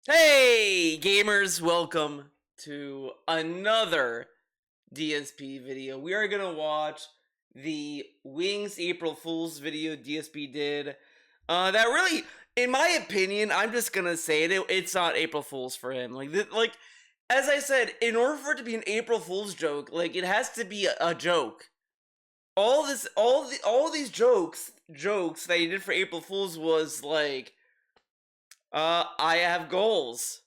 Hey gamers, welcome to another DSP video. We are gonna watch the Wings April Fool's video DSP did. That really, in my opinion, I'm just gonna say it's not April Fool's for him. Like as I said, in order for it to be an April Fool's joke, like it has to be a joke. All these jokes that he did for April Fool's was like, I have goals.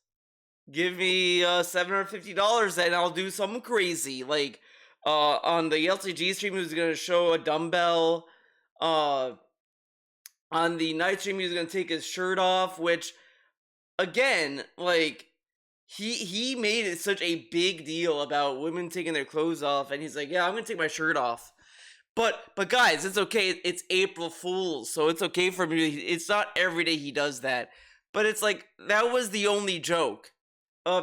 Give me $750 and I'll do something crazy. Like on the LTG stream, he was gonna show a dumbbell. On the night stream, he was gonna take his shirt off. Which, again, like he made it such a big deal about women taking their clothes off, and he's like, "Yeah, I'm gonna take my shirt off." But guys, it's okay. It's April Fool's, so it's okay for me. It's not every day he does that, but it's like that was the only joke.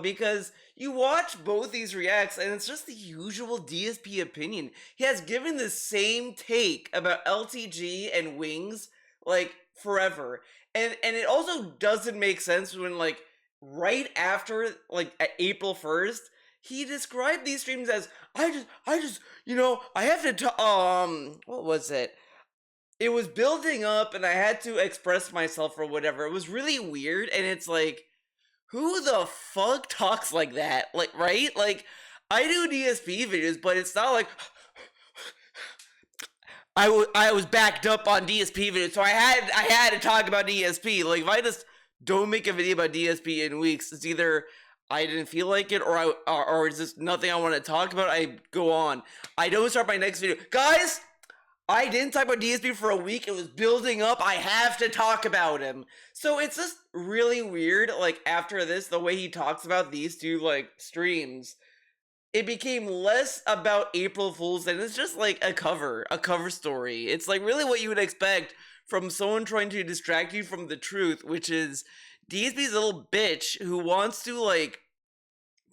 Because you watch both these reacts and it's just the usual DSP opinion. He has given the same take about LTG and Wings like forever. And it also doesn't make sense when like right after like at April 1st, he described these streams as I have to what was it? It was building up and I had to express myself or whatever. It was really weird, and it's like, who the fuck talks like that? Like, right? Like, I do DSP videos, but it's not like I was backed up on DSP videos, so I had to talk about DSP. Like, if I just don't make a video about DSP in weeks, it's either I didn't feel like it, or it's just nothing I want to talk about. I go on. I don't start my next video, guys. I didn't talk about DSP for a week. It was building up. I have to talk about him. So it's just really weird. Like after this, the way he talks about these two like streams, it became less about April Fools and it's just like a cover story. It's like really what you would expect from someone trying to distract you from the truth, which is DSP's little bitch who wants to like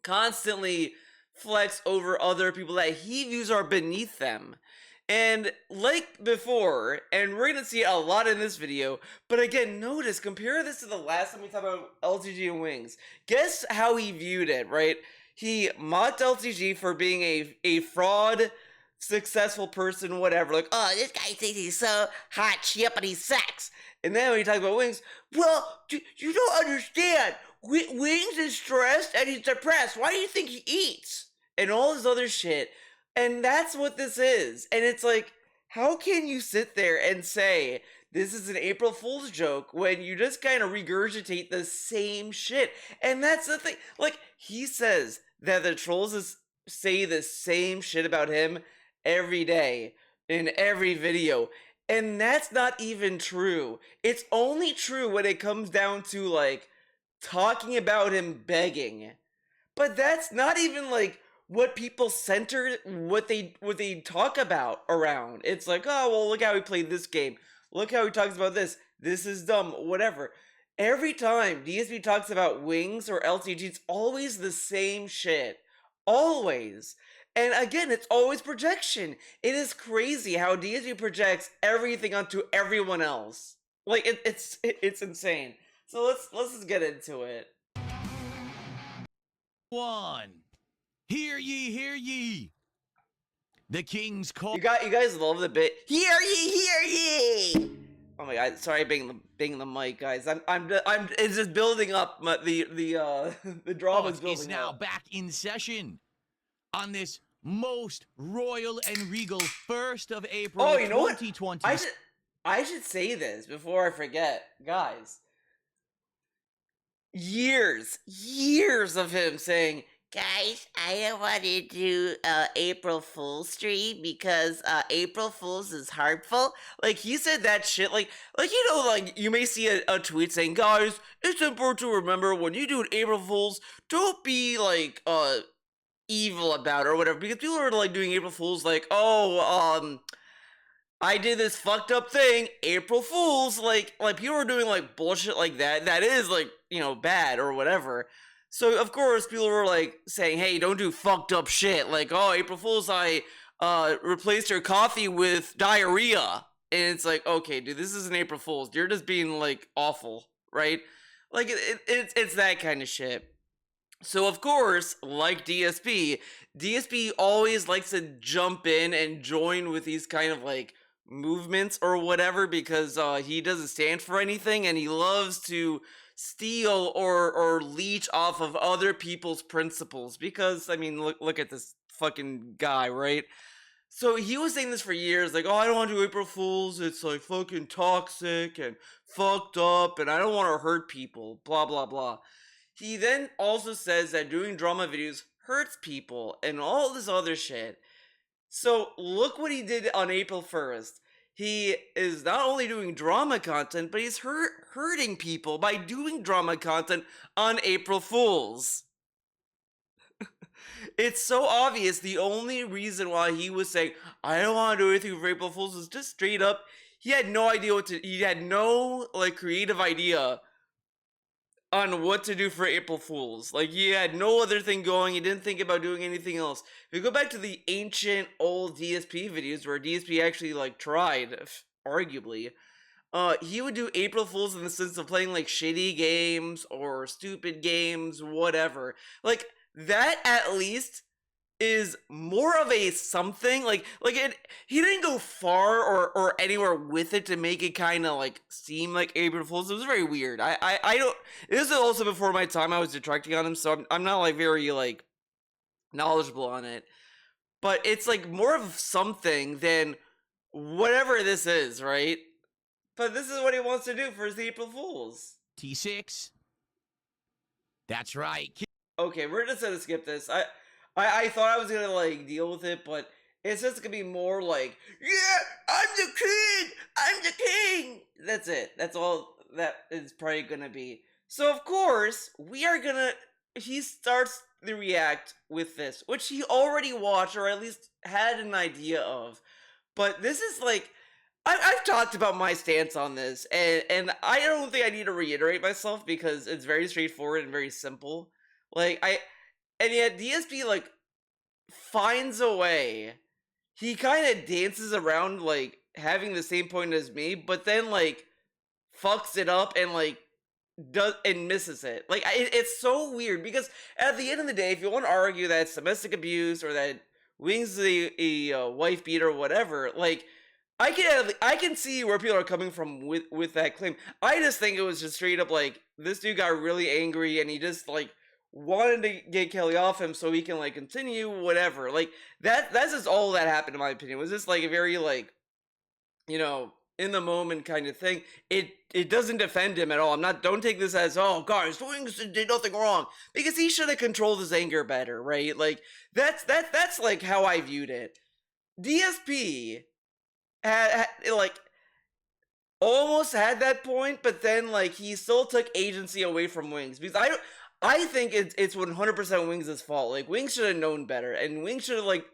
constantly flex over other people that he views are beneath them. And like before, and we're gonna see a lot in this video, but again, notice, compare this to the last time we talked about LTG and Wings. Guess how he viewed it, right? He mocked LTG for being a fraud, successful person, whatever. Like, oh, this guy thinks he's so hot shit, but he sucks. And then when he talks about Wings, well, you don't understand. Wings is stressed and he's depressed. Why do you think he eats? And all this other shit. And that's what this is. And it's like, how can you sit there and say this is an April Fool's joke when you just kind of regurgitate the same shit? And that's the thing. Like, he says that the trolls say the same shit about him every day in every video. And that's not even true. It's only true when it comes down to, like, talking about him begging. But that's not even, like, what people center what they talk about around. It's like, oh well, look how he played this game. Look how he talks about this. This is dumb. Whatever. Every time DSP talks about Wings or LTG, it's always the same shit. Always. And again, it's always projection. It is crazy how DSP projects everything onto everyone else. Like it's insane. So let's just get into it. One. Hear ye, hear ye. The king's call. You guys love the bit. Hear ye, hear ye. Oh my god! Sorry, banging the mic, guys. It's just building up. The drama's building is now up. back in session on this most royal and regal 1st of April. Oh, you know 2020. what? I should say this before I forget, guys. Years of him saying, guys, I don't want to do April Fool's stream because April Fool's is harmful. Like, he said that shit. Like you may see a tweet saying, guys, it's important to remember when you do an April Fool's, don't be like evil about it or whatever, because people are like doing April Fool's like, oh, I did this fucked up thing, April Fools. Like people are doing like bullshit like that. That is like, bad or whatever. So of course people were like saying, hey, don't do fucked up shit. Like, oh, April Fools, I replaced your coffee with diarrhea. And it's like, okay, dude, this is an April Fool's. You're just being like awful, right? Like it's that kind of shit. So of course, like DSP always likes to jump in and join with these kind of like movements or whatever because he doesn't stand for anything and he loves to steal or leech off of other people's principles because I mean look at this fucking guy, right? So he was saying this for years, like, oh, I don't want to do April Fools. It's like fucking toxic and fucked up, and I don't want to hurt people. Blah blah blah. He then also says that doing drama videos hurts people and all this other shit. So look what he did on April 1st. He is not only doing drama content, but he's hurting people by doing drama content on April Fools. It's so obvious the only reason why he was saying, I don't want to do anything for April Fools was just straight up, he had no idea he had no, like, creative idea on what to do for April Fools. Like, he had no other thing going, he didn't think about doing anything else. If you go back to the ancient old DSP videos where DSP actually, like, tried, arguably, he would do April Fools in the sense of playing, like, shitty games or stupid games, whatever. Like, that at least is more of a something he didn't go far or anywhere with it to make it kind of like seem like April Fools. It was very weird. I don't. This is also before my time. I was detracting on him, so I'm not like very like knowledgeable on it. But it's like more of something than whatever this is, right? But this is what he wants to do for his April Fools. T6. That's right. Okay, we're just gonna skip this. I thought I was gonna like deal with it, but it's just gonna be more like, yeah, I'm the king, I'm the king. That's it. That's all that is probably gonna be. So of course he starts to react with this, which he already watched or at least had an idea of. But this is like, I've talked about my stance on this, and I don't think I need to reiterate myself because it's very straightforward and very simple. And yet DSP like finds a way. He kind of dances around like having the same point as me, but then like fucks it up and like does and misses it. Like it's so weird because at the end of the day, if you want to argue that it's domestic abuse or that Wings is a wife beater or whatever, like I can see where people are coming from with that claim. I just think it was just straight up like this dude got really angry and he just like wanted to get Kelly off him so he can like continue whatever. Like that's just all that happened in my opinion. It was just like a very like, you know, in the moment kind of thing. It doesn't defend him at all. Don't take this as, oh guys, Wings did nothing wrong, because he should have controlled his anger better, right? Like that's like how I viewed it. DSP had like almost had that point, but then like he still took agency away from Wings because I think it's 100% Wings' fault. Like Wings should have known better, and Wings should have like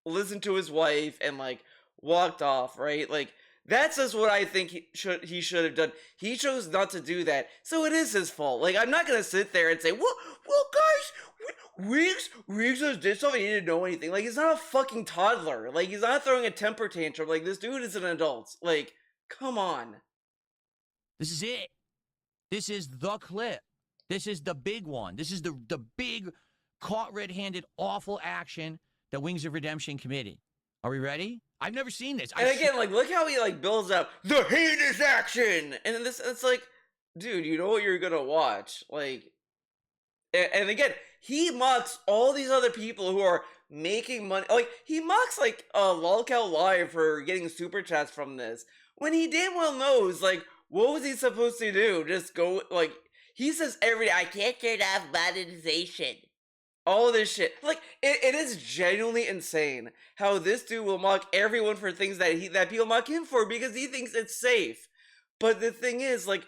listened to his wife and like walked off, right? Like that's just what I think he should have done. He chose not to do that, so it is his fault. Like I'm not gonna sit there and say, well guys, Wings just did something, he didn't know anything. Like he's not a fucking toddler. Like he's not throwing a temper tantrum. Like this dude is an adult. Like come on. This is it. This is the clip. This is the big one. This is the big caught red-handed awful action that Wings of Redemption committed. Are we ready? I've never seen this. And again, like look how he like builds up the heinous action, and then it's like, dude, you know what you're gonna watch. Like, and again, he mocks all these other people who are making money. Like he mocks like Lolcow Live for getting super chats from this, when he damn well knows like what was he supposed to do? Just go like. He says every day, I can't turn off monetization. All this shit. Like, it is genuinely insane how this dude will mock everyone for things that people mock him for because he thinks it's safe. But the thing is, like,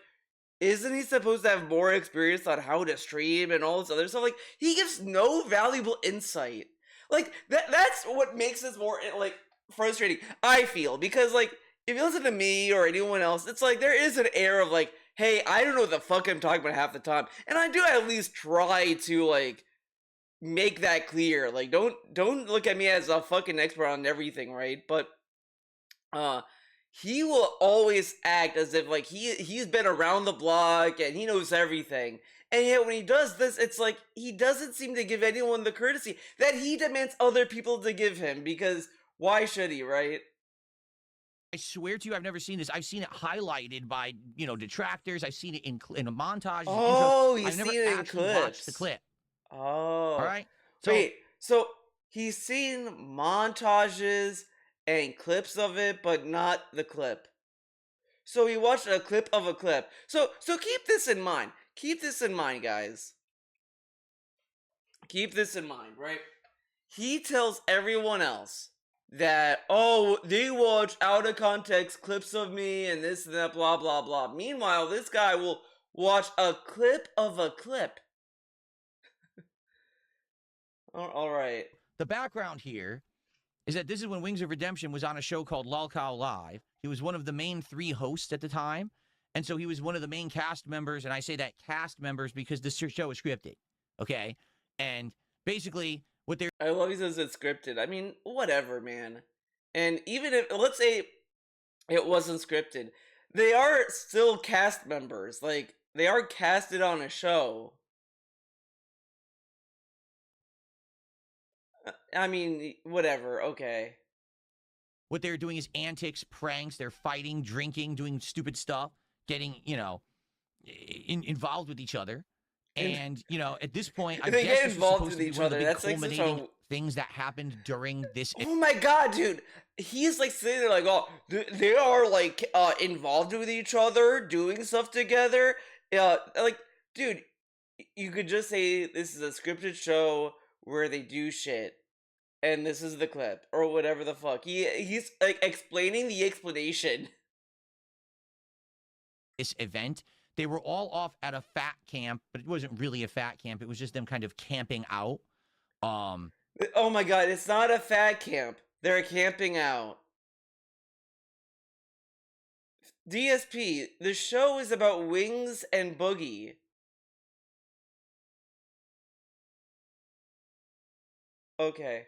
isn't he supposed to have more experience on how to stream and all this other stuff? Like, he gives no valuable insight. Like, that's what makes this more, like, frustrating, I feel. Because, like, if you listen to me or anyone else, it's like, there is an air of, like, hey, I don't know what the fuck I'm talking about half the time. And I do at least try to, like, make that clear. Like, don't look at me as a fucking expert on everything, right? But, he will always act as if like he's been around the block and he knows everything. And yet when he does this, it's like he doesn't seem to give anyone the courtesy that he demands other people to give him, because why should he, right? I swear to you, I've never seen this. I've seen it highlighted by, detractors. I've seen it in a montage. Oh, I've he's never seen it in actually watched the clips. clip. Oh. All right? Wait, so he's seen montages and clips of it, but not the clip. So he watched a clip of a clip. So keep this in mind. Keep this in mind, guys. Keep this in mind, right? He tells everyone else that, oh, they watch out of context clips of me and this and that, blah, blah, blah. Meanwhile, this guy will watch a clip of a clip. All right. The background here is that this is when Wings of Redemption was on a show called Lol Cow Live. He was one of the main 3 hosts at the time. And so he was one of the main cast members. And I say that cast members because the show is scripted. Okay? And basically, what they're... I love he says it's scripted. I mean, whatever, man. And even if, let's say it wasn't scripted, they are still cast members. Like, they are casted on a show. I mean, whatever, okay. What they're doing is antics, pranks, they're fighting, drinking, doing stupid stuff, getting, involved with each other. And, at this point, I they guess get involved with each other. That's like such a... things that happened during this... Oh my god, dude. He's like sitting there like, oh, they are like involved with each other, doing stuff together. Like, dude, you could just say this is a scripted show where they do shit. And this is the clip, or whatever the fuck. He's like explaining the explanation. This event, they were all off at a fat camp, but it wasn't really a fat camp. It was just them kind of camping out. Oh my god, it's not a fat camp. They're camping out. DSP, the show is about Wings and Boogie. Okay.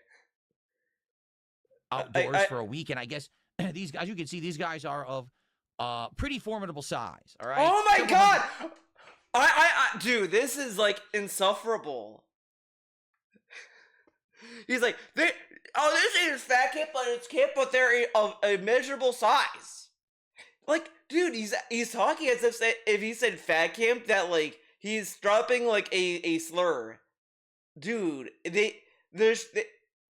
Outdoors for a week, and I guess these guys, you can see these guys are of pretty formidable size. All right. Oh my god, dude, this is like insufferable. He's like, this is fat camp, but it's camp, but they're of a measurable size. Like, dude, he's talking as if he said fat camp that like he's dropping like a slur. Dude,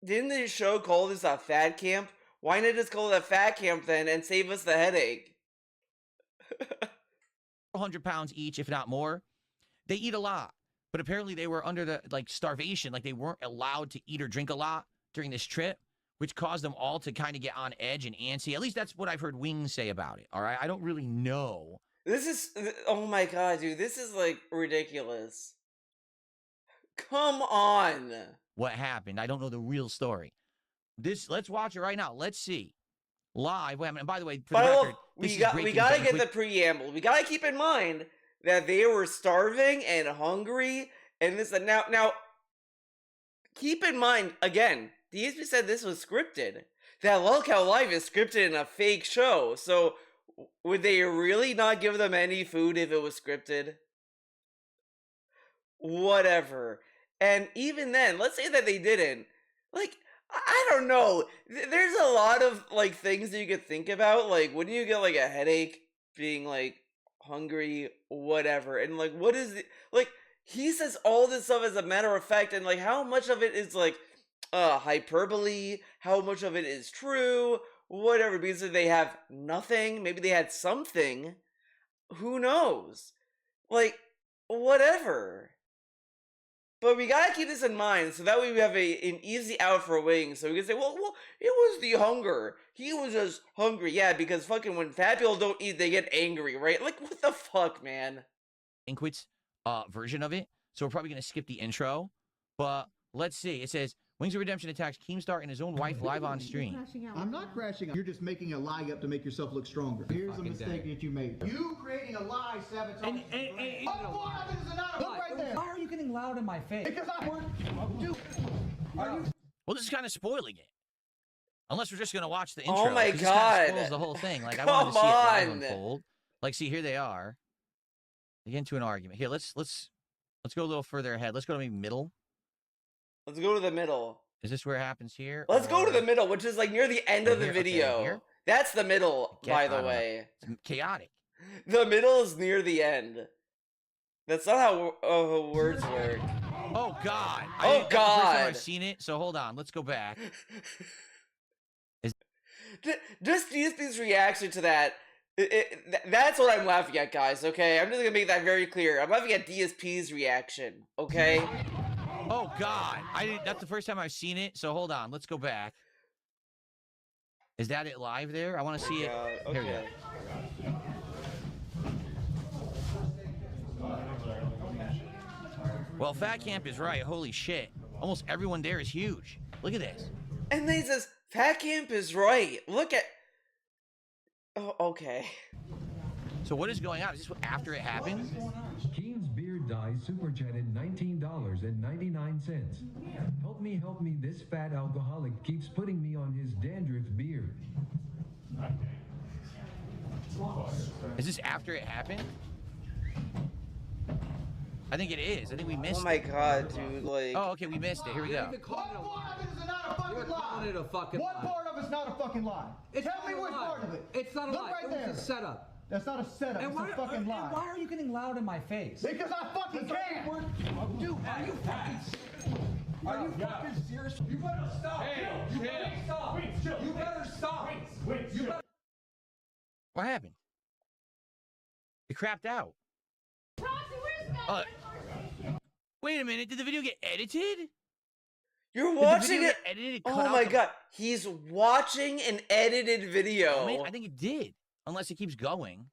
didn't the show call this a fat camp? Why not just call it a fat camp then and save us the headache? 100 pounds each, if not more. They eat a lot, but apparently they were under the starvation. Like they weren't allowed to eat or drink a lot during this trip, which caused them all to kind of get on edge and antsy. At least that's what I've heard Wings say about it. All right, I don't really know. This is, oh my god, dude, this is like ridiculous. Come on. What happened? I don't know the real story. Let's watch it right now. Let's see. Live. And by the way, for the record, we gotta get the preamble. We gotta keep in mind that they were starving and hungry, and this and now. Keep in mind again, DSP said this was scripted. That Lol Cow Live is scripted in a fake show. So would they really not give them any food if it was scripted? Whatever. And even then, let's say that they didn't. Like, I don't know. There's a lot of, like, things that you could think about. Like, wouldn't you get, like, a headache being, like, hungry, whatever? And, like, what is it? Like, he says all this stuff as a matter of fact, and, like, how much of it is, like, hyperbole? How much of it is true? Whatever, because they have nothing. Maybe they had something. Who knows? Like, whatever. But we gotta keep this in mind, so that way we have an easy out for Wings. So we can say, well, it was the hunger. He was just hungry. Yeah, because fucking when fat people don't eat, they get angry, right? Like, what the fuck, man? Inquit's version of it. So we're probably gonna skip the intro. But let's see. It says, Wings of Redemption attacks Keemstar and his own wife live on stream. I'm not crashing out. You're just making a lie up to make yourself look stronger. Here's a mistake that you made. You creating a lie sabotaging. Look right there. Why are you getting loud in my face? Because I want. Dude. Well, this is kind of spoiling it. Unless we're just gonna watch the intro. Oh my 'cause this kinda God. spoils the whole thing. Like I Come wanted to see it live on. unfold. Like, see, here they are. They get into an argument. Here, let's go a little further ahead. Let's go to maybe middle. Let's go to the middle. Is this where it happens here? Let's go to or- the middle, which is like near the end Right of the here? Okay, video. here? That's the middle, Okay, by I the don't know. way. It's chaotic. The middle is near the end. That's not how words work. Oh God! Oh, That's the first time God. I've seen it. So hold on. Let's go back. Just DSP's reaction to that. That's what I'm laughing at, guys. Okay, I'm just gonna make that very clear. I'm laughing at DSP's reaction. Okay. Oh God! That's the first time I've seen it. So hold on. Let's go back. Is that it live there? I want to see it. Here we go. Okay. Well, Fat Camp is right. Holy shit! Almost everyone there is huge. Look at this. And then he says, "Fat Camp is right. Look at." Oh, okay. So what is going on? Is this after it happened? Keen's Beard Dye super chatted $19.99. Help me, this fat alcoholic keeps putting me on his dandruff beard. Is this after it happened? I think it is. I think we missed Oh my it. God, dude! Like. Oh, okay, we missed it. Here we go. What part of it is not a fucking You're calling it a fucking What lie. part of it's not a fucking lie? It's Tell not me a which lie. part of it. It's not a Look lie. right It was there. a setup. That's not a setup. It's a fucking lie. And why are you getting loud in my face? Because I fucking can. Dude, are you fucking Are you fucking serious? You better stop. You better stop. You better stop. You better What happened? It crapped out. Wait a minute. Did the video get edited? You're Did the watching video it. get edited, cut Oh out my the- God! He's watching an edited video. I mean, I think it did. Unless it keeps going.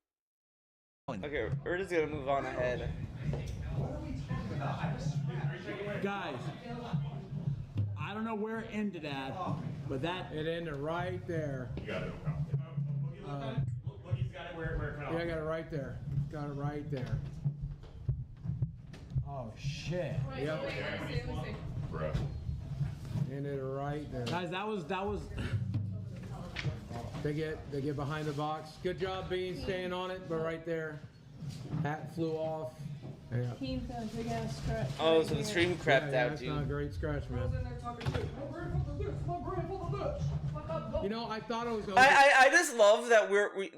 Okay, we're just gonna move on ahead. Guys, I don't know where it ended at, but it ended right there. You got it. Look, he's got it where it cut off. Yeah, I got it right there. Got it right there. Oh shit. Yep. Bruh. Ended right there. Guys, that was. They get behind the box. Good job, Bean, staying on it, but right there, hat flew off. Yeah. Keen got a big ass scratch. Oh, right so the here. stream Yeah, crapped out, that's not a dude. great scratch, man. You know, I thought it was. I just love that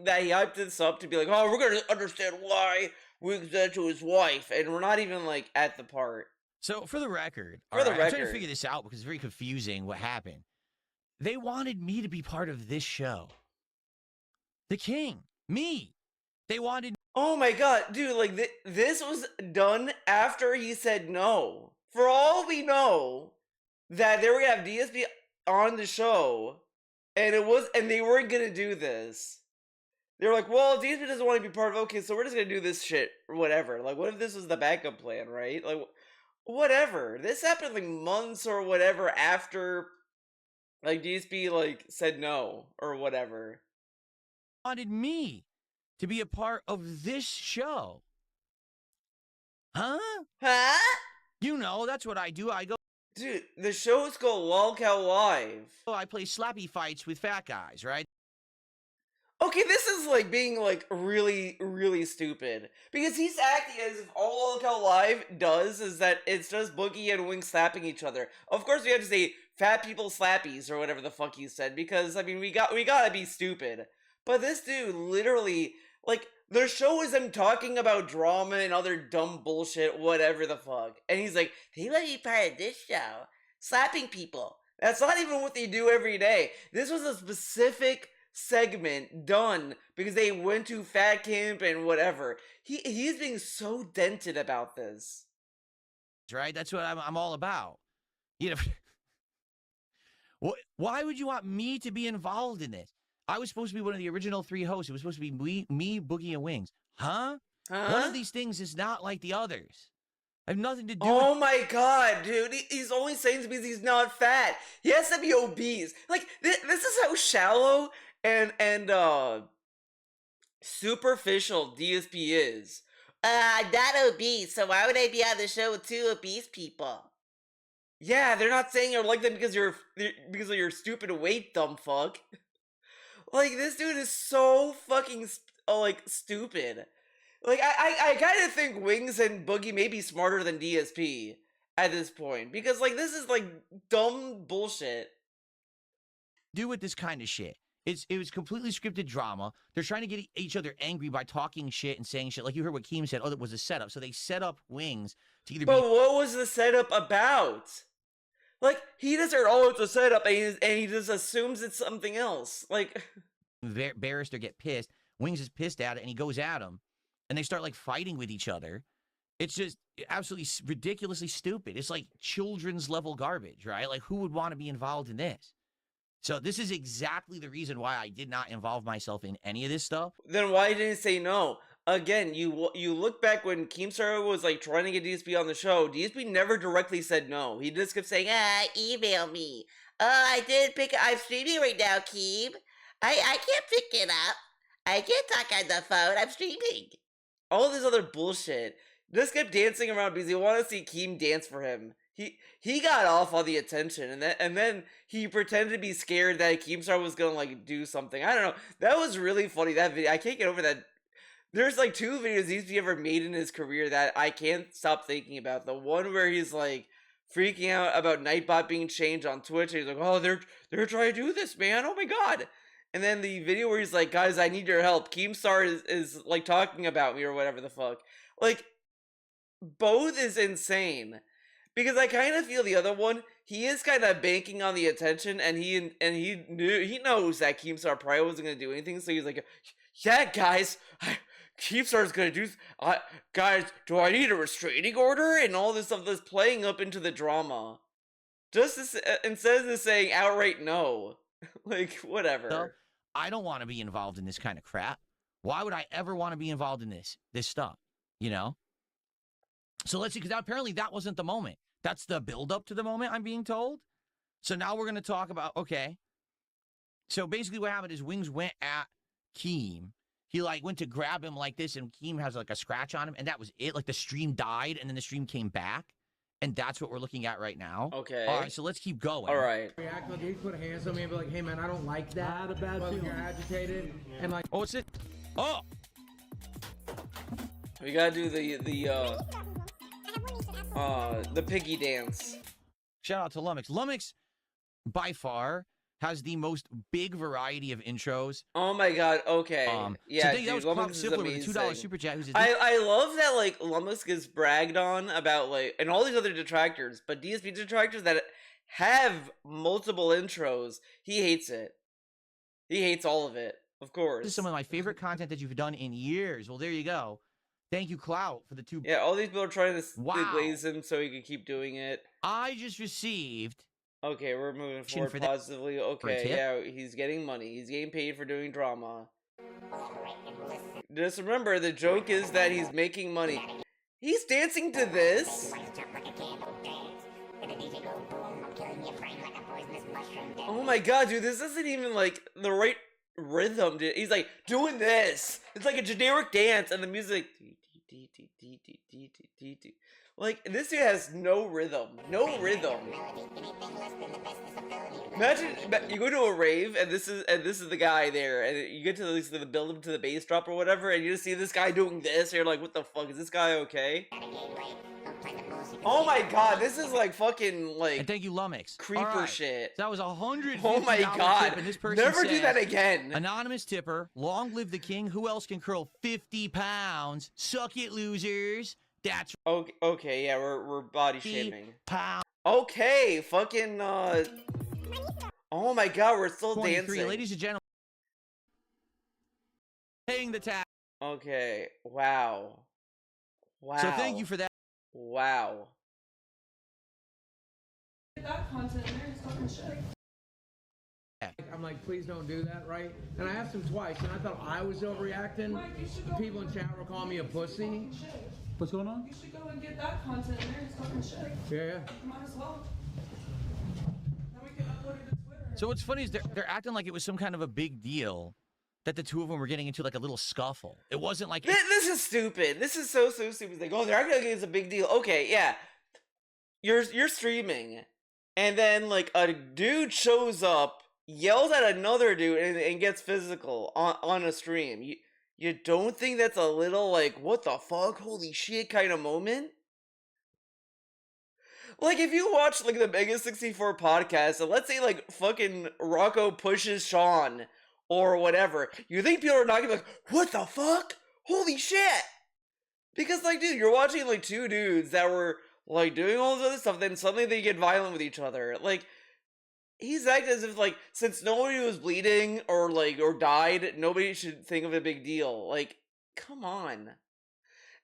that he hyped this up to be like, oh, we're gonna understand why Wiggs said to his wife, and we're not even like at the part. So, for the record, For the I'm trying to record. figure this out because it's very confusing what happened. They wanted me to be part of this show. The king. Me. They wanted. Oh my God, dude! Like this was done after he said no. For all we know, that they were gonna have DSP on the show, and they weren't gonna do this. They were like, well, DSP doesn't want to be part of. Okay, so we're just gonna do this shit, or whatever. Like, what if this was the backup plan, right? Like, whatever. This happened like months or whatever after, like DSP like said no or whatever. Wanted me to be a part of this show. Huh? Huh? You know, that's what I do. I go, Dude, the show is called Lolcow Live. I play slappy fights with fat guys, right? Okay, this is like being like really, really stupid. Because he's acting as if all Lolcow Live does is that it's just Boogie and Wing slapping each other. Of course we have to say fat people slappies or whatever the fuck he said, because I mean we gotta be stupid. But this dude literally, like, the show is him talking about drama and other dumb bullshit, whatever the fuck. And he's like, they want to be part of this show. Slapping people. That's not even what they do every day. This was a specific segment done because they went to Fat Camp and whatever. He's being so dented about this. Right? That's what I'm all about. You know, why would you want me to be involved in this? I was supposed to be one of the original 3 hosts. It was supposed to be me, Boogie, and Wings. Huh? One of these things is not like the others. I have nothing to do Oh with... my God, dude. He's only saying to me he's not fat. He has to be obese. Like, this is how shallow and superficial DSP is. I'm not obese, so why would I be on the show with 2 obese people? Yeah, they're not saying you like them because of your stupid weight, dumb fuck. Like, this dude is so fucking like stupid. Like, I kind of think Wings and Boogie may be smarter than DSP at this point, because like this is like dumb bullshit. Do with this kind of shit. It was completely scripted drama. They're trying to get each other angry by talking shit and saying shit. Like you heard what Keem said. Oh, that was a setup. So they set up Wings to either But be. what was the setup about? Like, he doesn't know it's a setup, and he just assumes it's something else. Like, Embarrassed or get pissed. Wings is pissed at it, and he goes at him, and they start like fighting with each other. It's just absolutely ridiculously stupid. It's like children's level garbage, right? Like, who would want to be involved in this? So this is exactly the reason why I did not involve myself in any of this stuff. then why didn't he say no? Again, you look back when Keemstar was like trying to get DSP on the show. DSP never directly said no. He just kept saying, email me. I did pick. I'm streaming right now, Keem. I can't pick it up. I can't talk on the phone. I'm streaming. All this other bullshit. Just kept dancing around because he wanted to see Keem dance for him. He got off on the attention, and then he pretended to be scared that Keemstar was gonna like do something. I don't know. That was really funny. That video, I can't get over that. There's like 2 videos DSP ever made in his career that I can't stop thinking about. The one where he's like freaking out about Nightbot being changed on Twitch. And he's like, "Oh, they're trying to do this, man. Oh my god." And then the video where he's like, "Guys, I need your help. Keemstar is like talking about me," or whatever the fuck. Like, both is insane. Because I kind of feel the other one, he is kind of banking on the attention, and he knows that Keemstar probably wasn't gonna do anything, so he's like, "Yeah, guys, Keemstar's gonna do. Guys, do I need a restraining order?" And all this stuff that's playing up into the drama, just instead of saying outright no, like whatever. So, I don't want to be involved in this kind of crap. Why would I ever want to be involved in this stuff? You know. So let's see, because apparently that wasn't the moment. That's the build-up to the moment, I'm being told. So now we're going to talk about, okay. So basically what happened is Wings went at Keem. He, like, went to grab him like this, and Keem has, like, a scratch on him, and that was it. Like, the stream died, and then the stream came back. And that's what we're looking at right now. Okay. All right, so let's keep going. All right. React like he put hands on me and be like, "Hey man, I don't like that." I had a bad But feeling. you're agitated and like. Oh, what's it? Oh! We gotta do the piggy dance. Shout out to Lumix. Lumix, by far, has the most big variety of intros. Oh my god, okay. Yeah, so that was dude, Cloud Lumix is Simpler with a amazing. $2 super chat. Who's I love that, like, Lumix gets bragged on about, like, and all these other detractors, but DSP detractors that have multiple intros, he hates it. He hates all of it, of course. This is some of my favorite content that you've done in years. Well, there you go. Thank you, Clout, for the 2. Yeah, all these people are trying to Wow. glaze him so he can keep doing it. I just received. Okay, we're moving forward for that- positively. Okay, tip? yeah, he's getting money. He's getting paid for doing drama. Just remember, the joke is that he's making money. He's dancing to this? Oh my god, dude, this isn't even, like, the right rhythm. Dude. He's, like, doing this. It's like a generic dance, and the music... Like, this dude has no rhythm. No rhythm. Imagine you go to a rave and this is the guy there, and you get to the build him to the bass drop or whatever, and you just see this guy doing this, and you're like, what the fuck, is this guy okay? Oh my god, this is like fucking like And thank you, Lumix. creeper All right. shit. So that was $150 Oh my god. tip, and this person Never do says, that again. Anonymous tipper, long live the king. Who else can curl 50 pounds? Suck it, losers. That's Okay, yeah, we're body 50 shaming. pounds. Okay, fucking oh my god, we're still 23, dancing. ladies and gentlemen. Paying the tax. Okay, wow. Wow. So thank you for that. Wow. That content in there, he's talking shit. I'm like, please don't do that, right? And I asked him twice, and I thought I was overreacting. The people in chat were calling me a pussy. What's going on? You should go and get that content in there, he's talking shit. Yeah. Might as well. Then we can upload it to Twitter. So what's funny is they're acting like it was some kind of a big deal that the two of them were getting into like a little scuffle. It wasn't like This is stupid. This is so stupid. It's like, oh, they're acting like it's a big deal. Okay, yeah. you're streaming, and then like a dude shows up, yells at another dude, and gets physical on a stream. You don't think that's a little like what the fuck, holy shit kind of moment? Like if you watch like the Mega 64 podcast, and let's say like fucking Rocco pushes Sean or whatever, you think people are not gonna be like, what the fuck? Holy shit! Because like, dude, you're watching like two dudes that were like doing all this other stuff, then suddenly they get violent with each other. Like, he's acting as if like since nobody was bleeding or died, nobody should think of a big deal. Like, come on.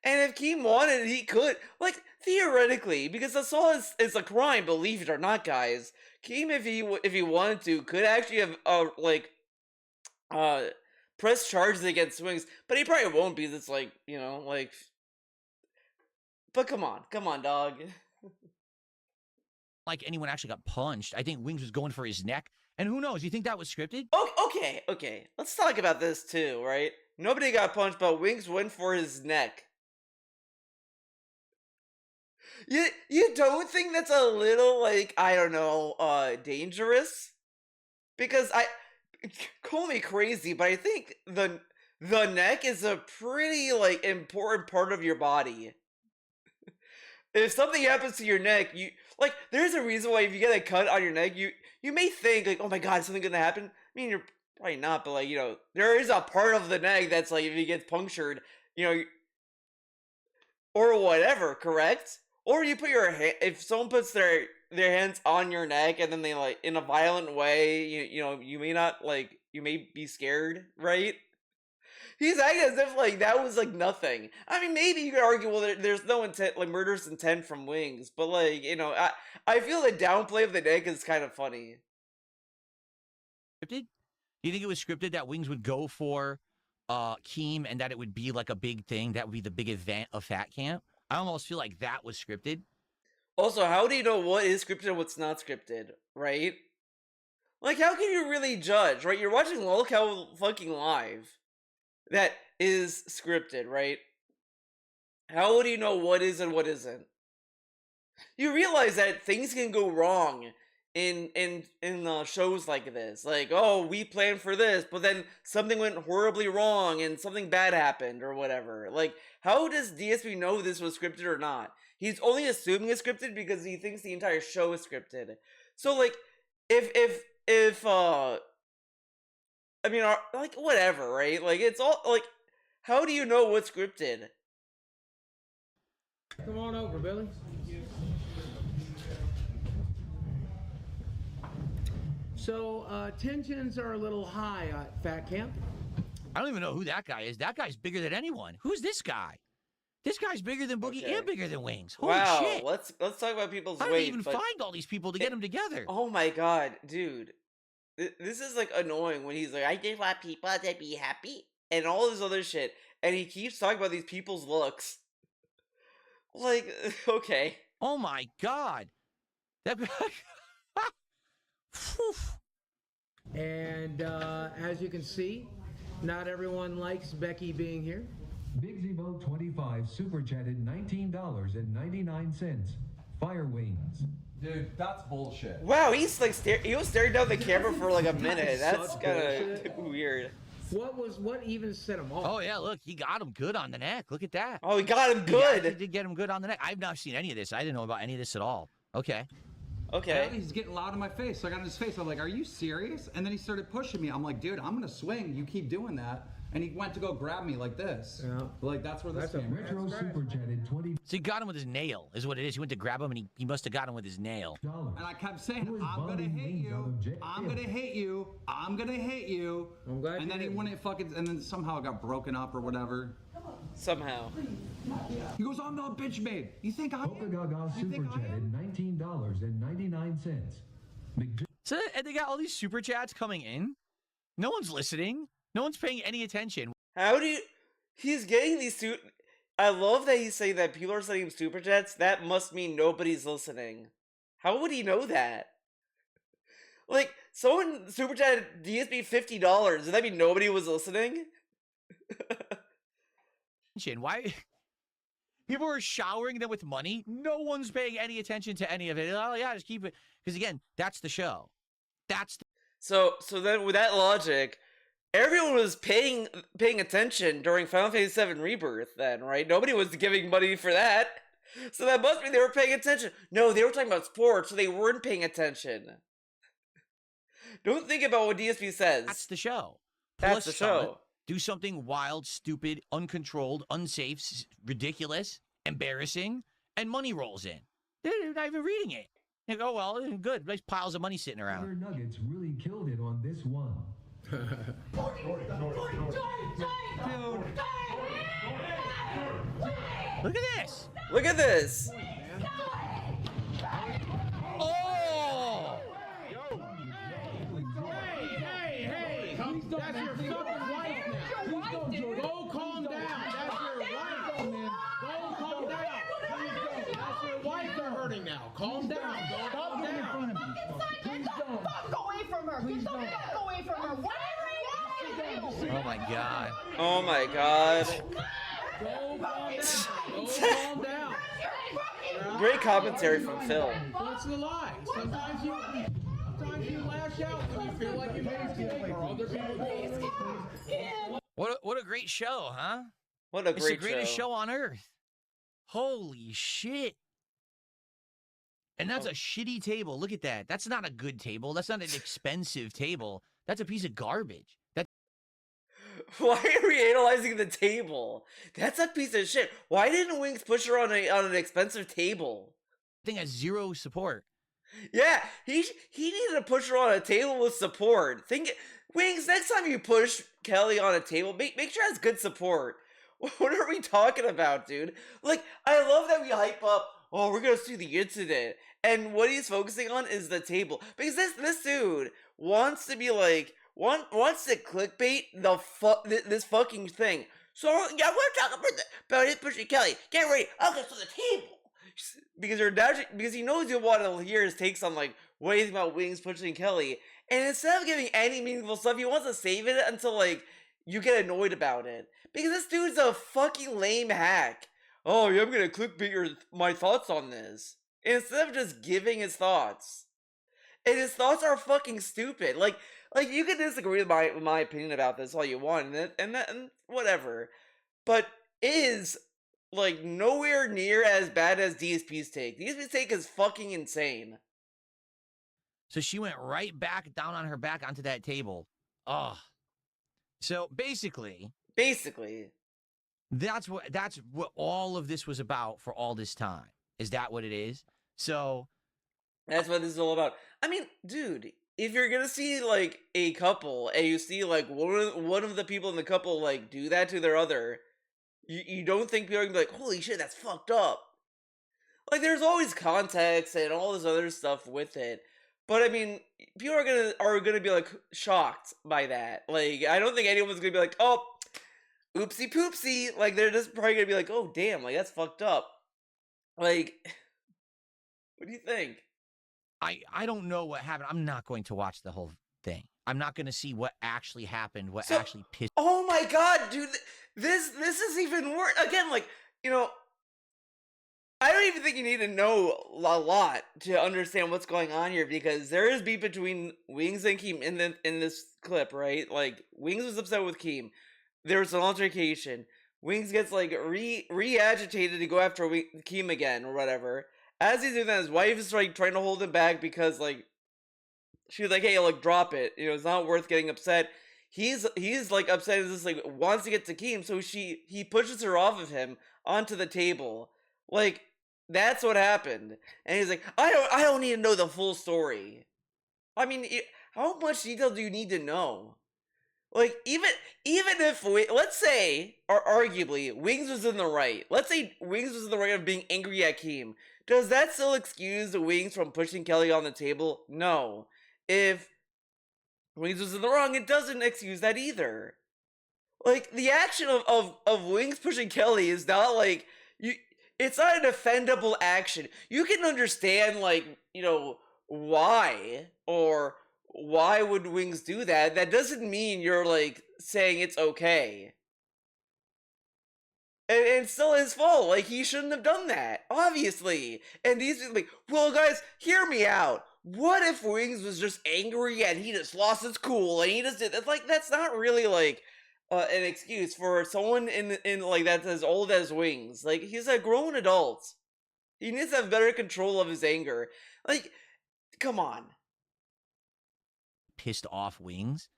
And if Keem wanted, he could. Like, theoretically, because assault is a crime, believe it or not, guys. Keem, if he wanted to, could actually have press charges against Wings, but he probably won't because it's like, you know, like. But come on, dog. Like anyone actually got punched. I think Wings was going for his neck. And who knows? You think that was scripted? Okay. Let's talk about this too, right? Nobody got punched, but Wings went for his neck. You don't think that's a little, like, I don't know, dangerous? Because call me crazy, but I think the neck is a pretty, like, important part of your body. If something happens to your neck, there's a reason why if you get a cut on your neck, you may think, like, oh my god, is something gonna happen? I mean, you're probably not, but, like, you know, there is a part of the neck that's, like, if it gets punctured, you know, or whatever, correct? Or you put your hand, if someone puts their hands on your neck and then they, like, in a violent way, you know, you may not, like, you may be scared, right? He's acting as if, like, that was, like, nothing. I mean, maybe you could argue, well, there's no intent, like, murderous intent from Wings, but, like, you know, I feel the downplay of the neck is kind of funny. Scripted? Do you think it was scripted that Wings would go for Keem and that it would be, like, a big thing? That would be the big event of Fat Camp? I almost feel like that was scripted. Also, how do you know what is scripted and what's not scripted, right? Like, how can you really judge, right? You're watching Lolcow fucking live. That is scripted, right? How would you know what is and what isn't? You realize that things can go wrong in shows like this. Like, oh, we planned for this, but then something went horribly wrong and something bad happened or whatever. Like, how does DSP know this was scripted or not? He's only assuming it's scripted because he thinks the entire show is scripted. So, like, if I mean, like, whatever, right? Like, it's all, like, how do you know what's scripted? Come on over, Billy. So, tensions are a little high at Fat Camp. I don't even know who that guy is. That guy's bigger than anyone. Who's this guy? This guy's bigger than Boogie and bigger than Wings. Holy shit. Let's talk about people's weight. How did they even find all these people to get them together? Oh my god, dude. This is, like, annoying when he's like, I just want people to be happy, and all this other shit, and he keeps talking about these people's looks. Like, okay. Oh my god. That... And as you can see, not everyone likes Becky being here. Big Zebo 25 super chatted $19.99. Fire Wings. Dude, that's bullshit. Wow, he's like he was staring down the camera for like a minute. That's kind of weird. What even set him off? Oh yeah, look, he got him good on the neck. Look at that. Oh, he got him good. He did get him good on the neck. I've not seen any of this. I didn't know about any of this at all. Okay. Okay. He's getting loud in my face. So I got in his face. I'm like, are you serious? And then he started pushing me. I'm like, dude, I'm going to swing. You keep doing that. And he went to go grab me like this. Yeah. Like, that's where this came. Retro super chatted 20. So he got him with his nail, is what it is. He went to grab him, and he must have got him with his nail. And I kept saying, I'm going to hit you. I'm going to hit you. I'm going to hit you. I'm glad. And then he wouldn't fucking, and then somehow it got broken up or whatever. Somehow. He goes, I'm not bitch made. You think I am? Polka Gaga super chatted $19.99. So and they got all these super chats coming in. No one's listening. No one's paying any attention. How do you... He's getting these I love that he's saying that people are sending him super chats. That must mean nobody's listening. How would he know that? Like, someone super chatted DSP $50. Does that mean nobody was listening? Why? People are showering them with money. No one's paying any attention to any of it. Oh yeah, just keep it. Because again, that's the show. That's the So then with that logic, everyone was paying attention during Final Fantasy VII Rebirth then, right? Nobody was giving money for that. So that must mean they were paying attention. No, they were talking about sports, so they weren't paying attention. Don't think about what DSP says. That's the show. That's the show. Do something wild, stupid, uncontrolled, unsafe, ridiculous, embarrassing, and money rolls in. They're not even reading it. They go, oh, well, good. Nice piles of money sitting around. Your Nuggets really killed it on this one. Look at this. Look at this. Oh! Hey, that's your fucking wife now. Go calm down. That's your wife, man. Go calm down. That's your wife they're hurting now. Calm down. Go calm down. Get the fuck away from her. Get the fuck away from her. Whatever you want to do. Oh, my God. Oh my god. Go calm down. Go calm down. Great commentary from Phil. What's the lie? Sometimes you lash out when you feel like you made a mistake or other people do. What a great show, huh? What a It's the great greatest show. show on earth. Holy shit. And that's a shitty table. Look at that. That's not a good table. That's not an expensive table. That's a piece of garbage. That Why are we analyzing the table? That's a piece of shit. Why didn't Wings push her on an expensive table? thing has zero support. Yeah, he needed to push her on a table with support. Wings, next time you push Kelly on a table, make sure it has good support. What are we talking about, dude? Like, I love that we hype up, oh, we're gonna see the incident. And what he's focusing on is the table. Because this dude wants to be like, wants to clickbait this fucking thing. So, yeah, we're talking about it pushing Kelly. Get ready. Okay, so the table. Because he knows you want to hear his takes on, like, what do you think about Wings pushing Kelly. And instead of giving any meaningful stuff, he wants to save it until, like, you get annoyed about it. Because this dude's a fucking lame hack. Oh, yeah, I'm gonna clickbait my thoughts on this. Instead of just giving his thoughts. And his thoughts are fucking stupid. Like you can disagree with my opinion about this all you want, and whatever. But it is, like, nowhere near as bad as DSP's take. DSP's take is fucking insane. So she went right back down on her back onto that table. Ugh. So basically, that's what all of this was about for all this time. Is that what it is? So that's what this is all about. I mean, dude, if you're gonna see, like, a couple and you see, like, one of the people in the couple, like, do that to their other, you don't think people are gonna be like, holy shit, that's fucked up. Like, there's always context and all this other stuff with it. But I mean, people are gonna be, like, shocked by that. Like, I don't think anyone's gonna be like, oh, oopsie poopsie. Like, they're just probably gonna be like, oh damn, like, that's fucked up. Like, what do you think? I don't know what happened. I'm not going to watch the whole thing. I'm not going to see what actually happened, what actually pissed. Oh my god, dude, this is even worse. Again, like, you know, I don't even think you need to know a lot to understand what's going on here, because there is beef between Wings and Keem in this clip, right? Like, Wings was upset with Keem. There was an altercation. Wings gets, like, re-agitated to go after Keem again or whatever. As he's doing that, his wife is, like, trying to hold him back because, like, she was like, hey, like, drop it. You know, it's not worth getting upset. He's like, upset and just, like, wants to get to Keem, so he pushes her off of him onto the table. Like, that's what happened. And he's like, I don't need to know the full story. I mean, how much detail do you need to know? Like, even if let's say, or arguably, Wings was in the right. Let's say Wings was in the right of being angry at Keem. Does that still excuse the Wings from pushing Kelly on the table? No. If Wings was in the wrong, it doesn't excuse that either. Like, the action of Wings pushing Kelly is not, like, it's not a defendable action. You can understand, like, you know, why, or why would Wings do that. That doesn't mean you're, like, saying it's okay. And it's still his fault. Like, he shouldn't have done that, obviously. And these people like, well, guys, hear me out. What if Wings was just angry and he just lost his cool and he just did that's like that's not really like an excuse for someone in like that's as old as Wings. Like, he's a grown adult. He needs to have better control of his anger. Like, come on. Pissed off Wings.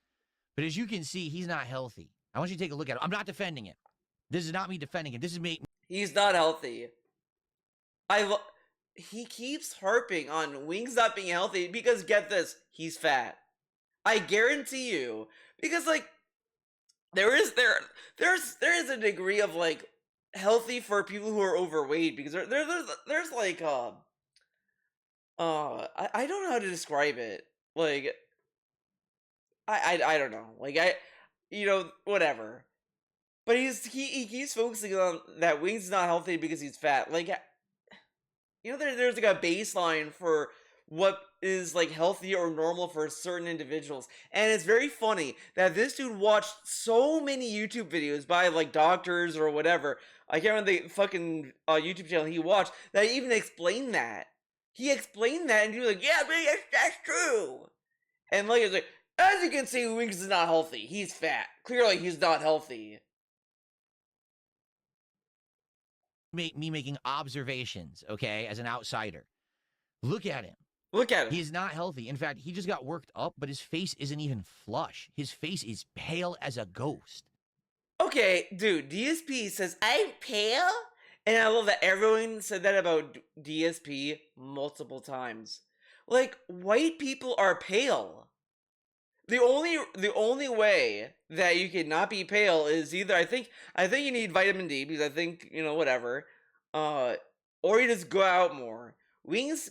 But as you can see, he's not healthy. I want you to take a look at it. I'm not defending it. This is not me defending it. This is me. He's not healthy. He keeps harping on Wings not being healthy because, get this, he's fat. I guarantee you, because like there is a degree of like healthy for people who are overweight, because there's like I don't know how to describe it. Like I don't know. Like whatever. But he keeps focusing on that Wings is not healthy because he's fat. Like, there's like a baseline for what is like healthy or normal for certain individuals. And it's very funny that this dude watched so many YouTube videos by like doctors or whatever. I can't remember the fucking YouTube channel he watched that even explained that. He explained that and he was like, yeah, man, that's true. And like, it's like, as you can see, Wings is not healthy. He's fat. Clearly, he's not healthy. Me making observations, okay, as an outsider. Look at him. Look at him. He's not healthy. In fact, he just got worked up, but his face isn't even flush. His face is pale as a ghost. Okay, dude, DSP says, I'm pale? And I love that everyone said that about DSP multiple times. Like, white people are pale. The only way that you can not be pale is either I think you need vitamin D, because I think, whatever, or you just go out more. Wings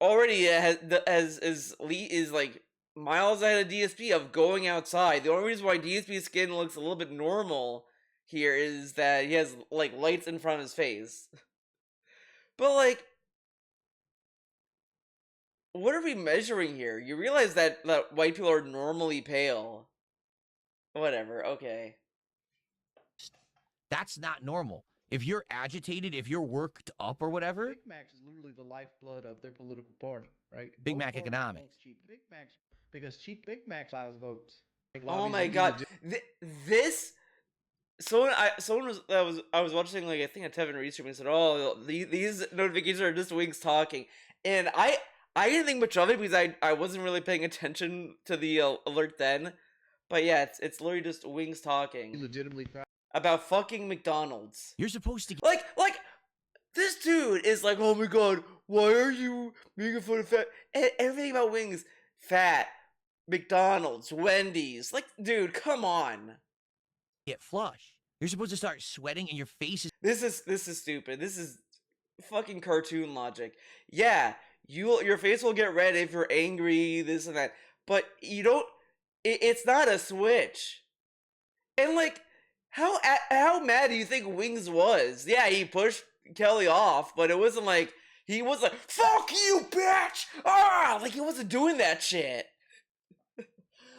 already is like miles ahead of DSP of going outside. The only reason why DSP's skin looks a little bit normal here is that he has like lights in front of his face. But like, what are we measuring here? You realize that white people are normally pale. Whatever, okay. That's not normal. If you're agitated, if you're worked up or whatever. Big Macs is literally the lifeblood of their political party, right? Big Mac economics. Cheap Big Macs, because cheap Big Macs buys votes. Oh my god. This I was watching like I think a Tevin Reed stream and said, "Oh, these notifications are just Wings talking." And I didn't think much of it because I wasn't really paying attention to the alert then. But yeah, it's literally just Wings talking. You legitimately try about fucking McDonald's. You're supposed to like this dude is like, oh my god, why are you making fun of fat? And everything about Wings, fat, McDonald's, Wendy's. Like, dude, come on. Get flush. You're supposed to start sweating and your face is. This is stupid. This is fucking cartoon logic. Yeah. Your face will get red if you're angry, this and that. But you don't. It's not a switch. And like, how mad do you think Wings was? Yeah, he pushed Kelly off, but it wasn't like he was like, "Fuck you, bitch!" Like he wasn't doing that shit.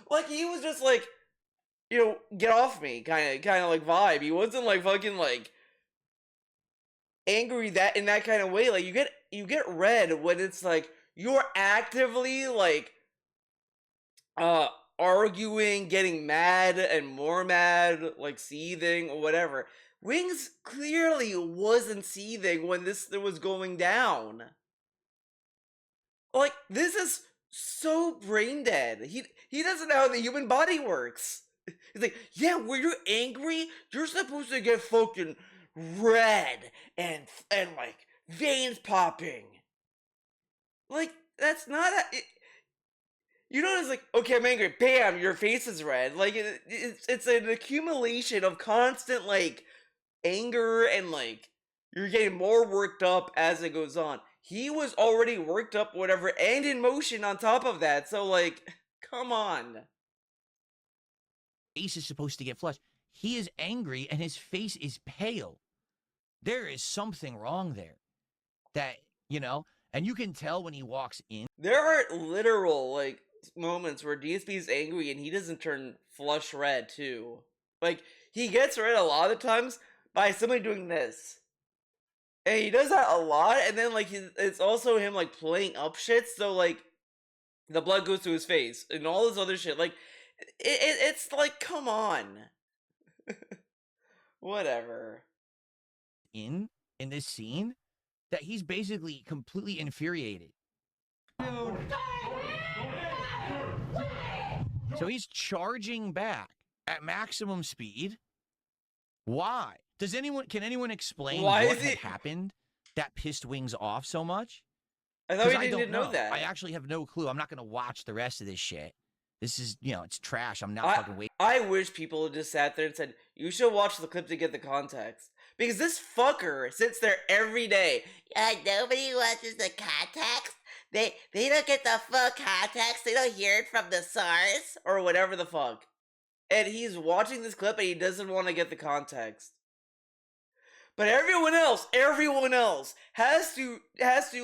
Like he was just like, get off me, kind of like vibe. He wasn't like fucking like angry in that kind of way. Like you get red when it's like you're actively like arguing, getting mad and more mad, like seething or whatever. Wings clearly wasn't seething when this was going down. Like, this is so brain dead. He doesn't know how the human body works. He's like, yeah, when you're angry, you're supposed to get fucking red and like veins popping. Like, that's not it's like, okay, I'm angry, bam, your face is red. Like, it's an accumulation of constant, like, anger and, like, you're getting more worked up as it goes on. He was already worked up, whatever, and in motion on top of that, so, like, come on. Face is supposed to get flushed. He is angry and his face is pale. There is something wrong there. That, and you can tell when he walks in. There are literal, like, moments where DSP is angry and he doesn't turn flush red too. Like, he gets red a lot of times, by somebody doing this. And he does that a lot, and then like it's also him like playing up shit, so like the blood goes to his face and all this other shit. Like it's like, come on. Whatever. In this scene that he's basically completely infuriated. So he's charging back at maximum speed. Why? Can anyone explain what had happened that pissed Wings off so much? I thought we didn't know that. I actually have no clue. I'm not going to watch the rest of this shit. This is, it's trash. I'm not fucking waiting. I wish people had just sat there and said, you should watch the clip to get the context. Because this fucker sits there every day. Nobody watches the context. They don't get the full context. They don't hear it from the source. Or whatever the fuck. And he's watching this clip and he doesn't want to get the context. But everyone else has to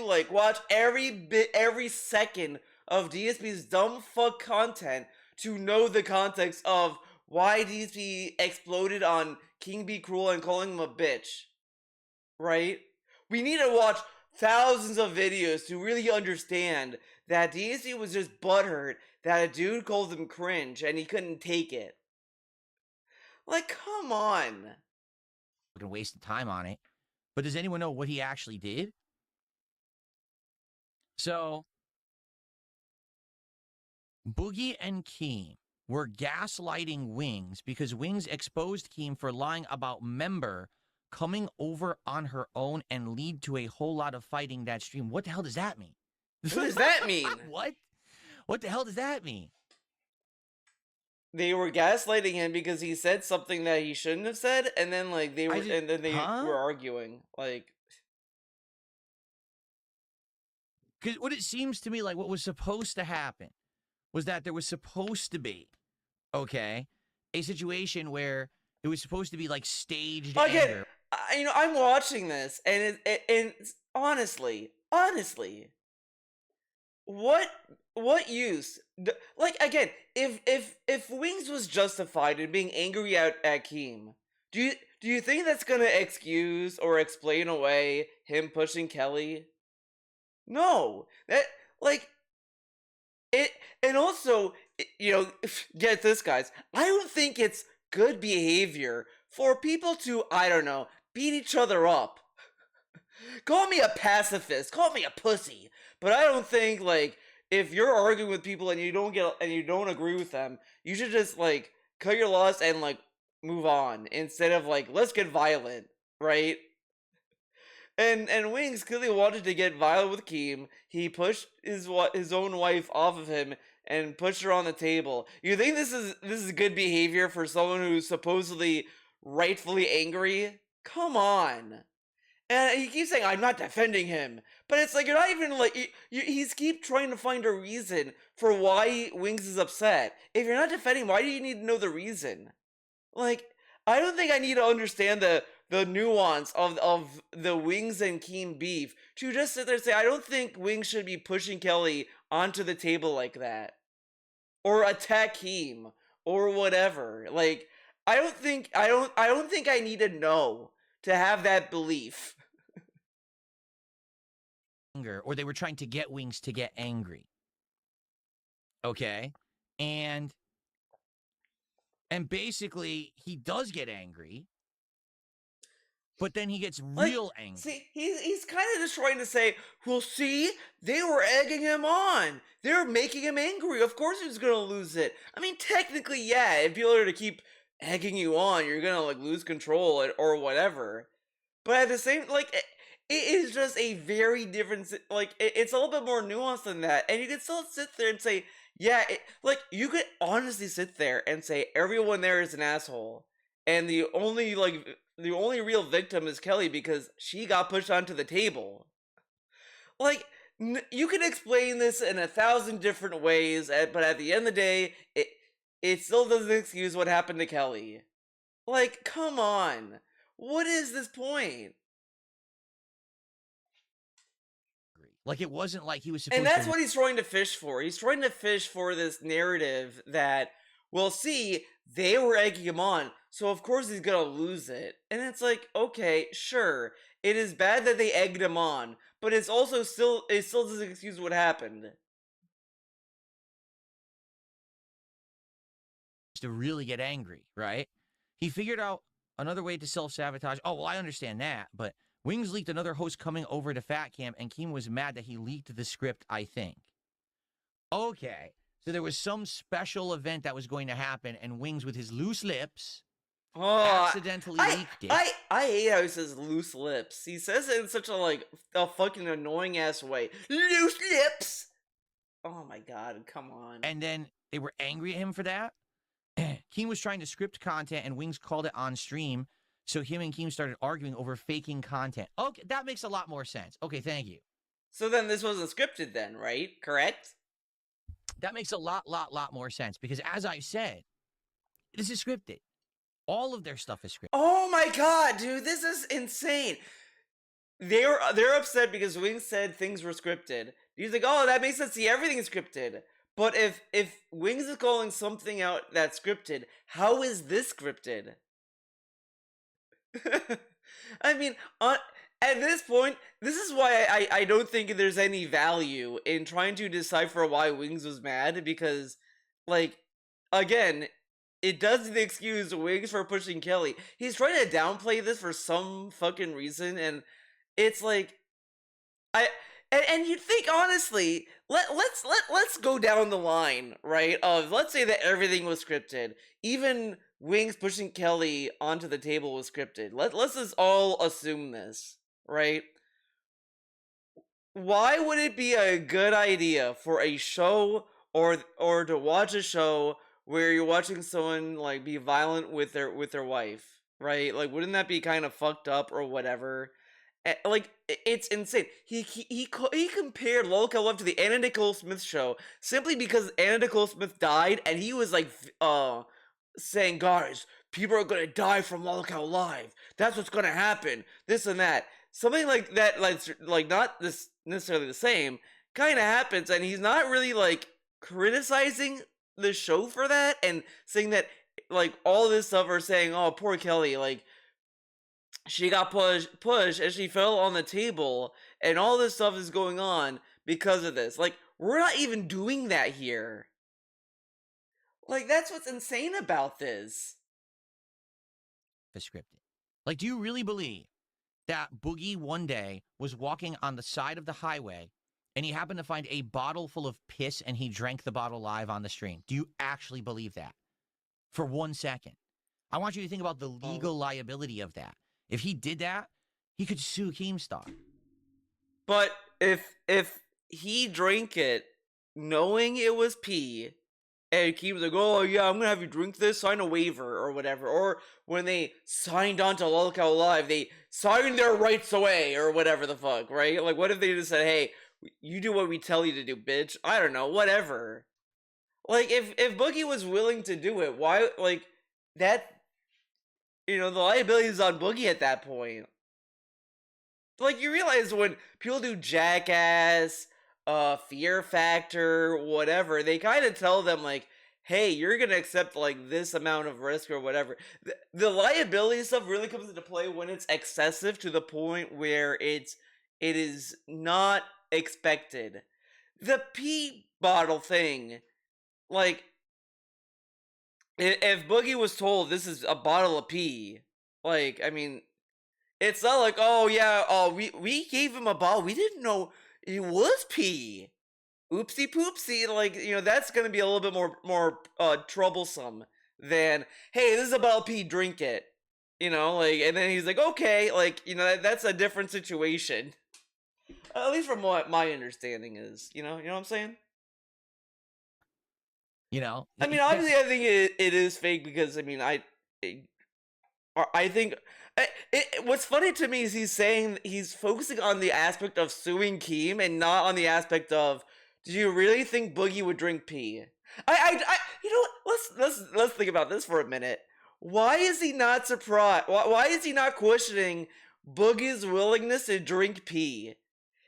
like watch every second of DSP's dumb fuck content to know the context of why DSP exploded on King Be Cruel and calling him a bitch. Right? We need to watch thousands of videos to really understand that DSP was just butthurt that a dude called him cringe and he couldn't take it. Like, come on. We're gonna waste the time on it. But does anyone know what he actually did? So Boogie and Keem were gaslighting Wings because Wings exposed Keem for lying about Member coming over on her own and lead to a whole lot of fighting that stream. What the hell does that mean? What does that mean? What? What the hell does that mean? They were gaslighting him because he said something that he shouldn't have said, and then like they were arguing. Like, because what it seems to me like what was supposed to happen was that there was supposed to be, a situation where it was supposed to be like staged anger. I'm watching this, and it's honestly, what use? Like, again, if Wings was justified in being angry at Keem, do you think that's gonna excuse or explain away him pushing Kelly? No, that like it, and also get this, guys. I don't think it's good behavior for people to beat each other up. Call me a pacifist, call me a pussy, but I don't think like if you're arguing with people and you don't agree with them, you should just like cut your loss and like move on instead of like let's get violent, right? And Wings clearly wanted to get violent with Keem. He pushed his own wife off of him and pushed her on the table. You think this is good behavior for someone who's supposedly rightfully angry? Come on. And he keeps saying, I'm not defending him. But it's like, you're not even like, he's keep trying to find a reason for why Wings is upset. If you're not defending him, why do you need to know the reason? Like, I don't think I need to understand the nuance of the Wings and Keem beef to just sit there and say, I don't think Wings should be pushing Kelly onto the table like that. Or attack Keem. Or whatever. Like, I don't think I need to know to have that belief. Or they were trying to get Wings to get angry. Okay? And basically he does get angry, but then he gets real angry. See, he's kind of just trying to say, well, see, they were egging him on. They were making him angry. Of course he was going to lose it. I mean, technically, yeah, if people are to keep egging you on, you're going to like lose control or whatever. But at the same, like, it is just a very different, like, it's a little bit more nuanced than that. And you can still sit there and say, yeah, like, you could honestly sit there and say everyone there is an asshole. And the only real victim is Kelly because she got pushed onto the table. Like, you can explain this in 1,000 different ways, but at the end of the day, it still doesn't excuse what happened to Kelly. Like, come on. What is this point? Like, it wasn't like he was supposed to... And that's what he's trying to fish for. He's trying to fish for this narrative that, well, see, they were egging him on, so of course he's gonna lose it. And it's like, okay, sure, it is bad that they egged him on, but it still doesn't excuse what happened. To really get angry, right? He figured out another way to self-sabotage. Oh, well, I understand that, but Wings leaked another host coming over to Fat Camp, and Keem was mad that he leaked the script, I think. Okay, so there was some special event that was going to happen, and Wings, with his loose lips, accidentally leaked it. I hate how he says loose lips. He says it in such a fucking annoying ass way. Loose lips! Oh my god, come on. And then they were angry at him for that. Keem was trying to script content, and Wings called it on stream, so him and Keem started arguing over faking content. Okay, that makes a lot more sense. Okay, thank you. So then this wasn't scripted then, right? Correct? That makes a lot more sense, because as I said, this is scripted. All of their stuff is scripted. Oh my god, dude, this is insane. They're upset because Wings said things were scripted. He's like, oh, that makes sense. See, everything is scripted. But if Wings is calling something out that's scripted, how is this scripted? I mean, at this point, this is why I don't think there's any value in trying to decipher why Wings was mad, because, like, again, it doesn't excuse Wings for pushing Kelly. He's trying to downplay this for some fucking reason, and it's like, and you'd think, honestly, let's go down the line, right? Of, let's say that everything was scripted. Even Wings pushing Kelly onto the table was scripted. Let's just all assume this, right? Why would it be a good idea for a show or to watch a show where you're watching someone like be violent with their wife, right? Like, wouldn't that be kind of fucked up or whatever? Like, it's insane. He compared Lolcow Love to the Anna Nicole Smith show simply because Anna Nicole Smith died, and he was like, saying, guys, people are gonna die from Lolcow Live. That's what's gonna happen. This and that. Something like that, like not this necessarily the same, kind of happens, and he's not really like criticizing the show for that and saying that like all this stuff are saying, oh, poor Kelly, like, she got pushed and she fell on the table and all this stuff is going on because of this. Like, we're not even doing that here. Like, that's what's insane about this. Scripted. Like, do you really believe that Boogie one day was walking on the side of the highway and he happened to find a bottle full of piss and he drank the bottle live on the stream? Do you actually believe that? For 1 second. I want you to think about the legal liability of that. If he did that, he could sue Keemstar. But if he drank it knowing it was pee, and Keem's like, oh yeah, I'm gonna have you drink this, sign a waiver or whatever, or when they signed on to Lolcow Live, they signed their rights away or whatever the fuck, right? Like, what if they just said, hey, you do what we tell you to do, bitch? I don't know, whatever. Like, if Boogie was willing to do it, why, like, that, you know, the liability is on Boogie at that point. Like, you realize when people do Jackass, Fear Factor, whatever, they kind of tell them, like, hey, you're gonna accept, like, this amount of risk or whatever. The liability stuff really comes into play when it's excessive to the point where it is not expected. The pee bottle thing, like, if Boogie was told this is a bottle of pee, like, I mean, it's not like, oh yeah, we gave him a bottle, we didn't know it was pee. Oopsie poopsie, like, you know, that's gonna be a little bit more troublesome than, hey, this is a bottle of pee, drink it. You know, like, and then he's like, okay, like, you know, that's a different situation. At least from what my understanding is, you know what I'm saying? You know, I mean, obviously, I think it is fake because, I mean, I think what's funny to me is he's focusing on the aspect of suing Keem and not on the aspect of, do you really think Boogie would drink pee? You know what? Let's think about this for a minute. Why is he not surprised? Why is he not questioning Boogie's willingness to drink pee?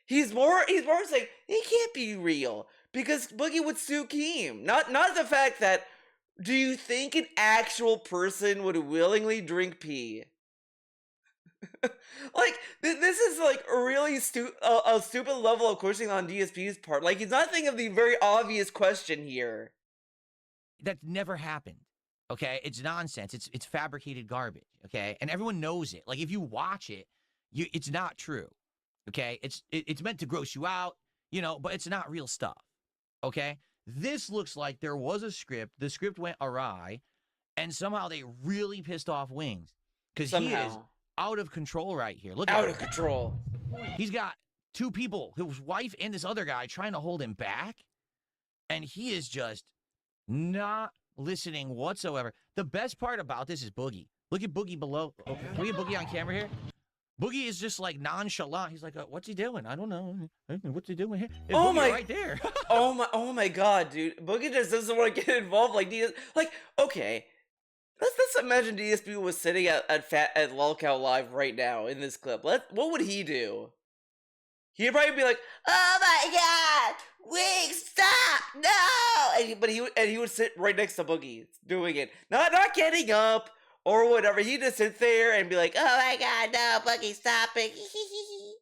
He's more saying it can't be real because Boogie would sue Keem. Not the fact that Do you think an actual person would willingly drink pee? Like, this is like a really a stupid level of questioning on DSP's part. Like, he's not thinking of the very obvious question here. That never happened. Okay, it's nonsense. It's fabricated garbage. Okay, and everyone knows it. Like, if you watch it, it's not true. Okay, it's meant to gross you out, you know, but it's not real stuff. Okay, this looks like there was a script. The script went awry, and somehow they really pissed off Wings because he is out of control right here. Look, out of control. He's got two people, his wife and this other guy, trying to hold him back, and he is just not listening whatsoever. The best part about this is Boogie. Look at Boogie below. Okay. Can we get Boogie on camera here? Boogie is just like nonchalant. He's like, what's he doing? I don't know. What's he doing here? It's oh Boogie my! Right there. oh my God, dude! Boogie just doesn't want to get involved. Like okay, let's imagine DSP was sitting at Lolcow Live right now in this clip. What would he do? He'd probably be like, "Oh my God, Wings, stop, no!" But he would sit right next to Boogie doing it, not getting up or whatever. He'd just sit there and be like, "Oh my God, no, Boogie, stop it!"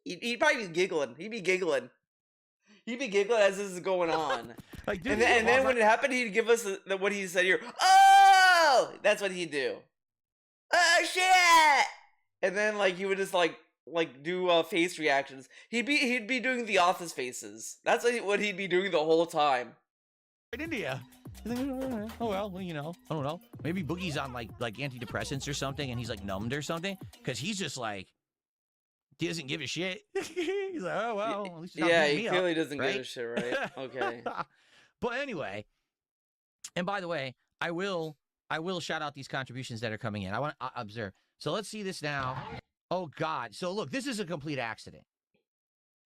He'd probably be giggling. He'd be giggling as this is going on. Like, dude, and then when it happened, he'd give us what he said here. Oh, that's what he'd do. Oh shit! And then like he would just like do face reactions. He'd be doing the Office faces. That's what he'd be doing the whole time. In India. Oh well, you know, I don't know. Maybe Boogie's on like antidepressants or something, and he's like numbed or something, because he's just like, he doesn't give a shit. He's like, oh well, at least he's not beating me clearly up, doesn't right? give a shit, right? Okay. But anyway, and by the way, I will shout out these contributions that are coming in. I want to observe. So let's see this now. Oh God! So look, this is a complete accident.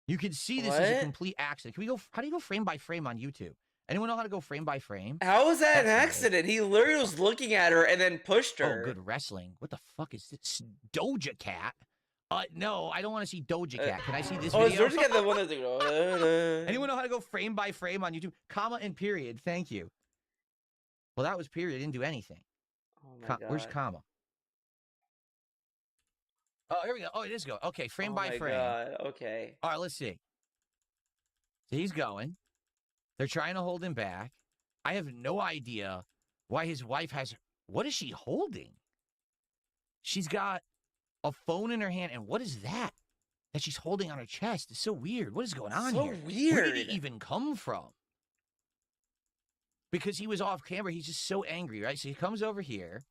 You can see this is a complete accident. Can we go? How do you go frame by frame on YouTube? Anyone know how to go frame by frame? How was that an accident? He literally was looking at her and then pushed her. Oh, good wrestling. What the fuck is this? Doja Cat? No, I don't want to see Doja Cat. Can I see this video? Oh, is Doja Cat the one that's like, Anyone know how to go frame by frame on YouTube? Comma and period. Thank you. Well, that was period. Didn't do anything. Oh my God. Where's comma? Oh, here we go. Oh, it is go. Okay, frame by frame. God. Okay. All right, let's see. So he's going. They're trying to hold him back. I have no idea why his wife has... What is she holding? She's got a phone in her hand, and what is that she's holding on her chest? It's so weird. What is going on here? So weird. Where did he even come from? Because he was off camera, he's just so angry, right? So he comes over here.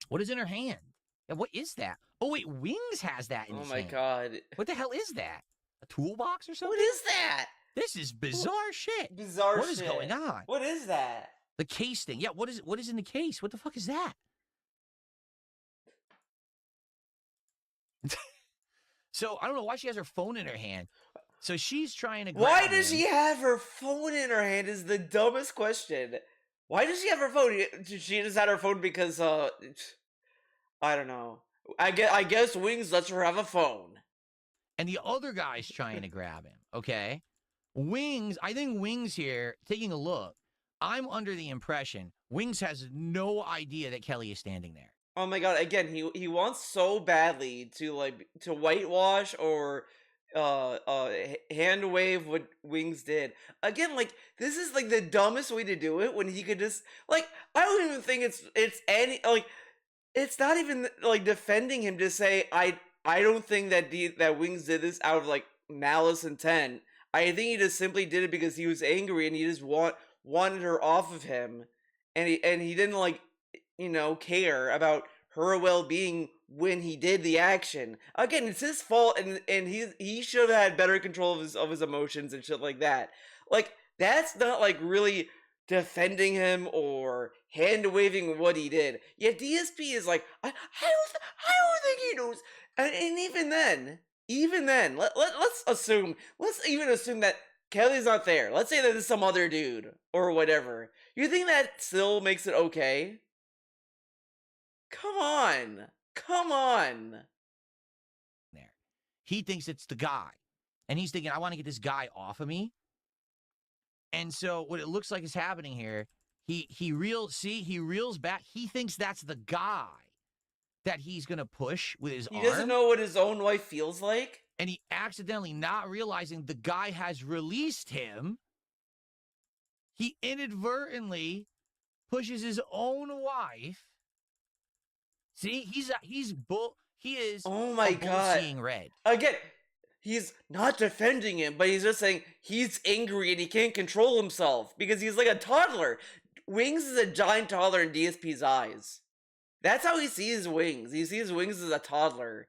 What is in her hand? Yeah, what is that? Oh, wait, Wings has that in his hand. Oh, my God. What the hell is that? A toolbox or something? What is that? This is bizarre shit. Bizarre shit. What is going on? What is that? The case thing. Yeah, what is in the case? What the fuck is that? So, I don't know why she has her phone in her hand. So she's trying to grab Why does him. she have her phone in her hand is the dumbest question. Why does she have her phone? She just had her phone because, I don't know. I guess Wings lets her have a phone. And the other guy's trying to grab him, okay? Wings, I think Wings here, taking a look, I'm under the impression Wings has no idea that Kelly is standing there. Oh my God, again, he wants so badly to whitewash or hand wave what Wings did. Again, like, this is like the dumbest way to do it when he could just, like, I don't even think it's any, like, it's not even like defending him to say I don't think that Wings did this out of like malice intent. I think he just simply did it because he was angry and he just wanted her off of him, and he didn't like, you know, care about her well-being when he did the action. Again, it's his fault, and he should have had better control of his emotions and shit like that. Like, that's not like really defending him or hand waving what he did. Yet DSP is like, I don't think he knows. And even then, let's even assume that Kelly's not there. Let's say that it's some other dude or whatever. You think that still makes it okay? Come on. There. He thinks it's the guy. And he's thinking, I want to get this guy off of me. And so what it looks like is happening here, he reels back. He thinks that's the guy that he's gonna push with his He arm. doesn't know what his own wife feels like. And he accidentally, not realizing the guy has released him, he inadvertently pushes his own wife. See, he is Oh my a bull God. seeing red. Again, he's not defending him, but he's just saying he's angry and he can't control himself because he's like a toddler. Wings is a giant toddler in DSP's eyes. That's how he sees Wings. He sees Wings as a toddler.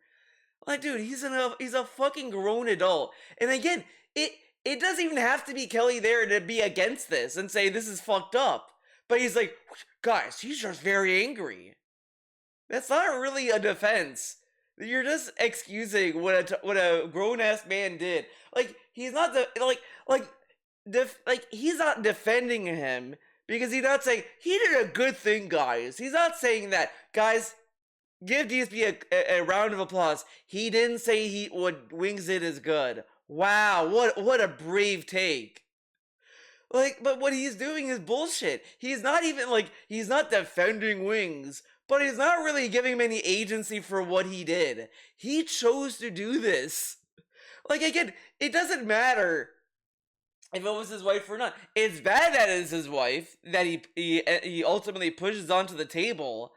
Like, dude, he's a fucking grown adult. And again, it doesn't even have to be Kelly there to be against this and say this is fucked up. But he's like, guys, he's just very angry. That's not really a defense. You're just excusing what a grown ass man did. Like, he's not he's not defending him because he's not saying he did a good thing, guys. He's not saying that, guys. Give DSP a round of applause. He didn't say what Wings did is good. Wow, what a brave take. Like, but what he's doing is bullshit. He's not even he's not defending Wings, but he's not really giving him any agency for what he did. He chose to do this. Like, again, it doesn't matter if it was his wife or not. It's bad that it's his wife that he ultimately pushes onto the table.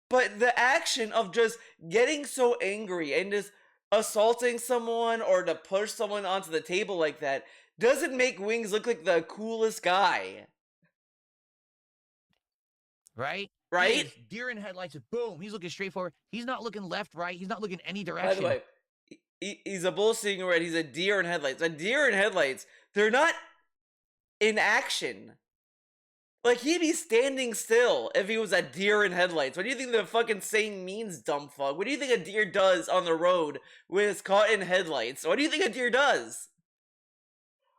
But the action of just getting so angry and just assaulting someone or to push someone onto the table like that doesn't make Wings look like the coolest guy. Right? Right? Deer in headlights. Boom. He's looking straight forward. He's not looking left, right. He's not looking any direction. By the way, he's a bull seeing red. He's a deer in headlights. A deer in headlights, they're not in action. Like, he'd be standing still if he was a deer in headlights. What do you think the fucking saying means, dumb fuck? What do you think a deer does on the road when it's caught in headlights? What do you think a deer does?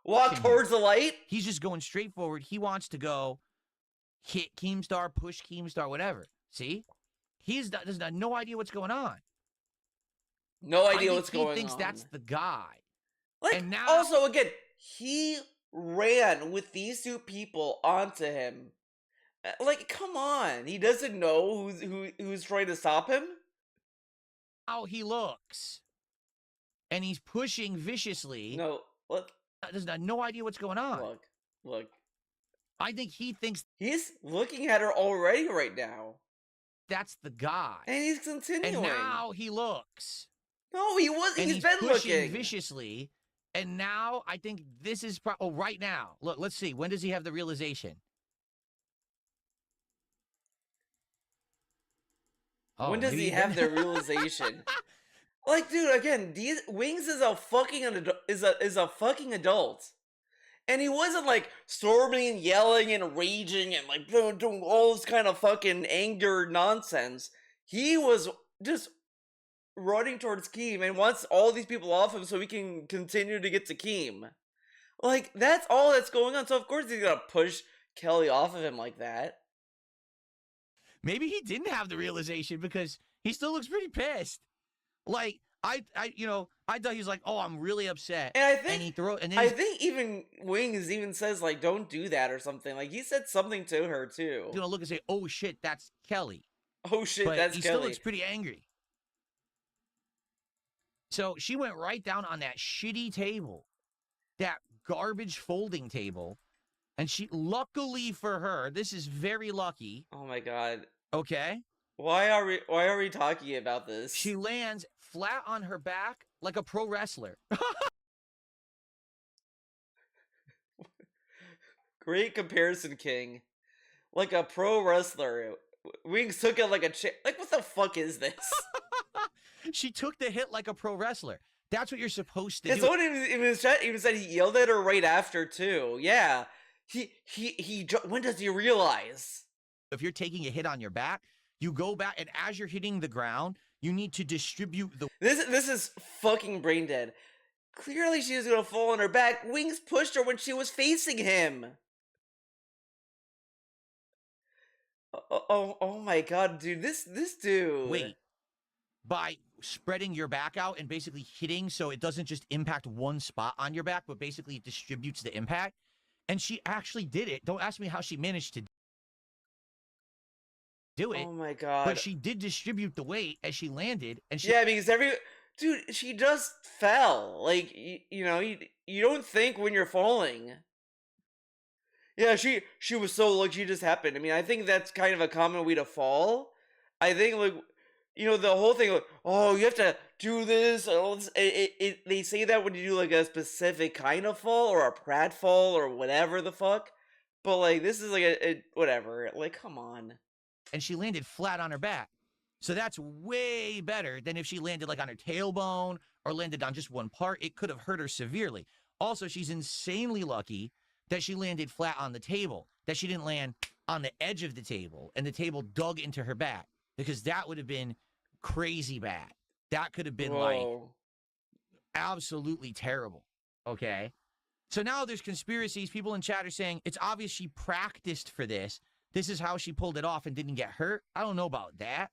Walk towards the light? He's just going straight forward. He wants to go hit Keemstar, push Keemstar, whatever. See? Does not no idea what's going on. No idea what's going on. He thinks that's the guy. Like, and now, also, again, he ran with these two people onto him. Like, come on. He doesn't know who's trying to stop him? How he looks. And he's pushing viciously. No, look. Does not no idea what's going on. Look. I think he thinks he's looking at her already right now. That's the guy. And he's continuing. And now he looks. No, he wasn't. He's been pushing looking viciously. And now I think this is right now. Look, let's see. When does he have the realization? When does he have the realization? Like, dude, again, Wings is a fucking adult. And he wasn't like storming and yelling and raging and like doing all this kind of fucking anger nonsense. He was just running towards Keem and wants all these people off him so he can continue to get to Keem. Like, that's all that's going on. So of course he's gonna push Kelly off of him like that. Maybe he didn't have the realization because he still looks pretty pissed. Like, I thought he was like, oh, I'm really upset. And I think, I think even Wings even says like, don't do that or something. Like, he said something to her too. He's gonna look and say, oh shit, that's Kelly. Oh shit, but that's he Kelly. Still looks pretty angry. So she went right down on that shitty table, that garbage folding table, and she, luckily for her, this is very lucky. Oh my god. Okay. Why are we talking about this? She lands flat on her back like a pro wrestler. Great comparison, King. Like a pro wrestler. Wings took it like a like, what the fuck is this? She took the hit like a pro wrestler. That's what you're supposed to do. Someone even said he yelled at her right after too. Yeah. He when does he realize? If you're taking a hit on your back, you go back, and as you're hitting the ground, you need to distribute the... This is fucking brain dead. Clearly she was gonna fall on her back. Wings pushed her when she was facing him. Oh my god, dude. This dude. Wait. By spreading your back out and basically hitting so it doesn't just impact one spot on your back, but basically it distributes the impact. And she actually did it. Don't ask me how she managed to do it. Oh my god. But she did distribute the weight as she landed, and she Yeah, because dude, she just fell. Like you know, you don't think when you're falling. Yeah, she was so like she just happened. I mean, I think that's kind of a common way to fall. I think like you know the whole thing like, oh, you have to do this. They say that when you do like a specific kind of fall or a pratfall or whatever the fuck. But like this is like a whatever. Like come on. and she landed flat on her back. So that's way better than if she landed like on her tailbone or landed on just one part. It could have hurt her severely. Also, she's insanely lucky that she landed flat on the table, that she didn't land on the edge of the table and the table dug into her back, because that would have been crazy bad. That could have been like absolutely terrible. Okay. So now there's conspiracies. People in chat are saying it's obvious she practiced for this. This is how she pulled it off and didn't get hurt. I don't know about that.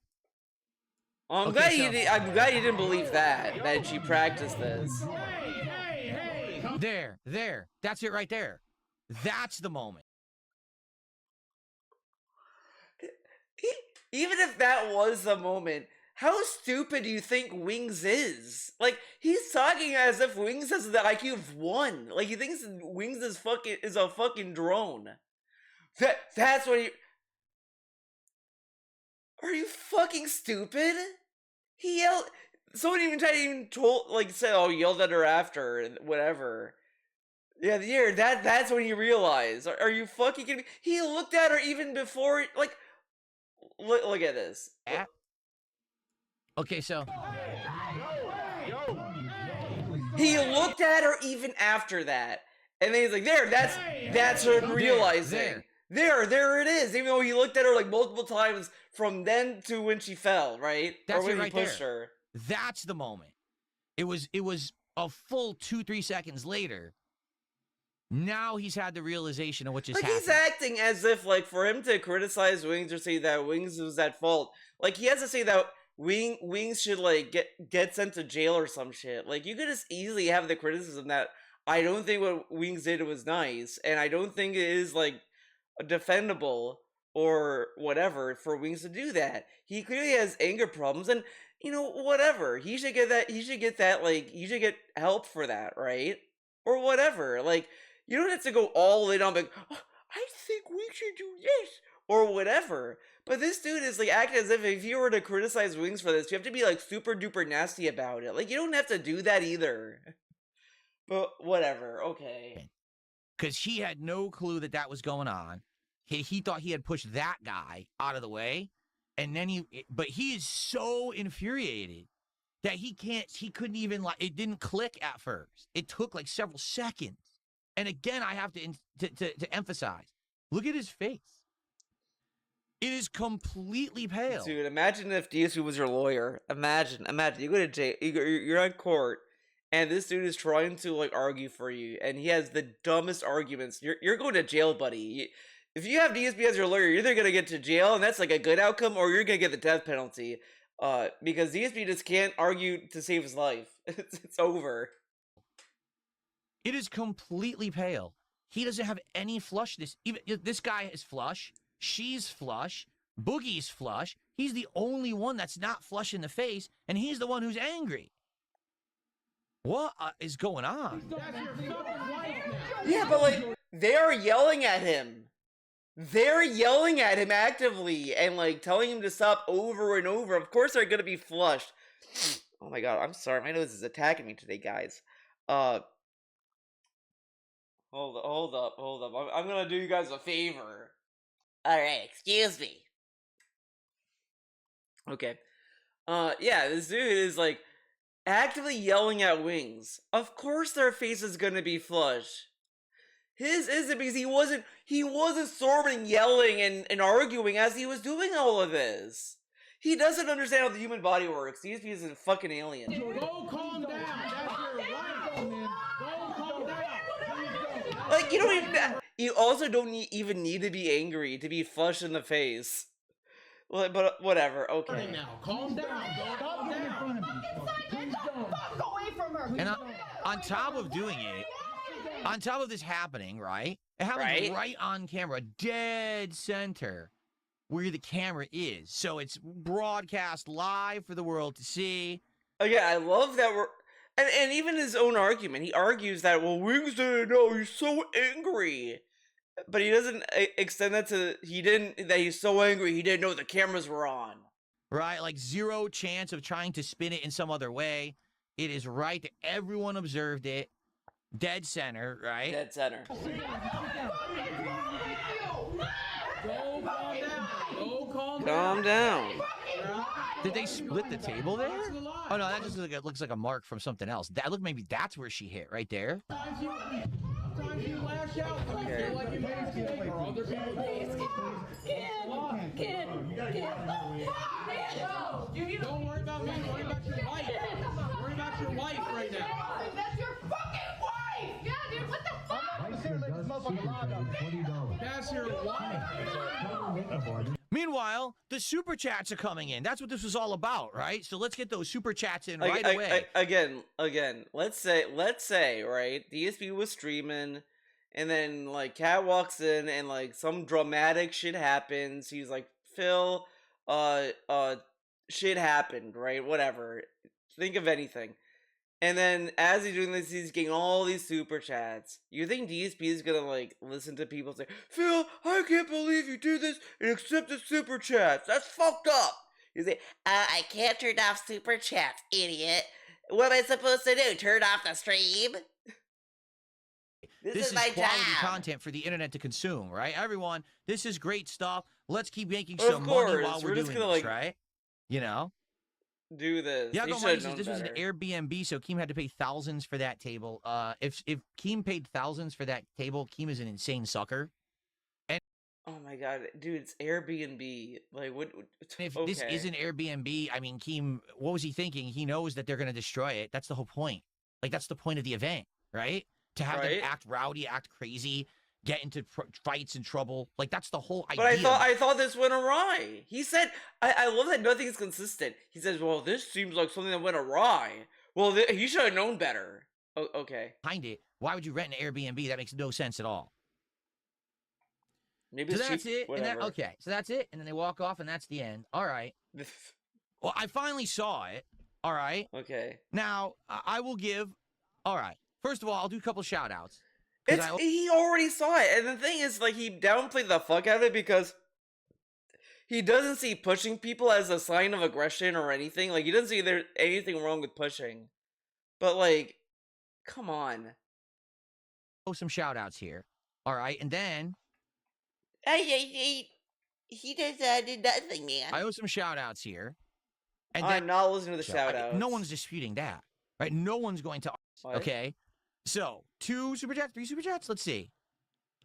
I'm glad you didn't believe that she practiced this. There. That's it right there. That's the moment. Even if that was the moment, how stupid do you think Wings is? Like, he's talking as if Wings has the IQ of 1. Like, he thinks Wings is a fucking drone. That's what he... Are you fucking stupid? He yelled... Someone even tried to say, oh, yelled at her after, whatever. Yeah, that's when he realized. Are you fucking kidding me? He looked at her even before, like... Look at this. Okay, so... He looked at her even after that. And then he's like, that's her realizing. There it is. Even though he looked at her like multiple times from then to when she fell, right? That's or when it right he pushed there. her. That's the moment. It was a full 2-3 seconds later. Now he's had the realization of what just happened. He's acting as if, like, for him to criticize Wings or say that Wings was at fault, like, he has to say that Wings should, like, get sent to jail or some shit. Like, you could just easily have the criticism that I don't think what Wings did was nice, and I don't think it is, like, defendable or whatever for Wings to do that. He clearly has anger problems, and, you know, whatever. He should get help for that, right? Or whatever. Like, you don't have to go all in on like, oh, I think we should do this or whatever. But this dude is like acting as if you were to criticize Wings for this, you have to be like super duper nasty about it. Like, you don't have to do that either. But whatever, okay. Because he had no clue that was going on. He thought he had pushed that guy out of the way, and then but he is so infuriated that he couldn't even, like, it didn't click at first. It took like several seconds. And again, I have to emphasize, look at his face. It is completely pale. Dude, imagine if DSP was your lawyer. Imagine, you go to jail, you're on court, and this dude is trying to, like, argue for you, and he has the dumbest arguments. You're going to jail, buddy. If you have DSP as your lawyer, you're either going to get to jail, and that's, like, a good outcome, or you're going to get the death penalty. Because DSP just can't argue to save his life. It's over. It is completely pale. He doesn't have any flushness. Even this guy is flush. She's flush. Boogie's flush. He's the only one that's not flush in the face, and he's the one who's angry. What is going on? Yeah, but like, they're yelling at him. They're yelling at him actively and like telling him to stop over and over. Of course they're gonna be flushed. Oh my god, I'm sorry. My nose is attacking me today, guys. Hold up. I'm gonna do you guys a favor. Alright, excuse me. Okay. Yeah, this dude is like actively yelling at Wings. Of course their face is gonna be flush. His isn't, because he wasn't storming, yelling, and arguing as he was doing all of this. He doesn't understand how the human body works. DSP is a fucking alien. Go calm down. That's your wife, man. Go calm down. Like, you also don't even need to be angry to be flushed in the face. But whatever, okay. Now, calm down. Stop in front of me. Please don't. Go away from her. And on top of doing it, on top of this happening, right? It happened right on camera, dead center. where the camera is. So it's broadcast live for the world to see. Again, I love that we're and even his own argument, he argues that well, Wings didn't know, he's so angry. But he doesn't extend that to that he's so angry he didn't know the cameras were on. Right? Like zero chance of trying to spin it in some other way. It is right that everyone observed it. Dead center, right? Dead center. Calm down. Did they split the table there? Oh no, that just looks like a mark from something else. Maybe that's where she hit right there. Sometimes you lash out when you feel like you made a mistake or other people don't worry about me, worry about your wife. Worry about your wife right now. That's your fucking wife! Yeah, dude, what the fuck? That's your wife. Meanwhile, the super chats are coming in. That's what this was all about, right? So let's get those super chats in right away. Again, let's say, right, DSP was streaming, and then, like, Cat walks in, and, like, some dramatic shit happens. He's like, Phil, shit happened, right? Whatever. Think of anything. And then, as he's doing this, he's getting all these super chats. You think DSP is gonna, like, listen to people say, Phil, I can't believe you did this and accept the super chats. That's fucked up. You say, I can't turn off super chats, idiot. What am I supposed to do? Turn off the stream? This is my quality job. content for the internet to consume, right? Everyone, this is great stuff. Let's keep making Of some course, money while we're we're just doing gonna, this, like, right? You know? Do this. Yeah, He no, should've this known was an better. Airbnb, so Keem had to pay thousands for that table. If Keem paid thousands for that table, Keem is an insane sucker. Oh my god, dude, it's Airbnb. Like, what? If okay. this isn't Airbnb, I mean, Keem, what was he thinking? He knows that they're going to destroy it. That's the whole point. Like, that's the point of the event, right? To have them Right. act rowdy, act crazy, get into fights and trouble. Like, that's the whole idea. But I thought this went awry. He said, I love that nothing is consistent. He says, well, this seems like something that went awry. Well, he should have known better. Okay. Behind it, why would you rent an Airbnb? That makes no sense at all. Maybe So it's that's cheap. it. And Whatever. okay, so that's it. And then they walk off, and that's the end. All right. Well, I finally saw it. All right. Okay. Now, I will give. All right. First of all, I'll do a couple shout outs. He already saw it. And the thing is, like, he downplayed the fuck out of it because he doesn't see pushing people as a sign of aggression or anything. Like, he doesn't see there's anything wrong with pushing. But, like, come on. Oh, some shout outs here. All right. And then He just did nothing, man. I owe some shout outs here. And I'm not listening to the shout outs. No one's disputing that. Right? No one's going to. What? Okay. So, 2 super chats, 3 super chats. Let's see.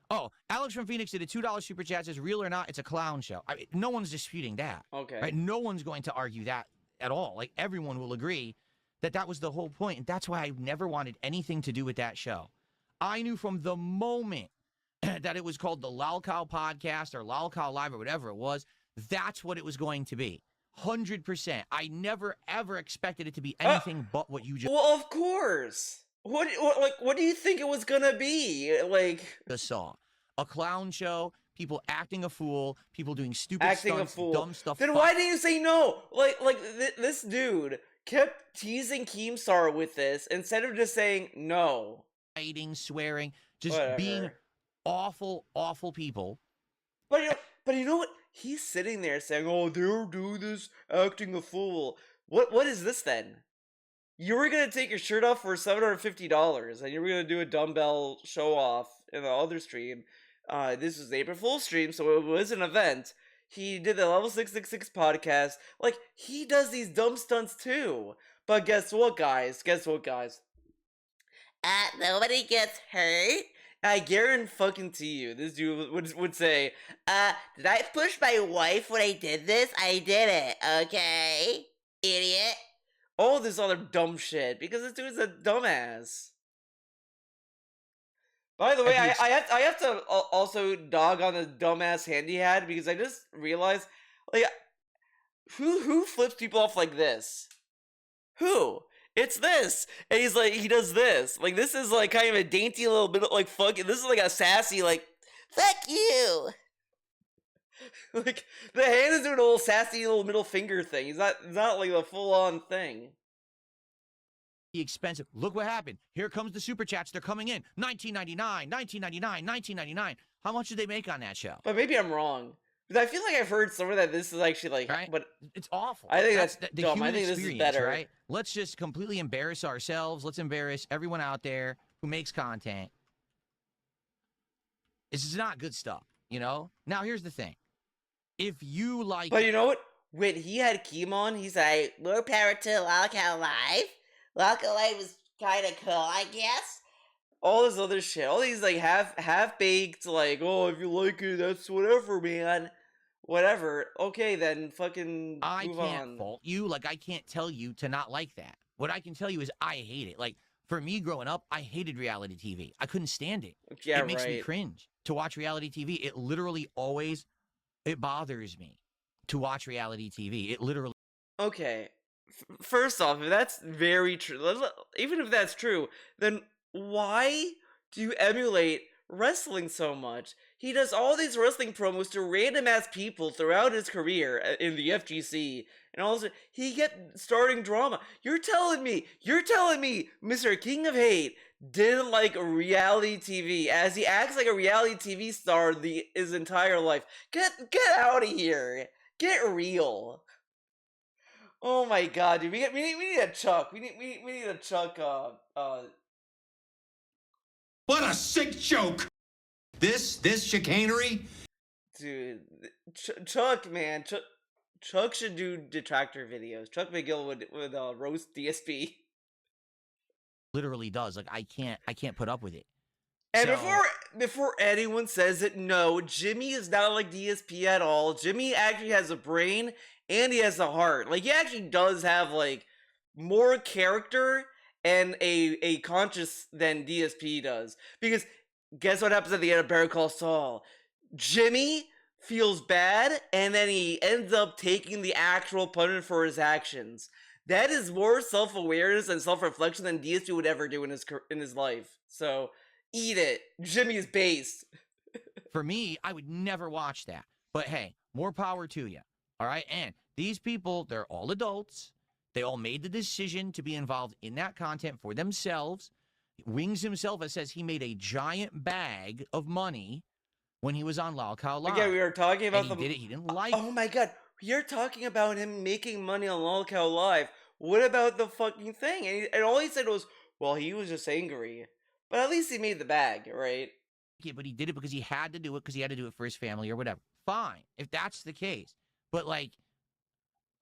Oh, Alex from Phoenix did a $2 super chat. Says, real or not, it's a clown show. I mean, no one's disputing that. Okay. Right? No one's going to argue that at all. Like, everyone will agree that that was the whole point. And that's why I never wanted anything to do with that show. I knew from the moment that it was called the Lol Cow Podcast or Lol Cow Live or whatever it was, that's what it was going to be. 100%. I never, ever expected it to be anything but what you just Well, of course. What do you think it was gonna be? Like, saw. A clown show, people acting a fool, people doing stupid acting stunts, a fool. dumb stuff. Then why didn't you say no? This dude kept teasing Keemstar with this instead of just saying no. Fighting, swearing, just Whatever. being awful, awful people. But you know what? He's sitting there saying, "Oh, they're doing this, acting a fool." What is this then? You were gonna take your shirt off for $750, and you were gonna do a dumbbell show off in the other stream. This was April Fool's stream, so it was an event. He did the Level 666 podcast. Like, he does these dumb stunts too. But guess what, guys? Nobody gets hurt. I guarantee you, this dude would say, did I push my wife when I did this? I did it, okay? Idiot. All this other dumb shit, because this dude's a dumbass. By the way, I have to also dog on the dumbass hand he had, because I just realized, like, who flips people off like this? Who? It's this, and he's like, he does this. Like, this is like kind of a dainty little bit of, like, fucking. This is like a sassy, like, fuck you. Like the hand is doing a little sassy little middle finger thing. It's not like a full on thing. Expensive. Look what happened. Here comes the super chats. They're coming in. $19.99, $19.99, $19.99. How much did they make on that show? But maybe I'm wrong. Because I feel like I've heard somewhere that this is actually like, Right? but It's awful. I think that's the dumb. human I think this is experience, better. right? Let's just completely embarrass ourselves. Let's embarrass everyone out there who makes content. This is not good stuff, you know? Now, here's the thing. If you like... But you know what? When he had Keem on, he's like, more power to Lolcow Live. Lolcow Live was kind of cool, I guess. All this other shit. All these, like, half-baked, like, oh, if you like it, that's whatever, man. Whatever. Okay, then fucking I move can't on. fault you. Like, I can't tell you to not like that. What I can tell you is I hate it. Like, for me growing up, I hated reality TV. I couldn't stand it. Yeah, it makes me right. cringe to watch reality TV. It literally always, it bothers me to watch reality TV. It literally. Okay. First off, if that's very true, even if that's true, then why do you emulate wrestling so much? He does all these wrestling promos to random ass people throughout his career in the FGC, and also he kept starting drama. You're telling me, Mr. King of Hate didn't like reality TV, as he acts like a reality TV star his entire life. Get out of here. Get real. Oh my god, dude. We need a Chuck. We need a Chuck. What a sick joke! This chicanery? Dude, Chuck, man, Chuck should do detractor videos. Chuck McGill would roast DSP. Literally does. Like, I can't put up with it. And So- before anyone says it, no, Jimmy is not like DSP at all. Jimmy actually has a brain and he has a heart. Like, he actually does have like more character and a conscience than DSP does. Because guess what happens at the end of Better Call Saul? Jimmy feels bad and then he ends up taking the actual punishment for his actions. That is more self-awareness and self-reflection than DSP would ever do in his life. So eat it. Jimmy is based. For me, I would never watch that. But hey, more power to you. All right? And these people, they're all adults. They all made the decision to be involved in that content for themselves. Wings himself says he made a giant bag of money when he was on Lolcow Live. Again, we were talking about and he did it. He didn't like Oh my god. You're talking about him making money on Lolcow Live. What about the fucking thing? And all he said was, well, he was just angry. But at least he made the bag, right? it, but he did it because he had to do it because he had to do it for his family or whatever. Fine, if that's the case. But, like,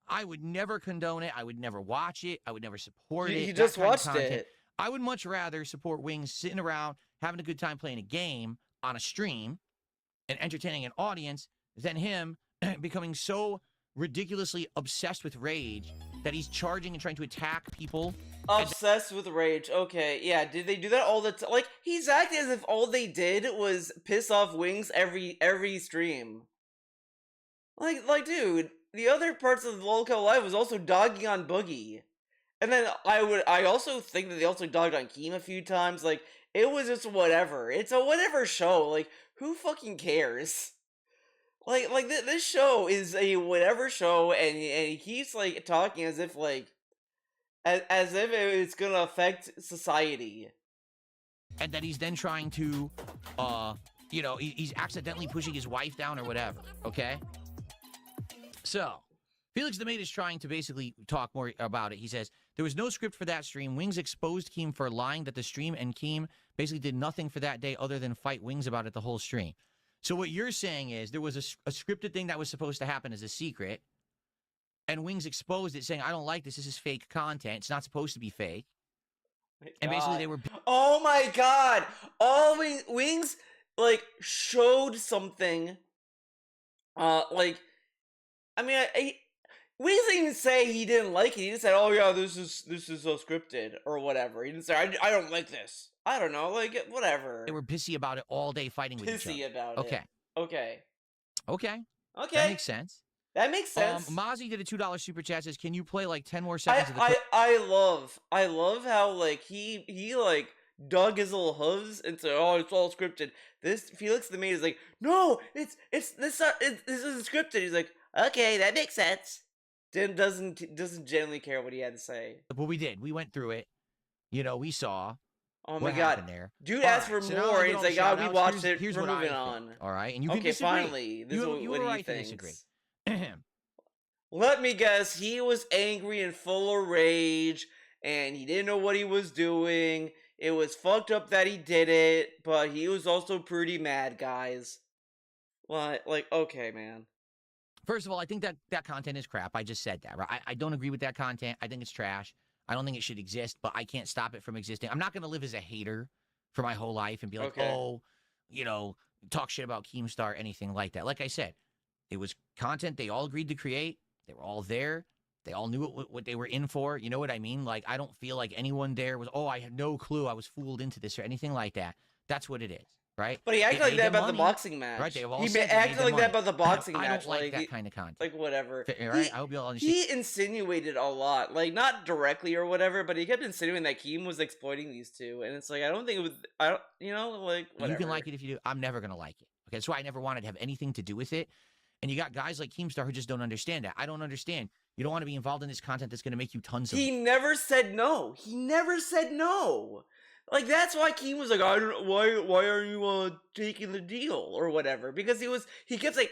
I would never condone it. I would never watch it. I would never support it. You that just kind of watched content. it. I would much rather support Wings sitting around, having a good time playing a game on a stream and entertaining an audience than him becoming so ridiculously obsessed with rage that he's charging and trying to attack people. Obsessed with rage. Okay, yeah. Did they do that all the time? Like, he's acting as if all they did was piss off Wings every stream. Like, dude, the other parts of the Lolcow Live was also dogging on Boogie. And then I also think that they also dogged on Keem a few times. Like, it was just whatever. It's a whatever show. Like, who fucking cares? Like this show is a whatever show, and he keeps, like, talking as if, like, as if it's gonna affect society. And that he's then trying to, he's accidentally pushing his wife down or whatever, okay? So, Felix the Mate is trying to basically talk more about it. He says, there was no script for that stream. Wings exposed Keem for lying that the stream, and Keem basically did nothing for that day other than fight Wings about it the whole stream. So what you're saying is there was a scripted thing that was supposed to happen as a secret, and Wings exposed it saying, I don't like this. This is fake content. It's not supposed to be fake. And basically they were... Oh my god! All Wings, like, showed something. Wings didn't even say he didn't like it. He just said, "Oh yeah, this is so scripted or whatever." He didn't say, "I don't like this." I don't know, like, whatever. They were pissy about it all day, fighting with each other. Pissy about Okay. it. Okay. Okay. Okay. That makes sense. That makes sense. Mozzie did a $2 super chat. Says, "Can you play like 10 more seconds of the clip?" I love how, like, he like dug his little hooves and said, "Oh, it's all scripted." This Felix the Maid is like, "No, this isn't scripted." He's like, "Okay, that makes sense." Doesn't genuinely care what he had to say. But we did. We went through it. You know, we saw. Oh what my god, happened there. dude All asked right, for so now more. I get He's all like, the "Oh, we shout-outs. watched it. Here's We're what I moving think. on." All right, and you can Okay, disagree. finally, this is you what were he right to thinks. disagree. Let me guess, he was angry and full of rage, and he didn't know what he was doing. It was fucked up that he did it, but he was also pretty mad, guys. What? Like, okay, man. First of all, I think that content is crap. I just said that, right? I don't agree with that content. I think it's trash. I don't think it should exist, but I can't stop it from existing. I'm not going to live as a hater for my whole life and be like, oh, you know, talk shit about Keemstar, anything like that. Like I said, it was content they all agreed to create. They were all there. They all knew what they were in for. You know what I mean? Like, I don't feel like anyone there was, oh, I had no clue I was fooled into this or anything like that. That's what it is, right? But he acted like that about the boxing match. Right? They have all he said they acted made like money. that about the boxing I match. don't like that kind of content. Like, whatever. Right? I hope you all understand. He insinuated a lot. Like, not directly or whatever, but he kept insinuating that Keem was exploiting these two. And it's like, I don't think it was, you know, like, whatever. You can like it if you do. I'm never going to like it. Okay, that's why I never wanted to have anything to do with it. And you got guys like Keemstar who just don't understand that. I don't understand. You don't want to be involved in this content that's going to make you tons of. He never said no. He never said no. Like, that's why Keem was like, I don't know, why are you taking the deal or whatever? Because he kept saying,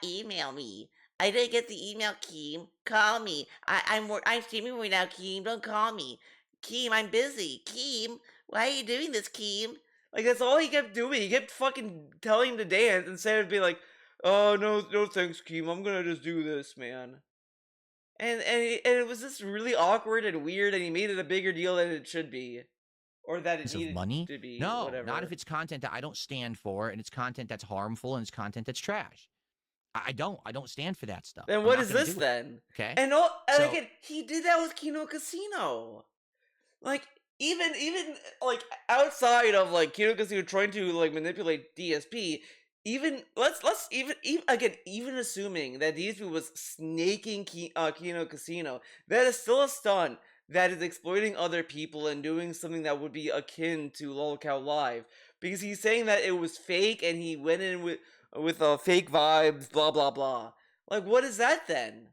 email me. I didn't get the email, Keem. Call me. I'm streaming right now, Keem. Don't call me. Keem, I'm busy. Keem, why are you doing this, Keem? Like, that's all he kept doing. He kept fucking telling him to dance instead of being like, oh, no thanks, Keem. I'm gonna just do this, man. And it was just really awkward and weird, and he made it a bigger deal than it should be. Or that it needed money? to be. No, whatever. not if it's content that I don't stand for, and it's content that's harmful, and it's content that's trash. I don't stand for that stuff. Then what is this then? Okay. And again, he did that with Kino Casino. Like, even like outside of like Kino Casino trying to like manipulate DSP, even even assuming that DSP was snaking Kino Casino, that is still a stunt that is exploiting other people and doing something that would be akin to Lolcow Live, because he's saying that it was fake and he went in with fake vibes, blah blah blah. Like, what is that then?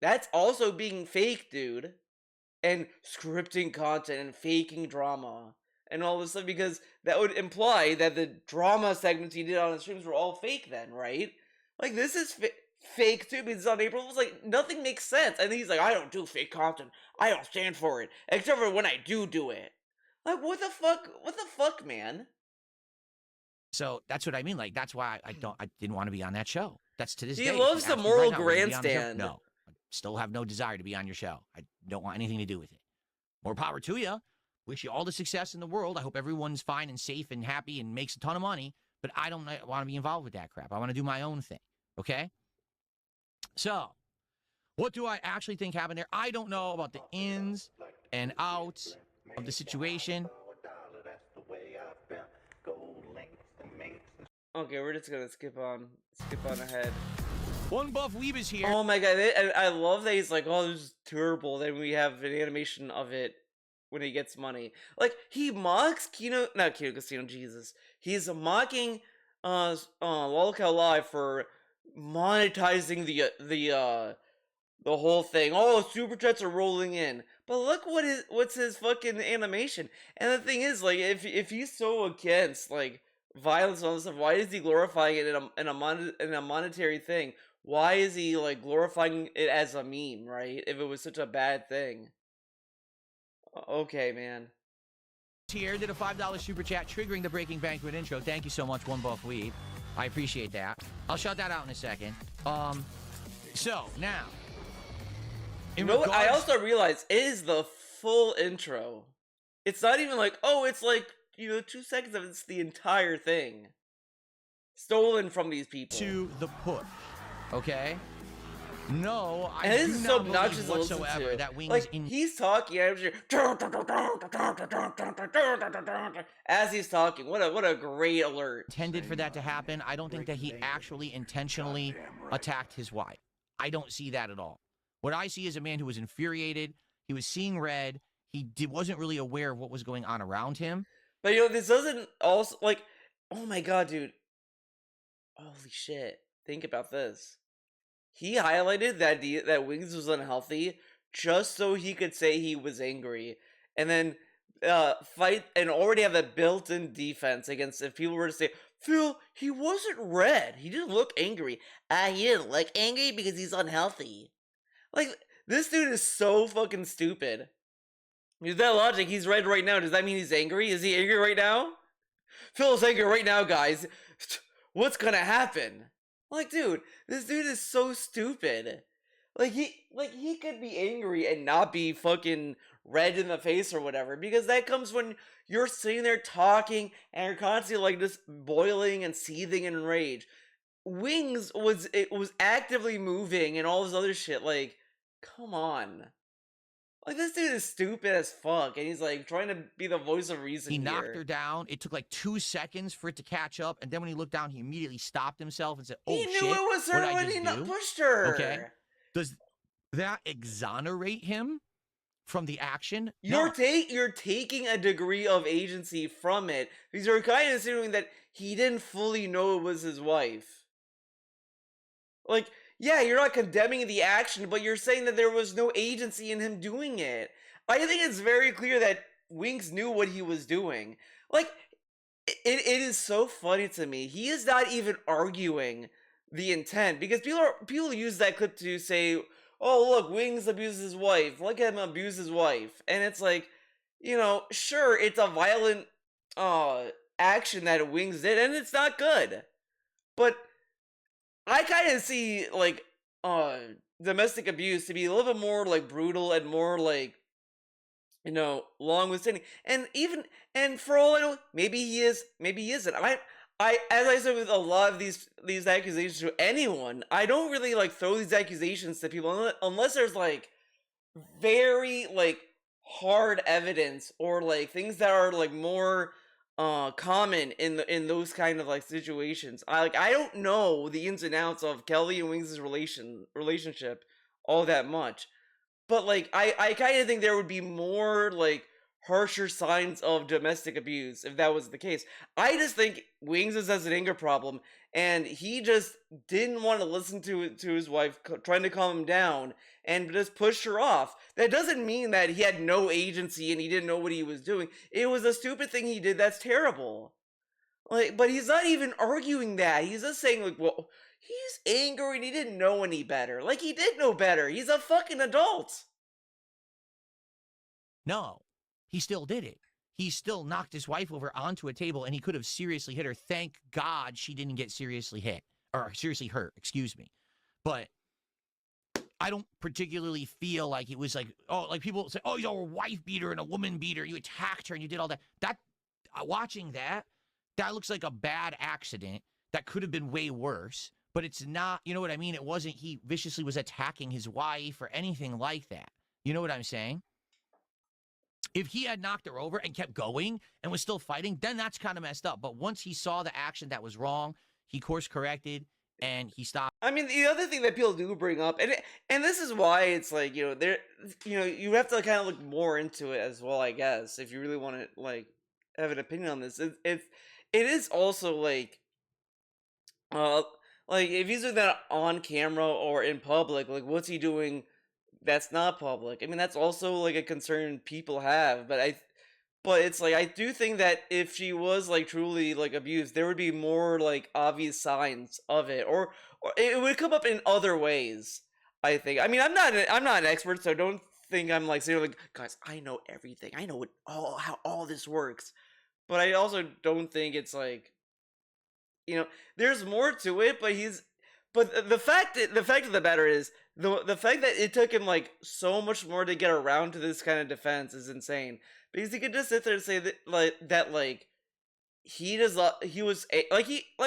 That's also being fake, dude, and scripting content and faking drama and all this stuff, because that would imply that the drama segments he did on the streams were all fake then, right? Like, this is fake too, because on April, it was like, nothing makes sense. And he's like, I don't do fake content. I don't stand for it. Except for when I do it. Like, what the fuck, man? So that's what I mean. Like, that's why I didn't want to be on that show. That's to this day. He loves the moral grandstand. No, I still have no desire to be on your show. I don't want anything to do with it. More power to you. Wish you all the success in the world. I hope everyone's fine and safe and happy and makes a ton of money. But I don't want to be involved with that crap. I want to do my own thing. Okay? So, what do I actually think happened there? I don't know about the ins and outs of the situation. Okay, we're just gonna skip on ahead. One Buff Weeb is here. Oh my god, I love that he's like, oh, this is terrible. Then we have an animation of it when he gets money. Like, he mocks not Kino Casino, Jesus. He's mocking Lolcow Live for monetizing the whole thing. Oh, super chats are rolling in. But look what's his fucking animation. And the thing is, like, if he's so against like violence and all this stuff, why is he glorifying it in a monetary thing? Why is he like glorifying it as a meme, right? If it was such a bad thing. Okay, man. Here did a $5 super chat triggering the Breaking Banquet intro. Thank you so much, One Buff Weeb. I appreciate that. I'll shout that out in a second. So now, you know what? I also realized it is the full intro. It's not even like, oh, it's like, 2 seconds of it. It's the entire thing. Stolen from these people. To the push. Okay? No, I and do this is not so obnoxious believe whatsoever that Wings like, he's talking, as he's talking. What a great alert. Intended for that to happen. I don't think that he actually intentionally attacked his wife. I don't see that at all. What I see is a man who was infuriated. He was seeing red. He wasn't really aware of what was going on around him. But this doesn't also like. Oh my god, dude! Holy shit! Think about this. He highlighted that Wings was unhealthy just so he could say he was angry, and then fight and already have a built-in defense against if people were to say, Phil, he wasn't red. He didn't look angry. He didn't look angry because he's unhealthy. Like, this dude is so fucking stupid. Use that logic, he's red right now. Does that mean he's angry? Is he angry right now? Phil's angry right now, guys. What's gonna happen? Like, dude, this dude is so stupid. Like he could be angry and not be fucking red in the face or whatever, because that comes when you're sitting there talking and you're constantly like just boiling and seething in rage. Wings was actively moving and all this other shit. Like, come on. Like, this dude is stupid as fuck, and he's like trying to be the voice of reason. He knocked her down. It took like 2 seconds for it to catch up, and then when he looked down, he immediately stopped himself and said, "Oh shit!" He knew it was her when he pushed her. Okay, does that exonerate him from the action? You're taking a degree of agency from it because you're kind of assuming that he didn't fully know it was his wife. Like, yeah, you're not condemning the action, but you're saying that there was no agency in him doing it. I think it's very clear that Wings knew what he was doing. Like, it is so funny to me. He is not even arguing the intent, because people use that clip to say, oh, look, Wings abuses his wife. Look at him abuse his wife. And it's like, sure, it's a violent action that Wings did, and it's not good. But I kind of see, like, domestic abuse to be a little bit more, like, brutal and more, like, long withstanding. And for all I know, maybe he is, maybe he isn't. As I said with a lot of these accusations to anyone, I don't really, like, throw these accusations to people unless there's, like, very, like, hard evidence or, like, things that are, like, more common in those kind of, like, situations. I don't know the ins and outs of Kelly and Wings' relationship all that much, but, like, I kind of think there would be more, like, harsher signs of domestic abuse if that was the case. I just think Wings has an anger problem, and he just didn't want to listen to his wife trying to calm him down and just pushed her off. That doesn't mean that he had no agency and he didn't know what he was doing. It was a stupid thing he did that's terrible. Like, but he's not even arguing that. He's just saying, like, well, he's angry and he didn't know any better. Like, he did know better. He's a fucking adult. No, he still did it. He still knocked his wife over onto a table, and he could have seriously hit her. Thank God she didn't get seriously hit, or seriously hurt, excuse me. But I don't particularly feel like it was like, oh, like people say, oh, you're a wife beater and a woman beater. You attacked her and you did all that. Watching that looks like a bad accident that could have been way worse, but it's not, you know what I mean? It wasn't he viciously was attacking his wife or anything like that. You know what I'm saying? If he had knocked her over and kept going and was still fighting, then that's kind of messed up. But once he saw the action that was wrong, he course corrected and he stopped. I mean, the other thing that people do bring up, and this is why it's like, you have to kind of look more into it as well, I guess, if you really want to, like, have an opinion on this. It is also like if he's doing that on camera or in public, like, what's he doing that's not public? I mean, that's also, like, a concern people have, but it's like, I do think that if she was, like, truly, like, abused, there would be more, like, obvious signs of it, or it would come up in other ways, I think. I mean, I'm not an expert, so don't think I'm, like, saying, like, guys, I know everything. I know how all this works. But I also don't think it's, like, there's more to it, but the fact of the matter is, the fact that it took him, like, so much more to get around to this kind of defense is insane. Because he could just sit there and say that, he was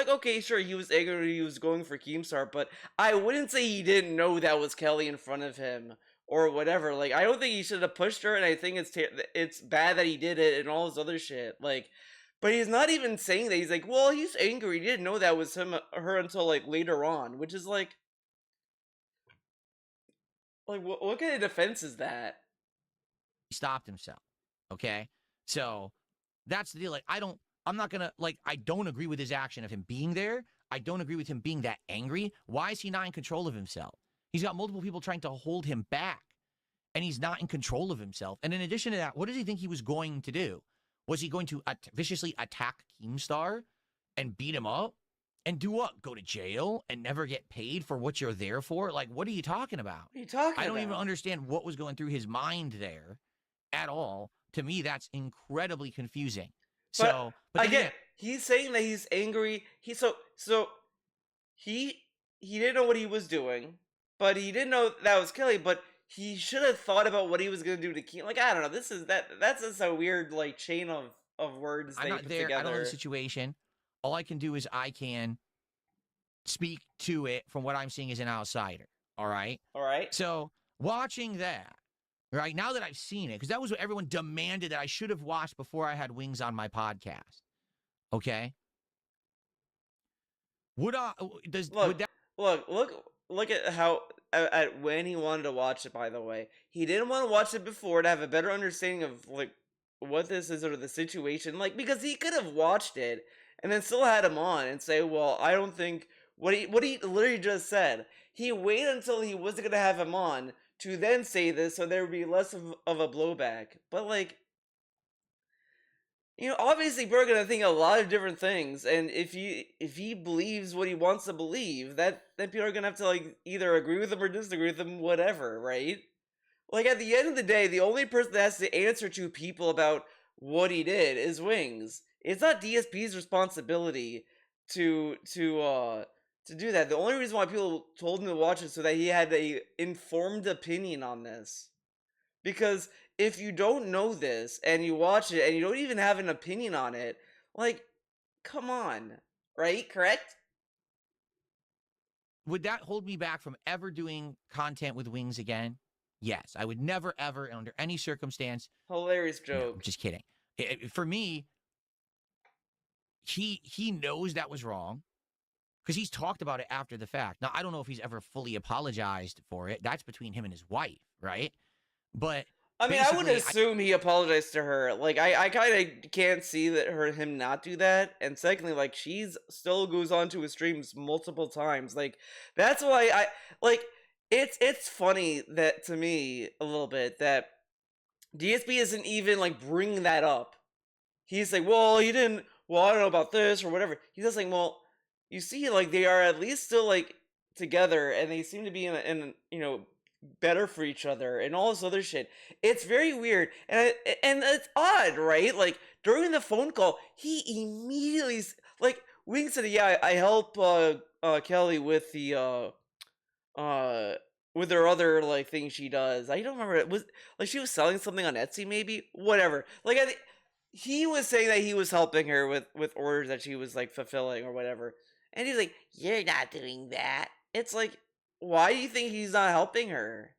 okay, sure, he was angry, he was going for Keemstar, but I wouldn't say he didn't know that was Kelly in front of him or whatever. Like, I don't think he should have pushed her, and I think it's bad that he did it and all this other shit. Like, but he's not even saying that. He's like, well, he's angry. He didn't know that was her until, like, later on, which is like what kind of defense is that? He stopped himself. Okay, so That's the deal. Like, I'm not gonna, like, I don't agree with his action of him being there. I don't agree with him being that angry. Why is he not in control of himself? He's got multiple people trying to hold him back, and he's not in control of himself. And in addition to that, what does he think he was going to do? Was he going to viciously attack Keemstar and beat him up? And do what? Go to jail and never get paid for what you're there for? Like, what are you talking about? What are you talking about? I don't even understand what was going through his mind there at all. To me, that's incredibly confusing. But again, he's saying that he's angry. He didn't know what he was doing, but he didn't know that was Kelly. But he should have thought about what he was gonna do to Keem. Like, I don't know. That's just a weird like chain of words. I'm not there. I don't know the situation. All I can do is I can speak to it from what I'm seeing as an outsider. All right. All right. So watching that, right, now that I've seen it, because that was what everyone demanded that I should have watched before I had Wings on my podcast. Okay. Look at how at when he wanted to watch it. By the way, he didn't want to watch it before to have a better understanding of like what this is or the situation. Like, because he could have watched it and then still had him on and say, well, I don't think what he literally just said. He waited until he wasn't gonna have him on to then say this, so there would be less of a blowback. But like, you know, obviously we're gonna think a lot of different things, and if he believes what he wants to believe, then people are gonna have to like either agree with him or disagree with him, whatever, right? Like, at the end of the day, the only person that has to answer to people about what he did is Wings. It's not DSP's responsibility to do that. The only reason why people told him to watch it so that he had a informed opinion on this. Because if you don't know this and you watch it and you don't even have an opinion on it, like, come on, right? Correct? Would that hold me back from ever doing content with Wings again? Yes, I would never, ever, under any circumstance. Hilarious joke. No, just kidding. For me, he knows that was wrong because he's talked about it after the fact. Now, I don't know if he's ever fully apologized for it. That's between him and his wife, right? But I mean, I would assume he apologized to her. Like, I kind of can't see him not do that. And secondly, like, she's still goes on to his streams multiple times. Like, that's why it's funny that, to me, a little bit, that DSP isn't even, like, bringing that up. He's like, well, I don't know about this or whatever. He's just like, well, you see, like, they are at least still, like, together, and they seem to be in you know, better for each other, and all this other shit. It's very weird, and it's odd, right? Like, during the phone call, he immediately, like, Wing said, yeah, I help, Kelly with the, with her other, like, thing she does. I don't remember, it was, like, she was selling something on Etsy, maybe? Whatever. Like, he was saying that he was helping her with orders that she was, like, fulfilling or whatever. And he's like, you're not doing that. It's like, why do you think he's not helping her?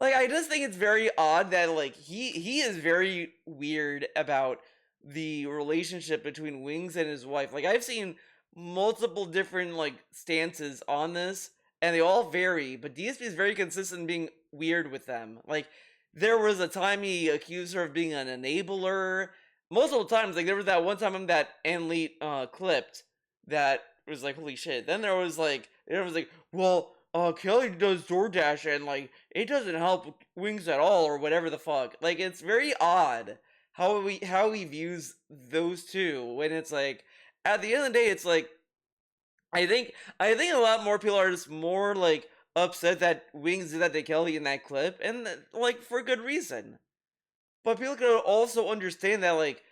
Like, I just think it's very odd that, like, he is very weird about the relationship between Wings and his wife. Like, I've seen multiple different, like, stances on this, and they all vary, but DSP is very consistent in being weird with them. Like, there was a time he accused her of being an enabler. Multiple times, like, there was that one time that Anlete clipped that was like, holy shit. Then there was like, well, Kelly does DoorDash and, like, it doesn't help Wings at all or whatever the fuck. Like, it's very odd how he views those two when it's like, at the end of the day, it's like, I think a lot more people are just more, like, upset that Wings did that to Kelly in that clip, and, like, for good reason. But people could also understand that, like,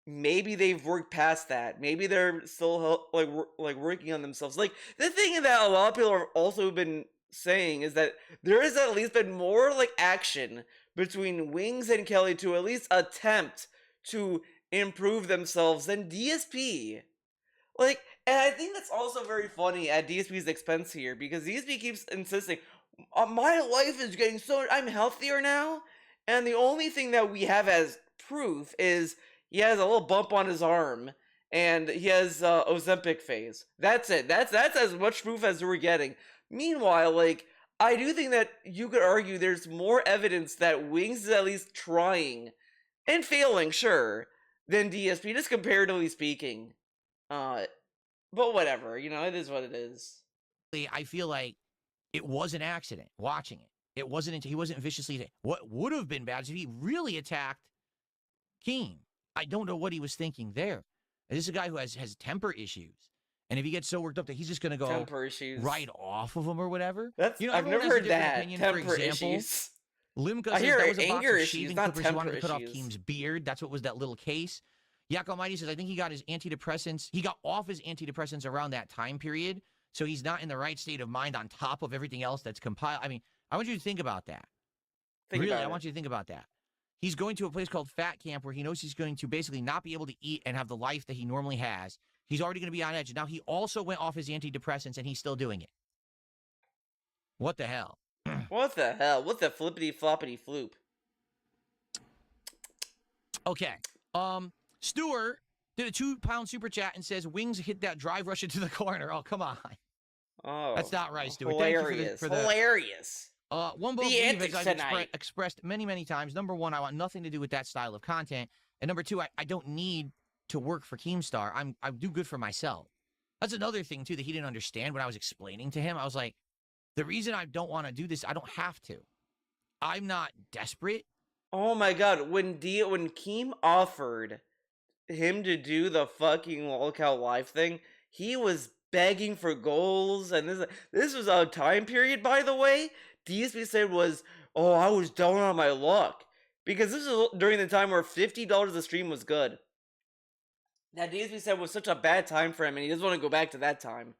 maybe they've worked past that. Maybe they're still like working on themselves. Like, the thing that a lot of people have also been saying is that there has at least been more, like, action between Wings and Kelly to at least attempt to improve themselves than DSP. Like, and I think that's also very funny at DSP's expense here, because DSP keeps insisting, my life is getting so, I'm healthier now, and the only thing that we have as proof is he has a little bump on his arm, and he has Ozempic phase. That's it. That's as much proof as we're getting. Meanwhile, like, I do think that you could argue there's more evidence that Wings is at least trying, and failing, sure, than DSP, just comparatively speaking. But whatever, you know, it is what it is. I feel like it was an accident watching it. It wasn't, he wasn't viciously, what would have been bad is if he really attacked Keem. I don't know what he was thinking there. This is a guy who has temper issues. And if he gets so worked up that he's just going to go Temper issues. right off of him or whatever. That's, you know, I've never everyone has a heard different that. opinion. Temper For example, issues. Limka I says hear that was a box anger of issues, shaving not clippers. He wanted to temper cut off issues. Keem's beard. That's what was that little case. Yak Almighty says, I think he got his antidepressants. He got off his antidepressants around that time period. So he's not in the right state of mind on top of everything else that's compiled. I mean, I want you to think about that. I want you to think about that. He's going to a place called Fat Camp where he knows he's going to basically not be able to eat and have the life that he normally has. He's already going to be on edge. Now, he also went off his antidepressants, and he's still doing it. What the hell? What the hell? What the flippity floppity floop? Okay. Stewart did a £2 super chat and says, Wings hit that drive rush into the corner. Oh, come on. Oh, that's not right, Stewart. Hilarious. Thank you for the hilarious. One both as I've expressed many, many times. Number one, I want nothing to do with that style of content. And number two, I don't need to work for Keemstar. I do good for myself. That's another thing, too, that he didn't understand when I was explaining to him. I was like, the reason I don't want to do this, I don't have to. I'm not desperate. Oh my god, when Keem offered him to do the fucking lolcow live thing, he was begging for goals, and this was a time period, by the way, DSP said was, oh, I was down on my luck. Because this was during the time where $50 a stream was good. That DSP said was such a bad time for him, and he doesn't want to go back to that time.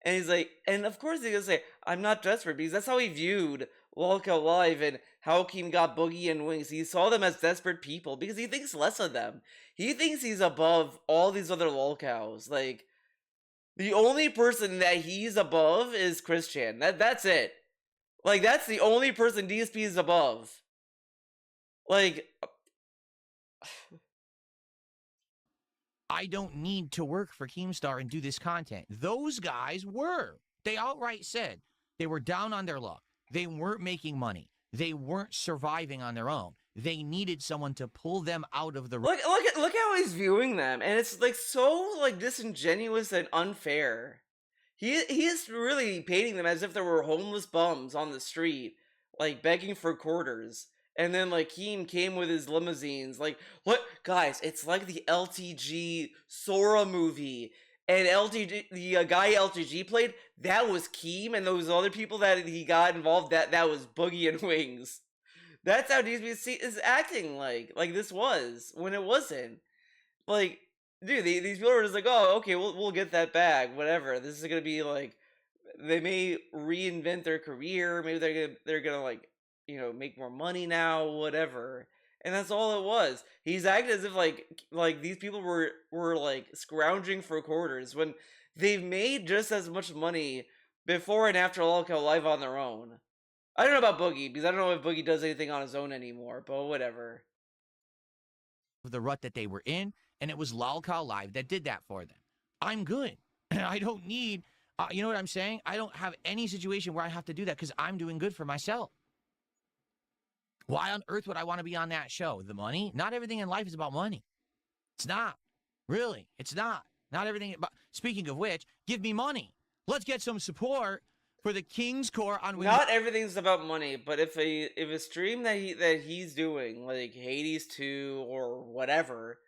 And he's like, and of course he's gonna say, I'm not desperate, because that's how he viewed lolcow Live and how Keem got Boogie and Wings. He saw them as desperate people, because he thinks less of them. He thinks he's above all these other lolcows. Like, the only person that he's above is Christian. That's it. Like, that's the only person DSP is above. Like, I don't need to work for Keemstar and do this content. Those guys were. They outright said they were down on their luck. They weren't making money. They weren't surviving on their own. They needed someone to pull them out of the... Look how he's viewing them. And it's like so like disingenuous and unfair. He is really painting them as if there were homeless bums on the street, like begging for quarters. And then, like, Keem came with his limousines. Like, look, guys, it's like the LTG Sora movie. And the guy LTG played, that was Keem. And those other people that he got involved, that was Boogie and Wings. That's how DSP is acting like this was, when it wasn't. Like, dude, these people are just like, oh, okay, we'll get that bag, whatever. This is gonna be, like, they may reinvent their career. Maybe they're gonna like, you know, make more money now, whatever. And that's all it was. He's acting as if like these people were like scrounging for quarters when they've made just as much money before and after lolcow Live on their own. I don't know about Boogie, because I don't know if Boogie does anything on his own anymore, but whatever. The rut that they were in, and it was lolcow Live that did that for them. I'm good. I don't need, you know what I'm saying? I don't have any situation where I have to do that because I'm doing good for myself. Why on earth would I want to be on that show? The money? Not everything in life is about money. It's not. Really, it's not. Not everything. Speaking of which, give me money. Let's get some support for the King's Core on... Not everything's about money, but if a stream that he's doing, like Hades 2 or whatever,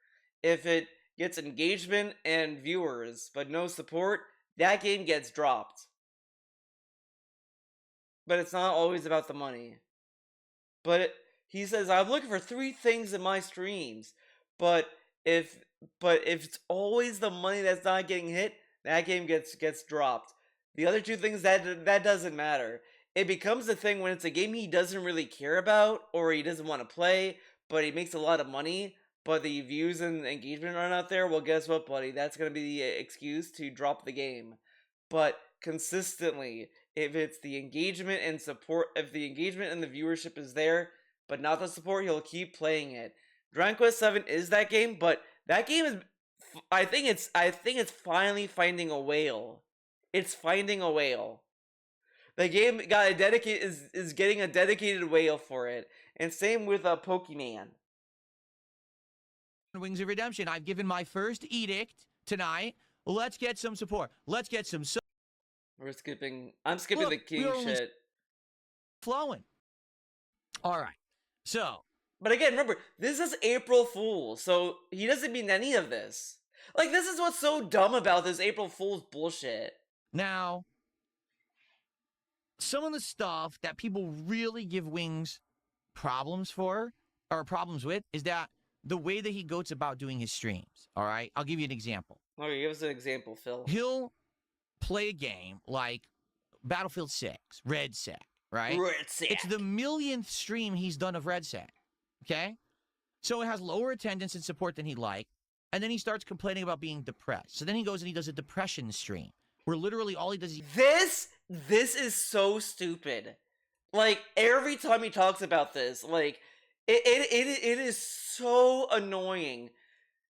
if it gets engagement and viewers, but no support, that game gets dropped. But it's not always about the money. But he says, I'm looking for 3 things in my streams. But if it's always the money that's not getting hit, that game gets dropped. The other 2 things, that doesn't matter. It becomes a thing when it's a game he doesn't really care about, or he doesn't want to play, but he makes a lot of money, but the views and engagement are not there. Well, guess what, buddy? That's going to be the excuse to drop the game. But consistently, if it's the engagement and support, if the engagement and the viewership is there, but not the support, he'll keep playing it. Dragon Quest VII is that game, but that game is, I think it's finally finding a whale. It's finding a whale. The game got a is getting a dedicated whale for it, and same with Pokemon. Wings of Redemption. I've given my first edict tonight. Let's get some support. Let's get some. We're skipping. I'm skipping Look, the king we're only shit. flowing. All right. So, But again, remember, this is April Fool, so he doesn't mean any of this. Like, this is what's so dumb about this April Fool's bullshit. now, some of the stuff that people really give Wings problems for, or problems with, is that the way that he goes about doing his streams. All right? I'll give you an example. Okay, give us an example, Phil. He'll play a game like Battlefield 6, Red Sack, right? Red Sack. It's the millionth stream he's done of Red Sack, okay? So it has lower attendance and support than he'd like, and then he starts complaining about being depressed. So then he goes and he does a depression stream, where literally all he does is... This is so stupid. Like, every time he talks about this, like, it is so annoying.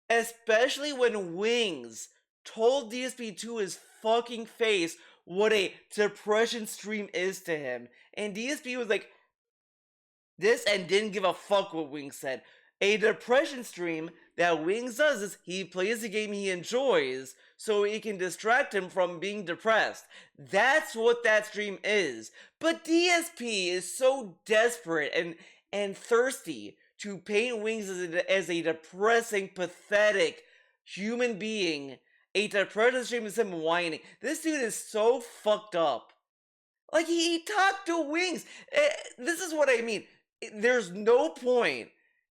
Especially when Wings told DSP to his fucking face what a depression stream is to him. And DSP was like, this, and didn't give a fuck what Wings said. A depression stream that Wings does is he plays a game he enjoys so it can distract him from being depressed. That's what that stream is. But DSP is so desperate and thirsty to paint Wings as a depressing, pathetic human being. A depression stream is him whining. This dude is so fucked up. Like, he talked to Wings. This is what I mean. There's no point.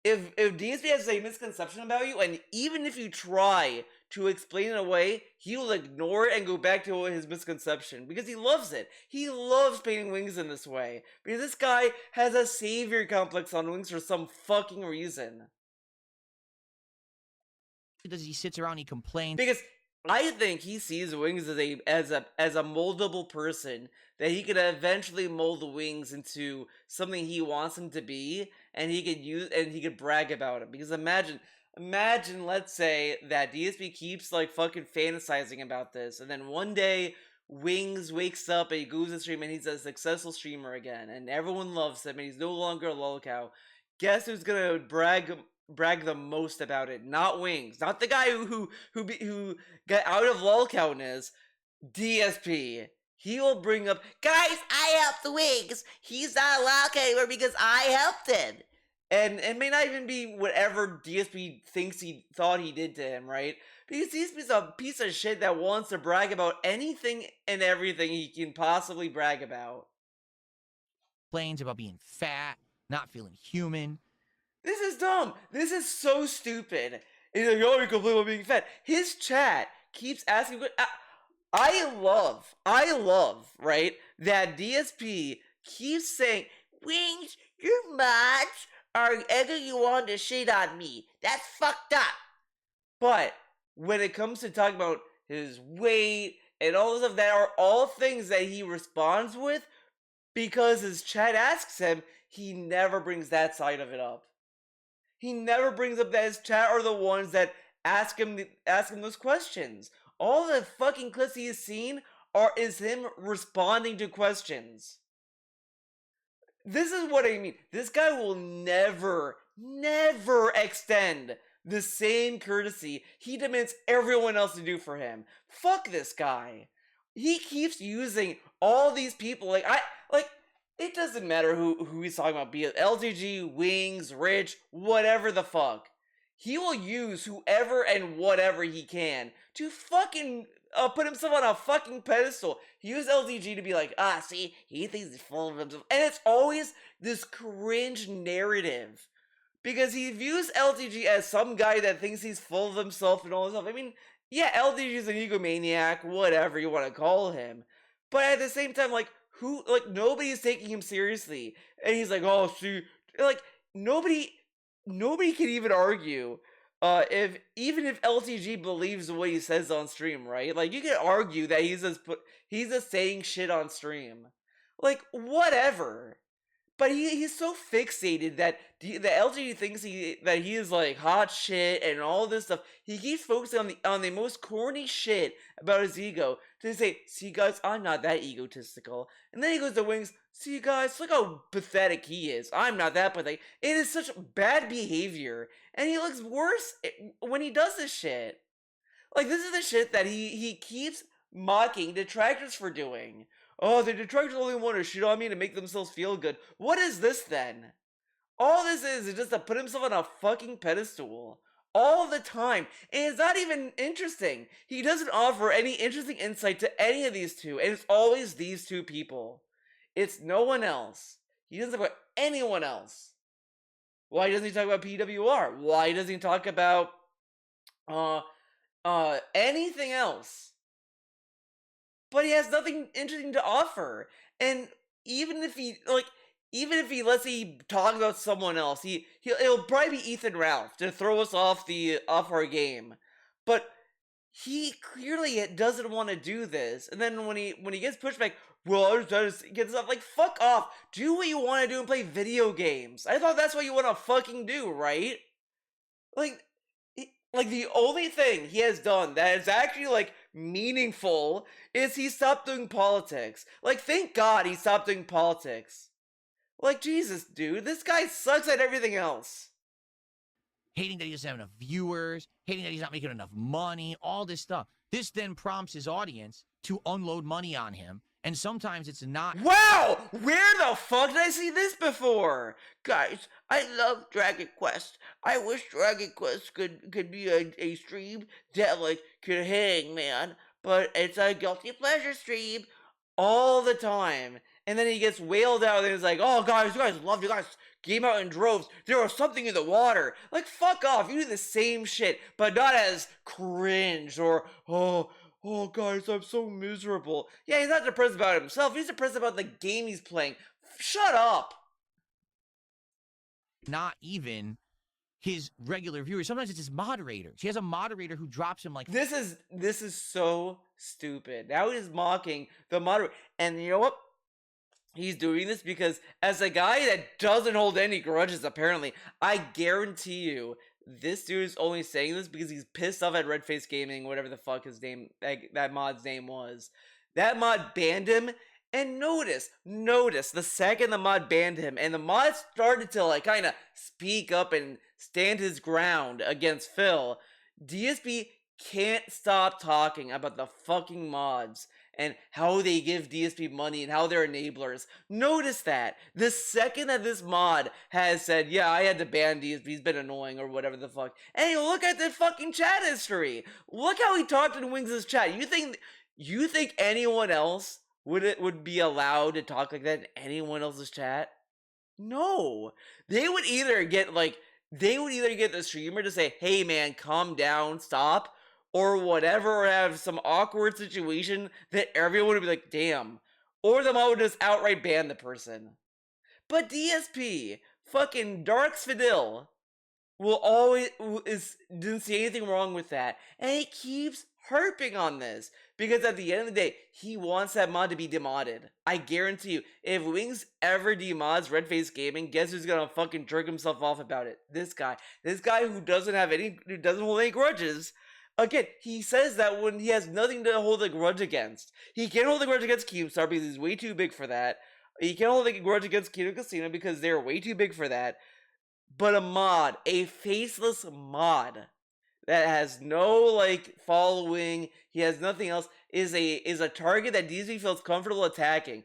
If DSP has a misconception about you, and even if you try to explain it away, he will ignore it and go back to his misconception because he loves it. He loves painting Wings in this way because this guy has a savior complex on Wings for some fucking reason. Does he sits around, he complains. Because I think he sees Wings as a moldable person that he could eventually mold Wings into something he wants him to be, and he could use and he could brag about it. Because imagine, let's say that DSP keeps like fucking fantasizing about this, and then one day Wings wakes up and he goes to stream and he's a successful streamer again, and everyone loves him, and he's no longer a lolcow. Guess who's gonna brag the most about it? Not Wings, not the guy who got out of lolcowness. DSP. He will bring up, guys, I helped Wings. He's not a lolcow anymore because I helped him. And it may not even be whatever DSP thinks he thought he did to him, right? Because DSP's a piece of shit that wants to brag about anything and everything he can possibly brag about. Complains about being fat, not feeling human. This is dumb. This is so stupid. He's like, oh, you complain about being fat. His chat keeps asking. I love, right, that DSP keeps saying, Wings, your mods are egging you on to shit on me. That's fucked up. But when it comes to talking about his weight and all this stuff, that are all things that he responds with because his chat asks him, he never brings that side of it up. He never brings up that his chat are the ones that ask him those questions. All the fucking clips he has seen is him responding to questions. This is what I mean. This guy will never extend the same courtesy he demands everyone else to do for him. Fuck this guy. He keeps using all these people. It doesn't matter who he's talking about, be it LTG, Wings, Rich, whatever the fuck. He will use whoever and whatever he can to fucking put himself on a fucking pedestal. He used LTG to be like, see, he thinks he's full of himself. And it's always this cringe narrative. Because he views LTG as some guy that thinks he's full of himself and all this stuff. I mean, yeah, LTG is an egomaniac, whatever you want to call him. But at the same time, nobody's taking him seriously. And he's like, oh, see, nobody can even argue if LTG believes what he says on stream, right? Like, you can argue that he's just saying shit on stream. Like, whatever. but he's so fixated that the LGBT thinks that he is like hot shit and all this stuff. He keeps focusing on the most corny shit about his ego to say, "See guys, I'm not that egotistical." And then he goes to Wings, "See guys, look how pathetic he is. I'm not that pathetic." It is such bad behavior, and he looks worse when he does this shit. Like, this is the shit that he keeps mocking detractors for doing. Oh, the detractors only want to shit on me to make themselves feel good. What is this then? All this is just to put himself on a fucking pedestal. All the time. And it's not even interesting. He doesn't offer any interesting insight to any of these two. And it's always these two people. It's no one else. He doesn't talk about anyone else. Why doesn't he talk about PWR? Why doesn't he talk about anything else? But he has nothing interesting to offer. And even if he let's say he talks about someone else, it'll probably be Ethan Ralph to throw us off our game. But he clearly doesn't want to do this. And then when he gets pushback, well, I just get stuff like, fuck off. Do what you want to do and play video games. I thought that's what you want to fucking do, right? Like the only thing he has done that is actually like meaningful is he stopped doing politics. Like, thank God he stopped doing politics. Like, Jesus, dude, this guy sucks at everything else. Hating that he doesn't have enough viewers, hating that he's not making enough money, all this stuff. This then prompts his audience to unload money on him, and sometimes it's not. Wow! Where the fuck did I see this before? Guys, I love Dragon Quest. I wish Dragon Quest could be a stream that, like, could hang, man. But it's a guilty pleasure stream all the time. And then he gets wailed out and he's like, oh, guys, you guys loved, you guys came out in droves. There was something in the water. Like, fuck off. You do the same shit, but not as cringe or, oh, guys, I'm so miserable. Yeah, he's not depressed about himself. He's depressed about the game he's playing. Shut up. Not even his regular viewers. Sometimes it's his moderators. He has a moderator who drops him like... This is so stupid. Now he's mocking the moderator. And you know what? He's doing this because as a guy that doesn't hold any grudges, apparently, I guarantee you, this dude is only saying this because he's pissed off at Redface Gaming, whatever the fuck his name, that mod's name was. That mod banned him, and notice, the second the mod banned him, and the mod started to, like, kind of speak up and stand his ground against Phil, DSP can't stop talking about the fucking mods and how they give DSP money and how they're enablers. Notice that. The second that this mod has said, yeah, I had to ban DSP, he's been annoying or whatever the fuck. Hey, look at the fucking chat history. Look how he talked in Wings' chat. You think anyone else would be allowed to talk like that in anyone else's chat? No. They would either get the streamer to say, hey man, calm down, stop, or whatever, or have some awkward situation that everyone would be like, damn. Or the mod would just outright ban the person. But DSP, fucking Darks Fidel, didn't see anything wrong with that. And he keeps harping on this. Because at the end of the day, he wants that mod to be demodded. I guarantee you, if Wings ever demods Redface Gaming, guess who's gonna fucking jerk himself off about it? This guy. This guy who doesn't hold any grudges. Again, he says that when he has nothing to hold a grudge against. He can't hold a grudge against Keemstar because he's way too big for that. He can't hold a grudge against Kino Casino because they're way too big for that. But a faceless mod that has no, like, following, he has nothing else, is a target that DSP feels comfortable attacking.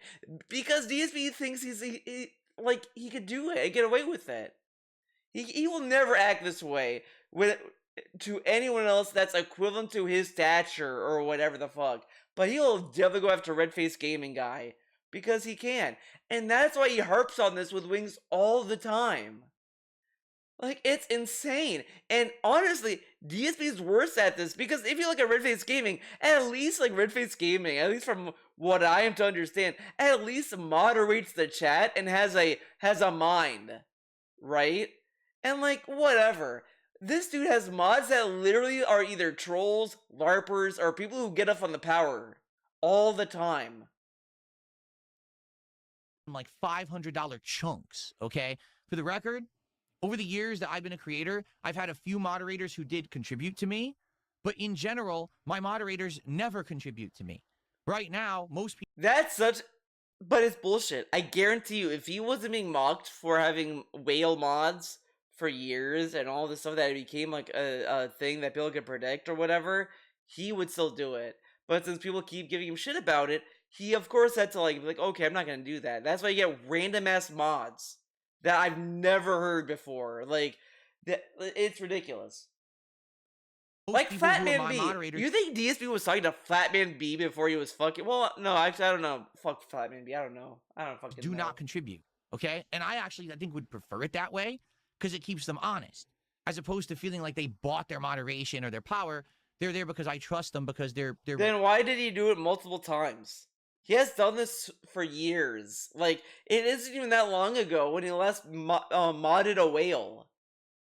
Because DSP thinks he could do it and get away with it. He will never act this way to anyone else that's equivalent to his stature or whatever the fuck. But he'll definitely go after Redface Gaming guy because he can. And that's why he harps on this with Wings all the time. Like, it's insane. And honestly, DSP is worse at this because if you look at Redface Gaming, at least from what I am to understand, at least moderates the chat and has a mind, right? And like, whatever. This dude has mods that literally are either trolls, LARPers, or people who get up on the power all the time. like $500 chunks, okay? For the record, over the years that I've been a creator, I've had a few moderators who did contribute to me, but in general, my moderators never contribute to me. Right now, most people... That's such... But it's bullshit. I guarantee you, if he wasn't being mocked for having whale mods for years and all this stuff that it became like a thing that people could predict or whatever, he would still do it. But since people keep giving him shit about it, he of course had to like, okay, I'm not gonna do that. That's why you get random ass mods that I've never heard before. Like, it's ridiculous. Like Flatman B. You think DSP was talking to Flatman B before he was fucking? Well, no, actually, I don't know. Fuck Flatman B. I don't know. I don't fucking do know. not contribute, okay? And I think would prefer it that way because it keeps them honest, as opposed to feeling like they bought their moderation or their power. They're there because I trust them because they're. Then why did he do it multiple times? He has done this for years. Like, it isn't even that long ago when he last modded a whale.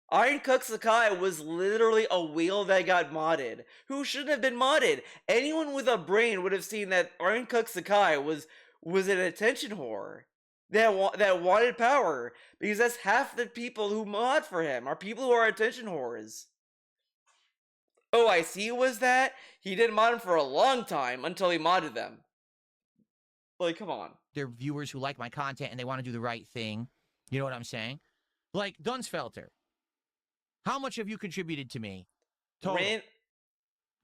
Iron Cook Sakai was literally a whale that got modded, who shouldn't have been modded. Anyone with a brain would have seen that Iron Cook Sakai was an attention whore that wanted power, because that's half the people who mod for him are people who are attention whores. OIC was that. He didn't mod him for a long time until he modded them. Like, come on. They're viewers who like my content and they want to do the right thing. You know what I'm saying? Like Dunsfelter. How much have you contributed to me? Total.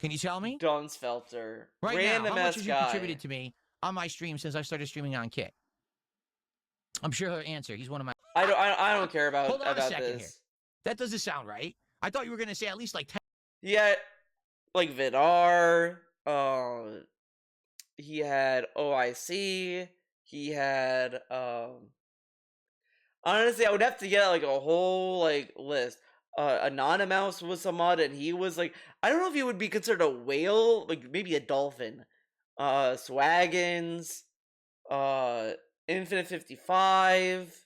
Can you tell me? Dunsfelter. Right Random now, how much have you guy. contributed to me on my stream since I started streaming on Kit? I'm sure he'll answer. He's one of my... I don't care about, Hold on about a second this. Here. That doesn't sound right. I thought you were going to say at least like 10... Yeah, like Vidar, he had OIC, he had, honestly, I would have to get, like, a whole, like, list. Anonymous was a mod, and he was, like, I don't know if he would be considered a whale, like, maybe a dolphin. Swaggins, Infinite 55,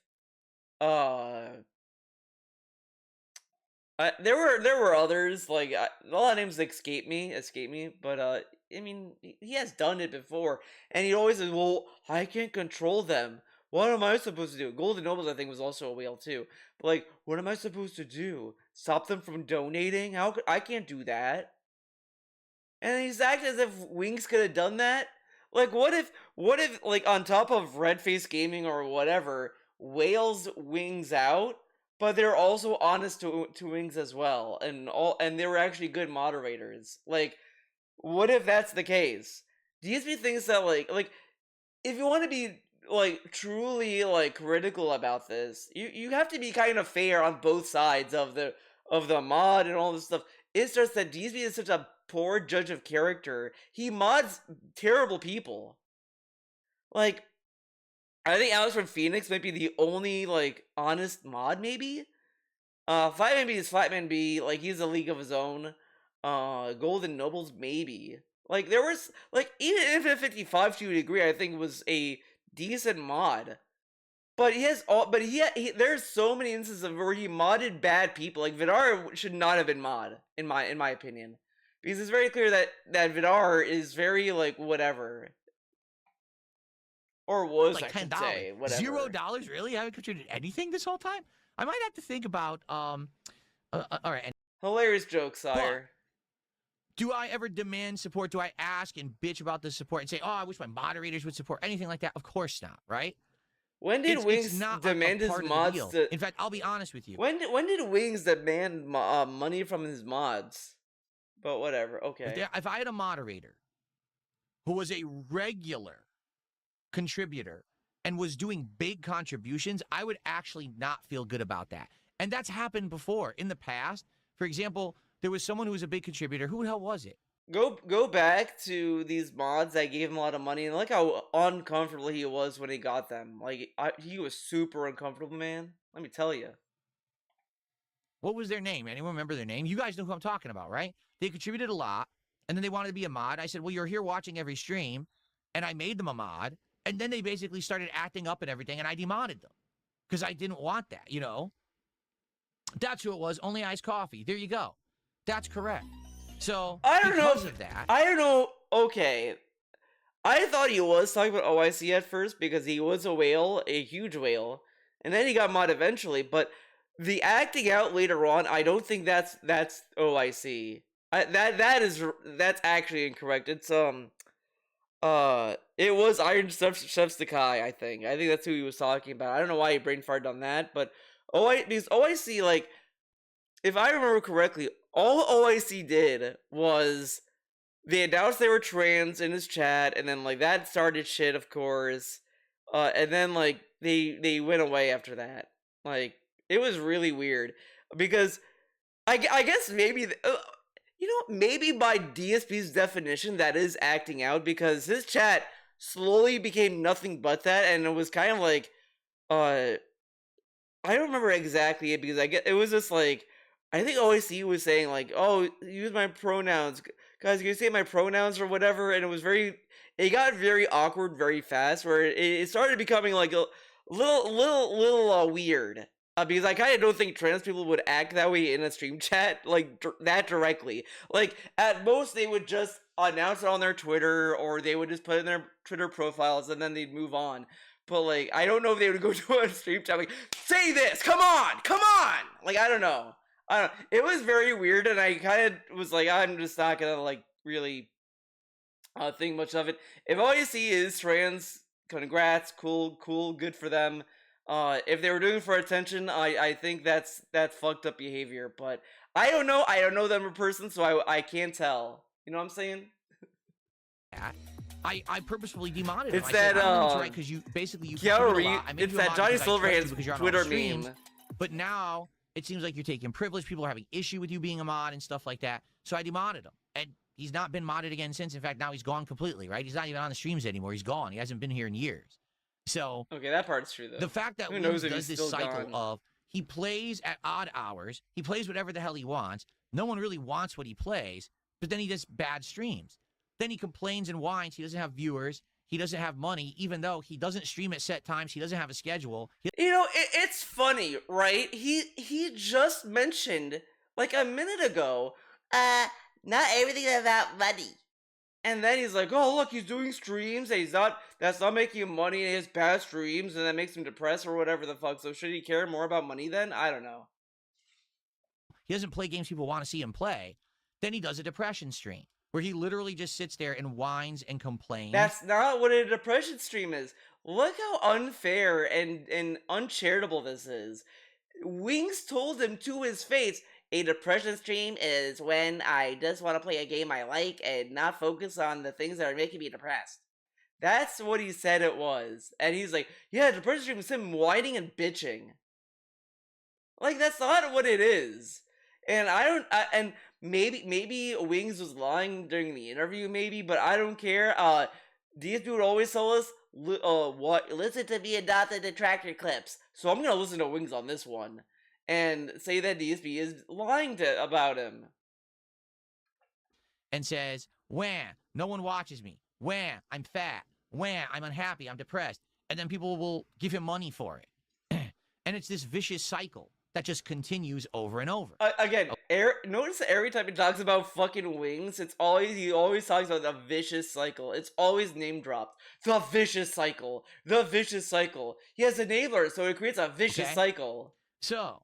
there were others, like, a lot of names escape me, but, I mean, he has done it before, and he always says, well, I can't control them. What am I supposed to do? Golden Nobles, I think, was also a whale, too. But, like, what am I supposed to do? Stop them from donating? I can't do that. And he's acting as if Wings could have done that? Like, what if, like, on top of Redface Gaming or whatever, Whales Wings out, but they're also honest to Wings as well, and they were actually good moderators. Like, what if that's the case? DSP thinks that, like, if you want to be, like, truly, like, critical about this, you have to be kind of fair on both sides of the mod and all this stuff. It's just that DSP is such a poor judge of character. He mods terrible people. Like, I think Alex from Phoenix might be the only, like, honest mod, maybe? Flatman B is Flatman B, like, he's a league of his own. Golden Nobles, maybe. Like, there was, like, even Infinite 55 to a degree, I think was a decent mod. But there's so many instances where he modded bad people. Like, Vidar should not have been mod, in my opinion. Because it's very clear that Vidar is very, like, whatever. Or was, like, I should say, whatever. $0? Really? I haven't contributed anything this whole time? I might have to think about, all right. Hilarious joke, sire. Do I ever demand support? Do I ask and bitch about the support and say, oh, I wish my moderators would support? Anything like that? Of course not, right? When did Wings demand his mods to... In fact, I'll be honest with you. When did Wings demand money from his mods? But whatever, okay. If I had a moderator who was a regular contributor and was doing big contributions, I would actually not feel good about that. And that's happened before in the past. For example, there was someone who was a big contributor. Who the hell was it? Go back to these mods that gave him a lot of money, and look how uncomfortable he was when he got them. Like, he was super uncomfortable, man. Let me tell you. What was their name? Anyone remember their name? You guys know who I'm talking about, right? They contributed a lot, and then they wanted to be a mod. I said, well, you're here watching every stream, and I made them a mod, and then they basically started acting up and everything, and I demodded them because I didn't want that, you know? That's who it was. Only iced coffee. There you go. That's correct. So, I don't know of that, I don't know. Okay. I thought he was talking about OIC at first because he was a whale, a huge whale, and then he got mod eventually. But the acting out later on, I don't think that's OIC. That's actually incorrect. It's it was Iron Chef Sakai. I think that's who he was talking about. I don't know why he brain farted on that, but because OIC, like, if I remember correctly, all OIC did was they announced they were trans in his chat, and then like that started shit, of course. And then like they went away after that. Like, it was really weird because I guess maybe maybe by DSP's definition that is acting out, because his chat slowly became nothing but that, and it was kind of like I don't remember exactly it, because it was just like, I think OIC was saying like, oh, use my pronouns, guys, can you say my pronouns or whatever, and it got very awkward very fast, where it started becoming like a little weird. Because I kind of don't think trans people would act that way in a stream chat, like, that directly. Like, at most, they would just announce it on their Twitter, or they would just put it in their Twitter profiles, and then they'd move on. But, like, I don't know if they would go to a stream chat, like, say this, come on! Like, I don't know. It was very weird, and I kind of was like, I'm just not gonna, like, really think much of it. If all you see is trans, congrats, cool, good for them. If they were doing it for attention, I think that's fucked up behavior, but I don't know them in person, so I can't tell. You know what I'm saying? I purposefully demodded him. It's that right, because you basically it's that Johnny Silverhand's Twitter meme. But now it seems like you're taking privilege. People are having issue with you being a mod and stuff like that. So I demodded him, and he's not been modded again since. In fact, now he's gone completely. Right? He's not even on the streams anymore. He's gone. He hasn't been here in years. So okay, that part's true though. The fact that Wings does this cycle of he plays at odd hours, he plays whatever the hell he wants. No one really wants what he plays, but then he does bad streams. Then he complains and whines. He doesn't have viewers. He doesn't have money, even though he doesn't stream at set times. He doesn't have a schedule. It's funny, right? He just mentioned like a minute ago, not everything is about money. And then he's like, oh, look, he's doing streams, and that's not making him money in his past streams, and that makes him depressed or whatever the fuck. So should he care more about money then? I don't know. He doesn't play games people want to see him play. Then he does a depression stream, where he literally just sits there and whines and complains. That's not what a depression stream is. Look how unfair and uncharitable this is. Wings told him to his face, a depression stream is when I just want to play a game I like and not focus on the things that are making me depressed. That's what he said it was. And he's like, yeah, depression stream is him whining and bitching. Like, that's not what it is. And and maybe Wings was lying during the interview, maybe, but I don't care. DSP would always tell us, listen to me and not the detractor clips. So I'm gonna listen to Wings on this one and say that DSP is lying about him. And says, wham, no one watches me. Wham, I'm fat. Wham, I'm unhappy. I'm depressed. And then people will give him money for it. And it's this vicious cycle that just continues over and over. Again, notice every time he talks about fucking Wings, he always talks about the vicious cycle. It's always name dropped. The vicious cycle. The vicious cycle. He has enabler, so it creates a vicious cycle. So,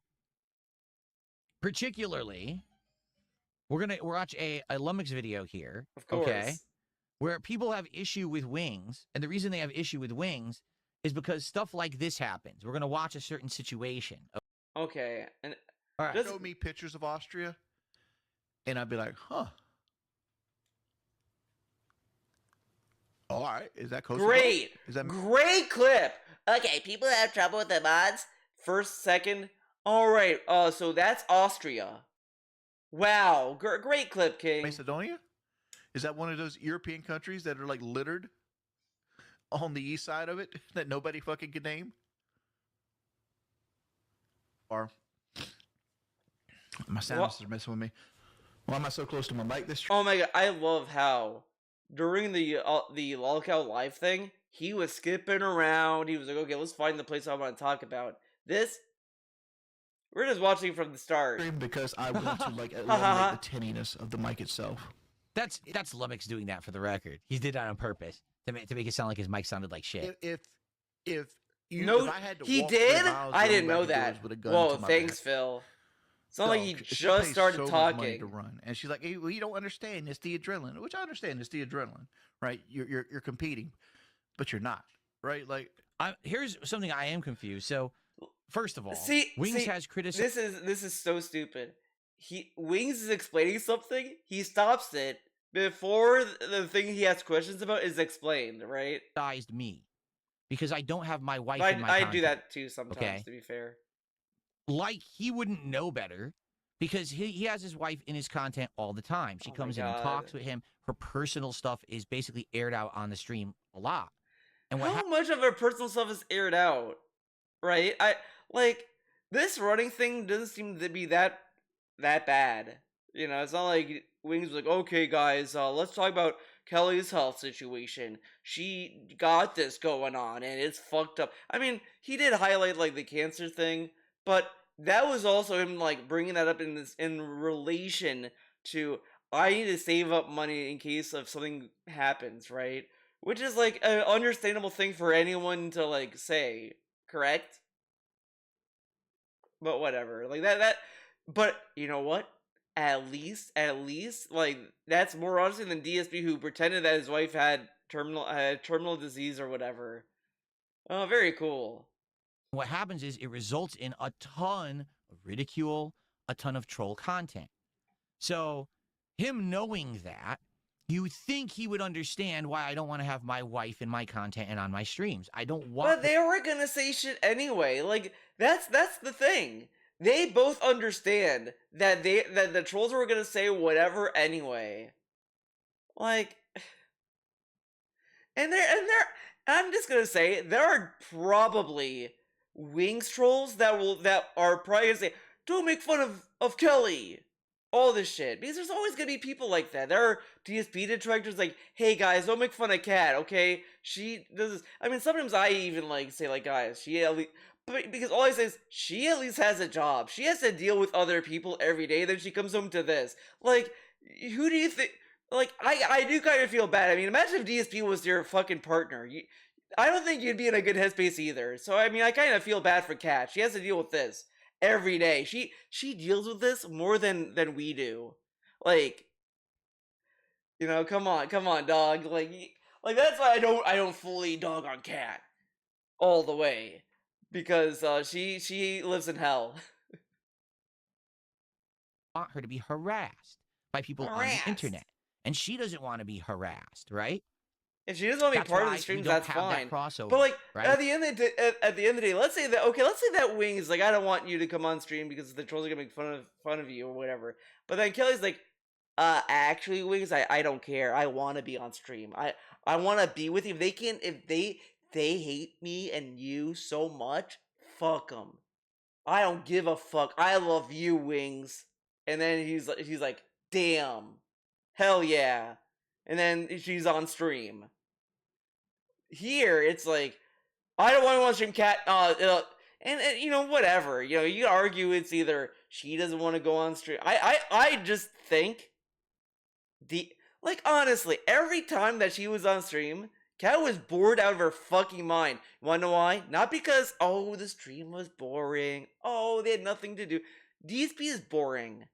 particularly, we're gonna watch a Lumix video here, of course, okay, where people have issue with Wings, and the reason they have issue with Wings is because stuff like this happens. We're gonna watch a certain situation. Okay, and all right, show me pictures of Austria, and I'd be like, huh. All right, is that Kosovo? Great, is that great clip? Okay, people have trouble with the mods. First, second. All right, so that's Austria. Wow, great clip, King. Macedonia? Is that one of those European countries that are like littered on the east side of it that nobody fucking can name? Or my sounds are messing with me. Why am I so close to my mic? Oh my god, I love how during the lolcow live thing, he was skipping around. He was like, okay, let's find the place I want to talk about. We're just watching from the start. Because I want to like eliminate the tinniness of the mic itself. That's Lumix doing that for the record. He did that on purpose to make it sound like his mic sounded like shit. If you, No, if I had to he walk did? 3 miles I going didn't back know and doors that. with a gun Whoa, to my thanks, back. Phil. It's not like you Dog, just pays started so much money talking. to run, and she's like, "Hey, well, you don't understand. It's the adrenaline," which I understand. It's the adrenaline, right? You're competing, but you're not, right? Like, Here's something I am confused. So, first of all, See, Wings has criticized. This is so stupid. Wings is explaining something. He stops it before the thing he has questions about is explained, right? Me because I don't have my wife I, in my I content. do that too sometimes, okay? to be fair. Like he wouldn't know better because he has his wife in his content all the time. She comes in and talks with him. Her personal stuff is basically aired out on the stream a lot. And how much of her personal stuff is aired out, right? This running thing doesn't seem to be that bad. You know, it's not like Wings was like, okay, guys, let's talk about Kelly's health situation. She got this going on, and it's fucked up. I mean, he did highlight like the cancer thing, but that was also him like bringing that up in relation to I need to save up money in case of something happens, right? Which is like an understandable thing for anyone to like say, correct? But whatever, like that. But you know what? At least, like that's more honest than DSP, who pretended that his wife had terminal disease or whatever. Oh, very cool. What happens is it results in a ton of ridicule, a ton of troll content. So, him knowing that, you think he would understand why I don't want to have my wife in my content and on my streams. I don't want. But they were gonna say shit anyway. Like that's the thing. They both understand that the trolls were gonna say whatever anyway. Like, and I'm just gonna say there are probably Wings trolls that are probably gonna say, "Don't make fun of Kelly." All this shit, because there's always gonna be people like that. There are DSP detractors like, "Hey guys, don't make fun of Kat, okay? She does this." I mean, sometimes I even like say like, "Guys, she at least," but because all I say is she at least has a job. She has to deal with other people every day. Then she comes home to this. Like, who do you think? Like, I do kind of feel bad. I mean, imagine if DSP was your fucking partner. I don't think you'd be in a good headspace either. So I mean, I kind of feel bad for Kat. She has to deal with this every day. She deals with this more than we do. Like, you know, come on, dog. Like that's why I don't fully dog on Kat all the way, because she lives in hell. Want her to be harassed by people on the internet, and she doesn't want to be harassed, right? If she doesn't want to be part of the streams, that's fine. Crossover, but like right? at the end of the day, let's say that Wings like, I don't want you to come on stream because the trolls are gonna make fun of you or whatever. But then Kelly's like, actually, Wings, I don't care. I want to be on stream. I want to be with you. If they hate me and you so much, fuck them. I don't give a fuck. I love you, Wings. And then he's like, damn, hell yeah. And then she's on stream. Here, it's like, I don't want to watch stream Kat, and you know, whatever. You know, you argue it's either she doesn't want to go on stream. I just think honestly, every time that she was on stream, Kat was bored out of her fucking mind. You wanna know why? Not because, oh, the stream was boring. Oh, they had nothing to do. DSP is boring.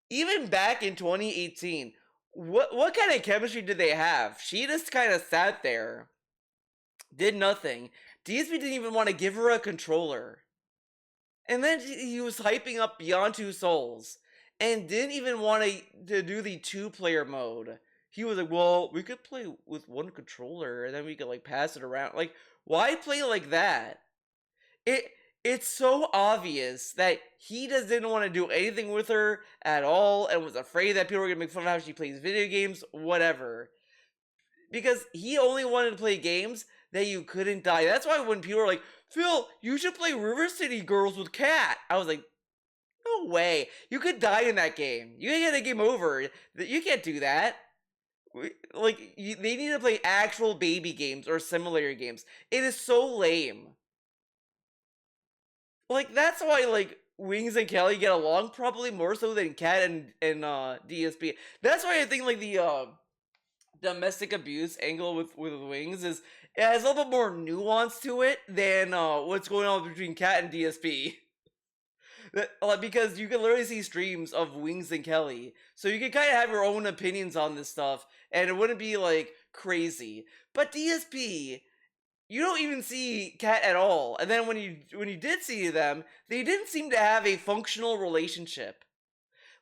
Even back in 2018, what kind of chemistry did they have? She just kind of sat there, did nothing. DSP didn't even want to give her a controller. And then he was hyping up Beyond Two Souls and didn't even want to do the 2-player mode. He was like, well, we could play with one controller and then we could like pass it around. Like, why play like that? It's so obvious that he just didn't want to do anything with her at all and was afraid that people were going to make fun of how she plays video games, whatever. Because he only wanted to play games that you couldn't die. That's why when people were like, Phil, you should play River City Girls with Kat, I was like, no way. You could die in that game. You can get a game over. You can't do that. They need to play actual baby games or simulator games. It is so lame. Like, that's why, like, Wings and Kelly get along probably more so than Kat and DSP. That's why I think, like, domestic abuse angle with Wings is it has a little bit more nuance to it than what's going on between Kat and DSP. Because you can literally see streams of Wings and Kelly, so you can kind of have your own opinions on this stuff, and it wouldn't be like crazy. But DSP, you don't even see Kat at all, and then when you did see them, they didn't seem to have a functional relationship.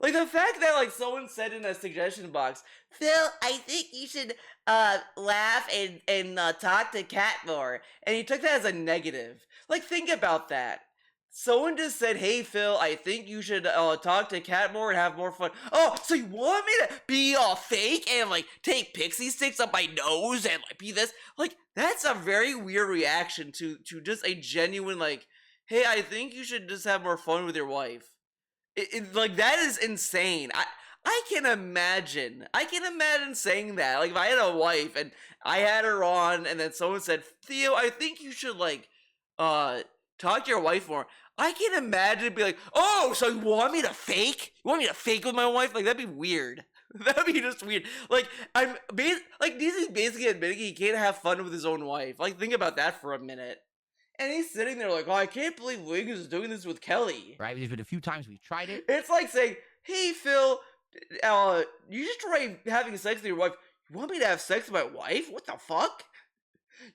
Like the fact that like someone said in a suggestion box, Phil, I think you should laugh and talk to Kat more, and he took that as a negative. Like think about that. Someone just said, "Hey Phil, I think you should talk to Kat more and have more fun." Oh, so you want me to be all fake and like take pixie sticks up my nose and like be this? Like that's a very weird reaction to just a genuine like, "Hey, I think you should just have more fun with your wife." Like that is insane. I can imagine saying that. Like if I had a wife and I had her on, and then someone said, "Theo, I think you should like talk to your wife more." I can imagine it be like, "Oh, so you want me to fake? You want me to fake with my wife?" Like that'd be weird. That'd be just weird. Like Disney's basically admitting he can't have fun with his own wife. Like think about that for a minute. And he's sitting there like, "Oh, I can't believe Wings is doing this with Kelly." Right? There's been a few times we've tried it. It's like saying, "Hey Phil, you just try having sex with your wife. You want me to have sex with my wife? What the fuck?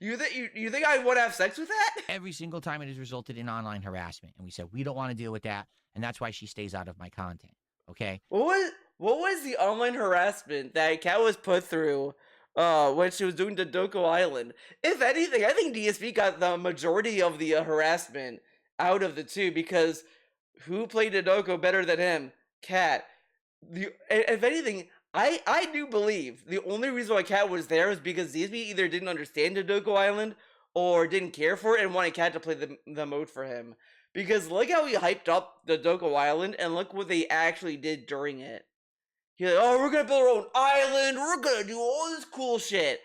You think I want to have sex with that?" Every single time it has resulted in online harassment, and we said we don't want to deal with that, and that's why she stays out of my content. Okay. What was the online harassment that Kat was put through when she was doing Dodoko Island? If anything, I think DSP got the majority of the harassment out of the two, because who played Dodoko better than him? Kat. If anything, I do believe the only reason why Kat was there was because DSP either didn't understand Dodoko Island or didn't care for it and wanted Kat to play the mode for him. Because look how he hyped up Dodoko Island, and look what they actually did during it. He's like, "Oh, we're gonna build our own island. We're gonna do all this cool shit.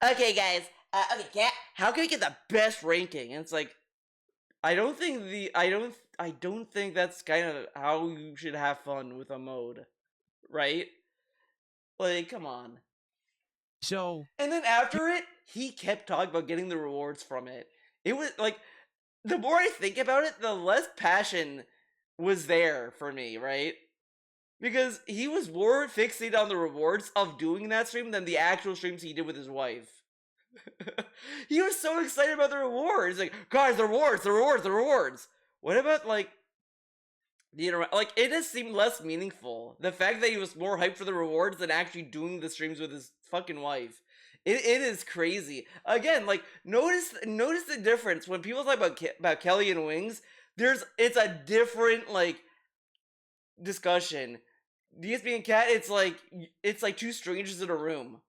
Okay, guys. Okay, Kat, how can we get the best ranking?" And it's like, I don't think that's kind of how you should have fun with a mode, right? Like, come on. So, and then after it, he kept talking about getting the rewards from it. It was like, the more I think about it, the less passion was there for me, right? Because he was more fixated on the rewards of doing that stream than the actual streams he did with his wife. He was so excited about the rewards. Like, guys, the rewards. What about, like, like, it just seemed less meaningful. The fact that he was more hyped for the rewards than actually doing the streams with his fucking wife. It is crazy. Again, like, notice the difference. When people talk about Kelly and Wings, it's a different, like, discussion. DSP and Kat, it's like two strangers in a room.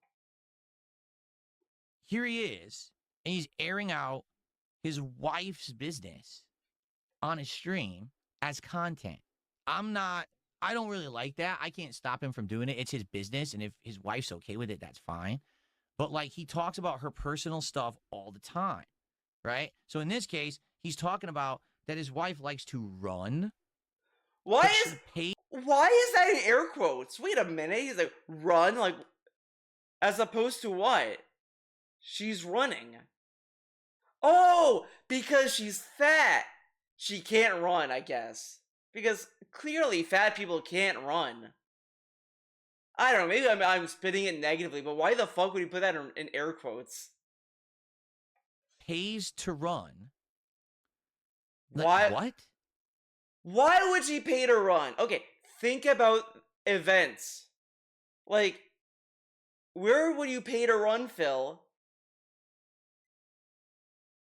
Here he is, and he's airing out his wife's business on his stream as content. I don't really like that. I can't stop him from doing it. It's his business, and if his wife's okay with it, that's fine. But, like, he talks about her personal stuff all the time, right? So in this case, he's talking about that his wife likes to run. Why is that in air quotes? Wait a minute. He's like, run? Like, as opposed to what? She's running. Oh, because she's fat. She can't run, I guess. Because clearly fat people can't run. I don't know, maybe I'm spinning it negatively, but why the fuck would you put that in air quotes? Pays to run. Why? What? Why would she pay to run? Okay, think about events. Like, where would you pay to run, Phil?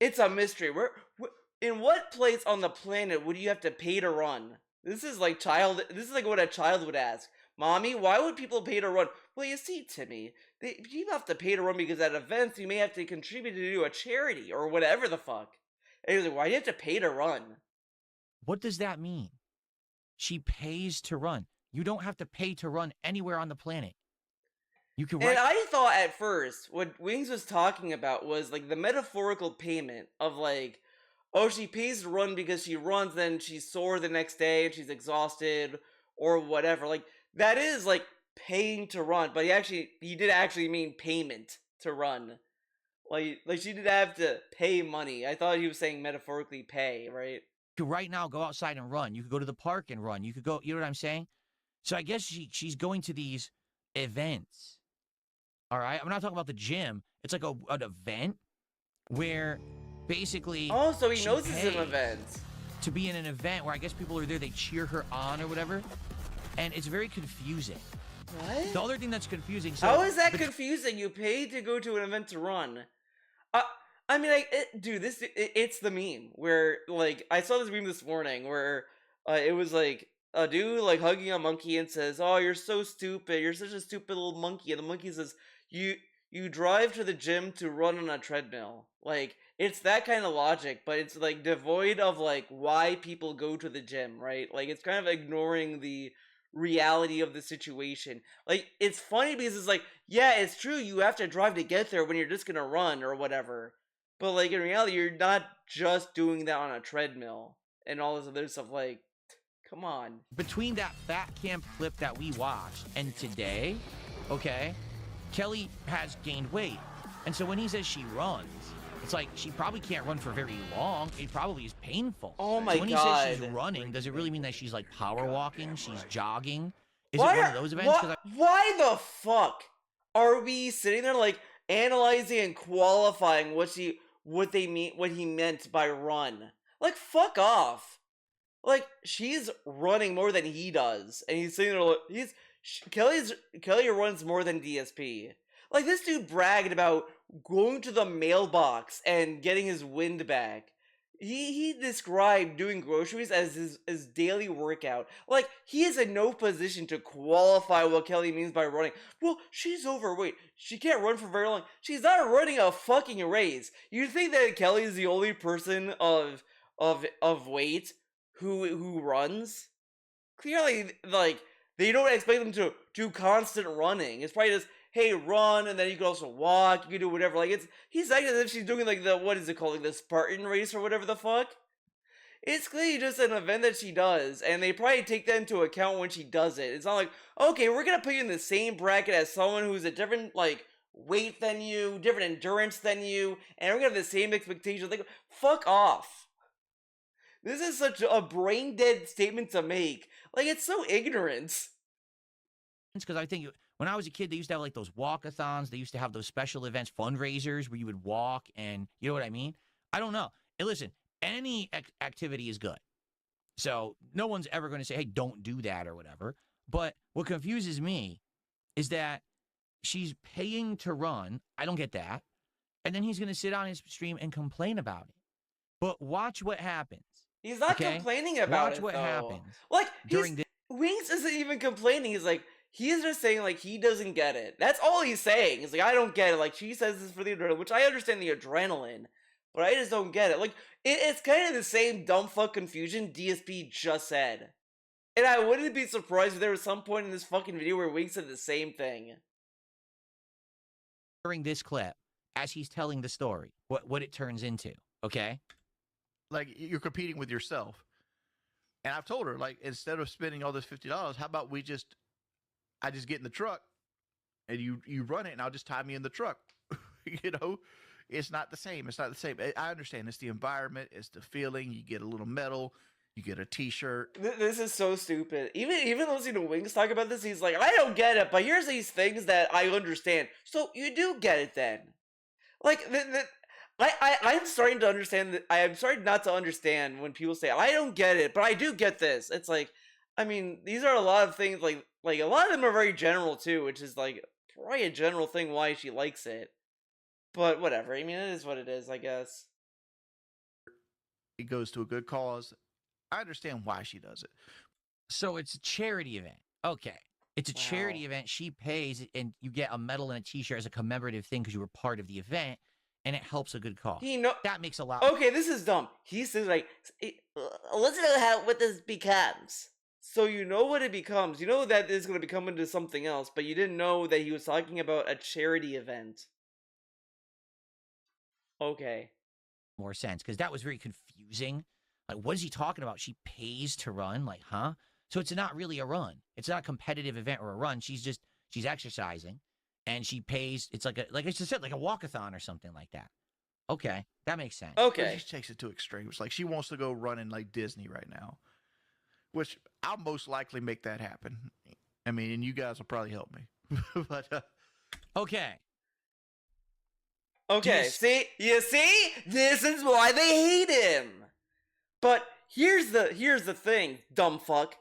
It's a mystery. In what place on the planet would you have to pay to run? This is like what a child would ask. "Mommy, why would people pay to run?" Well, you see, Timmy, people have to pay to run because at events you may have to contribute to do a charity or whatever the fuck. And he was like, "Why do you have to pay to run?" What does that mean? She pays to run. You don't have to pay to run anywhere on the planet. You can. And I thought at first what Wings was talking about was like the metaphorical payment of like, oh, she pays to run because she runs, then she's sore the next day and she's exhausted or whatever. Like, that is like paying to run, but he did actually mean payment to run. Like she did have to pay money. I thought he was saying metaphorically pay, right? You could right now go outside and run. You could go to the park and run. You could go, you know what I'm saying? So I guess she's going to these events. All right? I'm not talking about the gym. It's like an event where basically Oh, so he she knows it's an pays event. to be in an event where I guess people are there, they cheer her on or whatever. And it's very confusing. What? The other thing that's confusing. So How is that confusing? You paid to go to an event to run. I mean, dude, it's the meme where, like, I saw this meme this morning where it was like a dude like hugging a monkey and says, "Oh, you're so stupid. You're such a stupid little monkey." And the monkey says, "You drive to the gym to run on a treadmill." Like, it's that kind of logic, but it's like devoid of like why people go to the gym, right? Like, it's kind of ignoring the reality of the situation. Like, it's funny because it's like, yeah, it's true, you have to drive to get there when you're just gonna run or whatever, but like in reality you're not just doing that on a treadmill and all this other stuff. Like, come on. between that fat camp clip that we watched and today, okay, Kelly has gained weight. And so when he says she runs, it's like she probably can't run for very long. It probably is painful. Oh my so when God. he says she's running, does it really mean that she's like power walking? She's jogging? Is Why it one are- of those events? 'Cause why the fuck are we sitting there like analyzing and qualifying what he meant by run? Like, fuck off. Like, she's running more than he does, and he's sitting there like Kelly runs more than DSP. Like, this dude bragged about going to the mailbox and getting his wind back. He described doing groceries as his daily workout. Like, he is in no position to qualify what Kelly means by running. Well, she's overweight. She can't run for very long. She's not running a fucking race. You think that Kelly is the only person of weight who runs? Clearly, like, they don't expect them to do constant running. It's probably just, hey, run, and then you can also walk, you can do whatever. Like, he's acting as if she's doing like what is it called, like the Spartan race or whatever the fuck. It's clearly just an event that she does, and they probably take that into account when she does it. It's not like, okay, we're gonna put you in the same bracket as someone who's a different like weight than you, different endurance than you, and we're gonna have the same expectations. Like, fuck off. This is such a brain dead statement to make. Like, it's so ignorant. because I think when I was a kid, they used to have like those walkathons. They used to have those special events, fundraisers where you would walk, and you know what I mean? I don't know. Hey, listen, any activity is good. So no one's ever going to say, hey, don't do that or whatever. But what confuses me is that she's paying to run. I don't get that. And then he's going to sit on his stream and complain about it. But watch what happens. He's not complaining about Watch it, what though. happens. Like, during the Wings isn't even complaining. He's just saying, like, he doesn't get it. That's all he's saying. He's like, I don't get it. Like, she says this for the adrenaline, which I understand the adrenaline, but I just don't get it. Like, it's kind of the same dumb fuck confusion DSP just said. And I wouldn't be surprised if there was some point in this fucking video where Wings said the same thing. during this clip, as he's telling the story, what it turns into, okay? Like, you're competing with yourself. And I've told her, like, instead of spending all this $50, how about I just get in the truck and you run it and I'll just tie me in the truck. You know, it's not the same. It's not the same. I understand. It's the environment. It's the feeling. You get a little medal. You get a t-shirt. This is so stupid. Even listening to Wings talk about this, he's like, I don't get it, but here's these things that I understand. So you do get it then. Like, I'm starting to understand that. I am starting not to understand when people say, I don't get it, but I do get this. It's like, I mean, these are a lot of things, like a lot of them are very general too, which is like probably a general thing why she likes it. But whatever. I mean, it is what it is, I guess. It goes to a good cause. I understand why she does it. So it's a charity event. Okay. It's a charity event. She pays, and you get a medal and a t-shirt as a commemorative thing because you were part of the event, and it helps a good cause. That makes a lot. Okay, this is dumb. He says, like, let's know what this becomes. So you know what it becomes. You know that it's going to become into something else, but you didn't know that he was talking about a charity event. Okay. More sense, because that was very confusing. Like, what is he talking about? She pays to run? Like, huh? So it's not really a run. It's not a competitive event or a run. She's exercising, and she pays. It's like I just said, like a walkathon or something like that. Okay, that makes sense. Okay. She takes it to extremes. Like she wants to go running like Disney right now, which I'll most likely make that happen. I mean, and you guys will probably help me. But Okay. Okay, Yes. see? You see? This is why they hate him. But here's the thing, dumb fuck.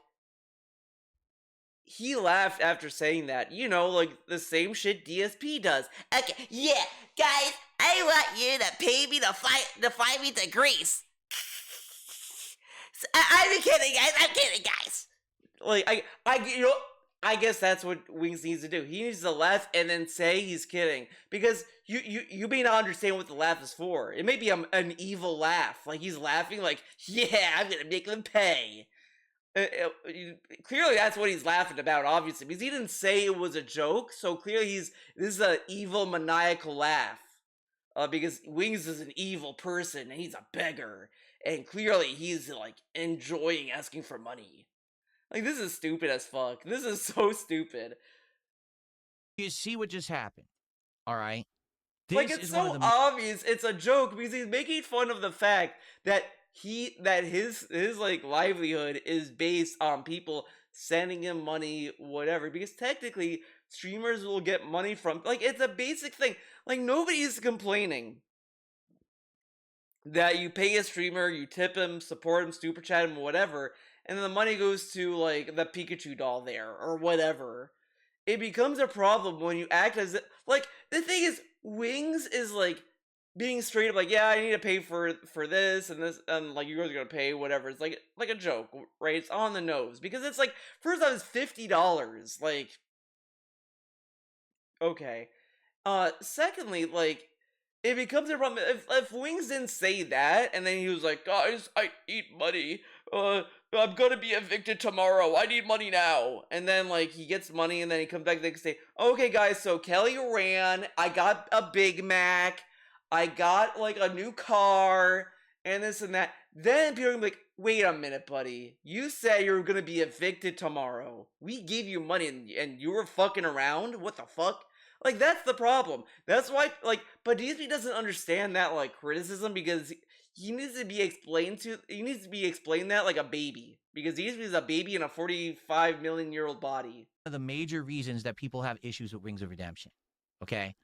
He laughed after saying that. You know, like the same shit DSP does. Okay, yeah, guys, I want you to pay me to fly me to Greece. I'm kidding, guys. I'm kidding, guys. Like I guess that's what Wings needs to do. He needs to laugh and then say he's kidding, because you may not understand what the laugh is for. It may be an evil laugh, like he's laughing, like, yeah, I'm gonna make them pay. Clearly, that's what he's laughing about, obviously, because he didn't say it was a joke. So clearly, this is an evil, maniacal laugh. Because Wings is an evil person and he's a beggar, and clearly he's like enjoying asking for money. Like, this is stupid as fuck. This is so stupid. You see what just happened, all right? Like, it's so obvious it's a joke, because he's making fun of the fact that his like livelihood is based on people sending him money, whatever. Because technically, streamers will get money from, like, it's a basic thing. Like, nobody's complaining that you pay a streamer, you tip him, support him, super chat him, whatever, and then the money goes to, like, the Pikachu doll there, or whatever. It becomes a problem when you act as if, like, the thing is, Wings is, like, being straight up, like, yeah, I need to pay for this, and, like, you guys are gonna pay, whatever. It's, like a joke, right? It's on the nose, because it's, like, first off, it's $50, like, okay. Secondly, like, it becomes a problem if Wings didn't say that, and then he was like, guys, I need money, I'm gonna be evicted tomorrow, I need money now, and then, like, he gets money, and then he comes back the next day, okay, guys, so Kelly ran, I got a Big Mac, I got, like, a new car, and this and that. Then people are gonna be like, wait a minute, buddy, you said you were gonna be evicted tomorrow, we gave you money, and you were fucking around, what the fuck? Like, that's the problem. That's why, like, but DSP doesn't understand that, like, criticism, because he needs to be explained that like a baby. Because DSP is a baby in a 45 million year old body. One of the major reasons that people have issues with Wings of Redemption, okay?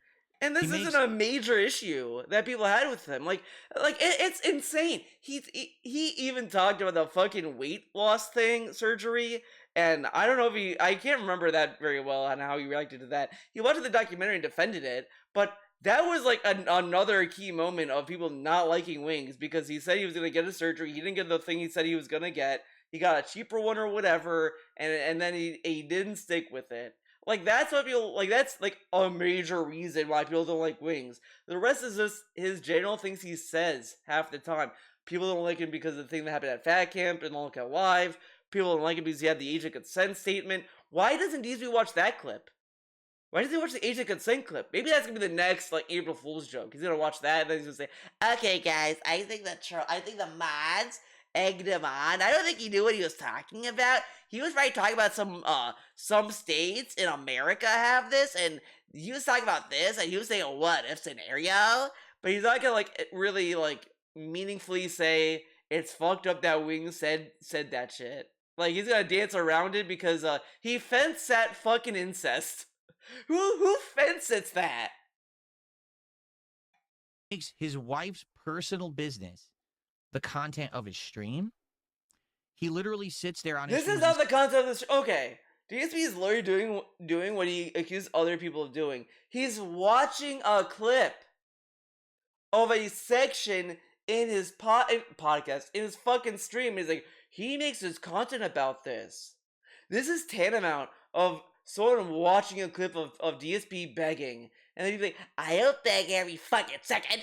And this isn't a major issue that people had with him. Like it's insane. He even talked about the fucking weight loss surgery. And I don't know if I can't remember that very well on how he reacted to that. He watched the documentary and defended it, but that was like another key moment of people not liking Wings, because he said he was going to get a surgery. He didn't get the thing he said he was going to get. He got a cheaper one or whatever, and then he didn't stick with it. Like, that's what people, like, that's like a major reason why people don't like Wings. The rest is just his general things he says half the time. People don't like him because of the thing that happened at Fat Camp and Look at Live. People don't like him because he had the age of consent statement. Why doesn't DSP watch that clip? Why does he watch the age of consent clip? Maybe that's gonna be the next, like, April Fool's joke. He's gonna watch that and then he's gonna say, okay, guys, I think the mods egged him on. I don't think he knew what he was talking about. He was probably talking about some states in America have this, and he was talking about this, and he was saying a what if scenario, but he's not gonna, like, really, like, meaningfully say it's fucked up that Wings said that shit. Like, he's gonna dance around it because he fence at fucking incest. Who fences that? Makes his wife's personal business the content of his stream. He literally sits there on his This is not the content of this. Okay, DSP is literally doing what he accused other people of doing. He's watching a clip of a section in his podcast, in his fucking stream. He's like, he makes his content about this. This is tantamount of someone watching a clip of DSP begging, and then he's like, I don't beg every fucking second.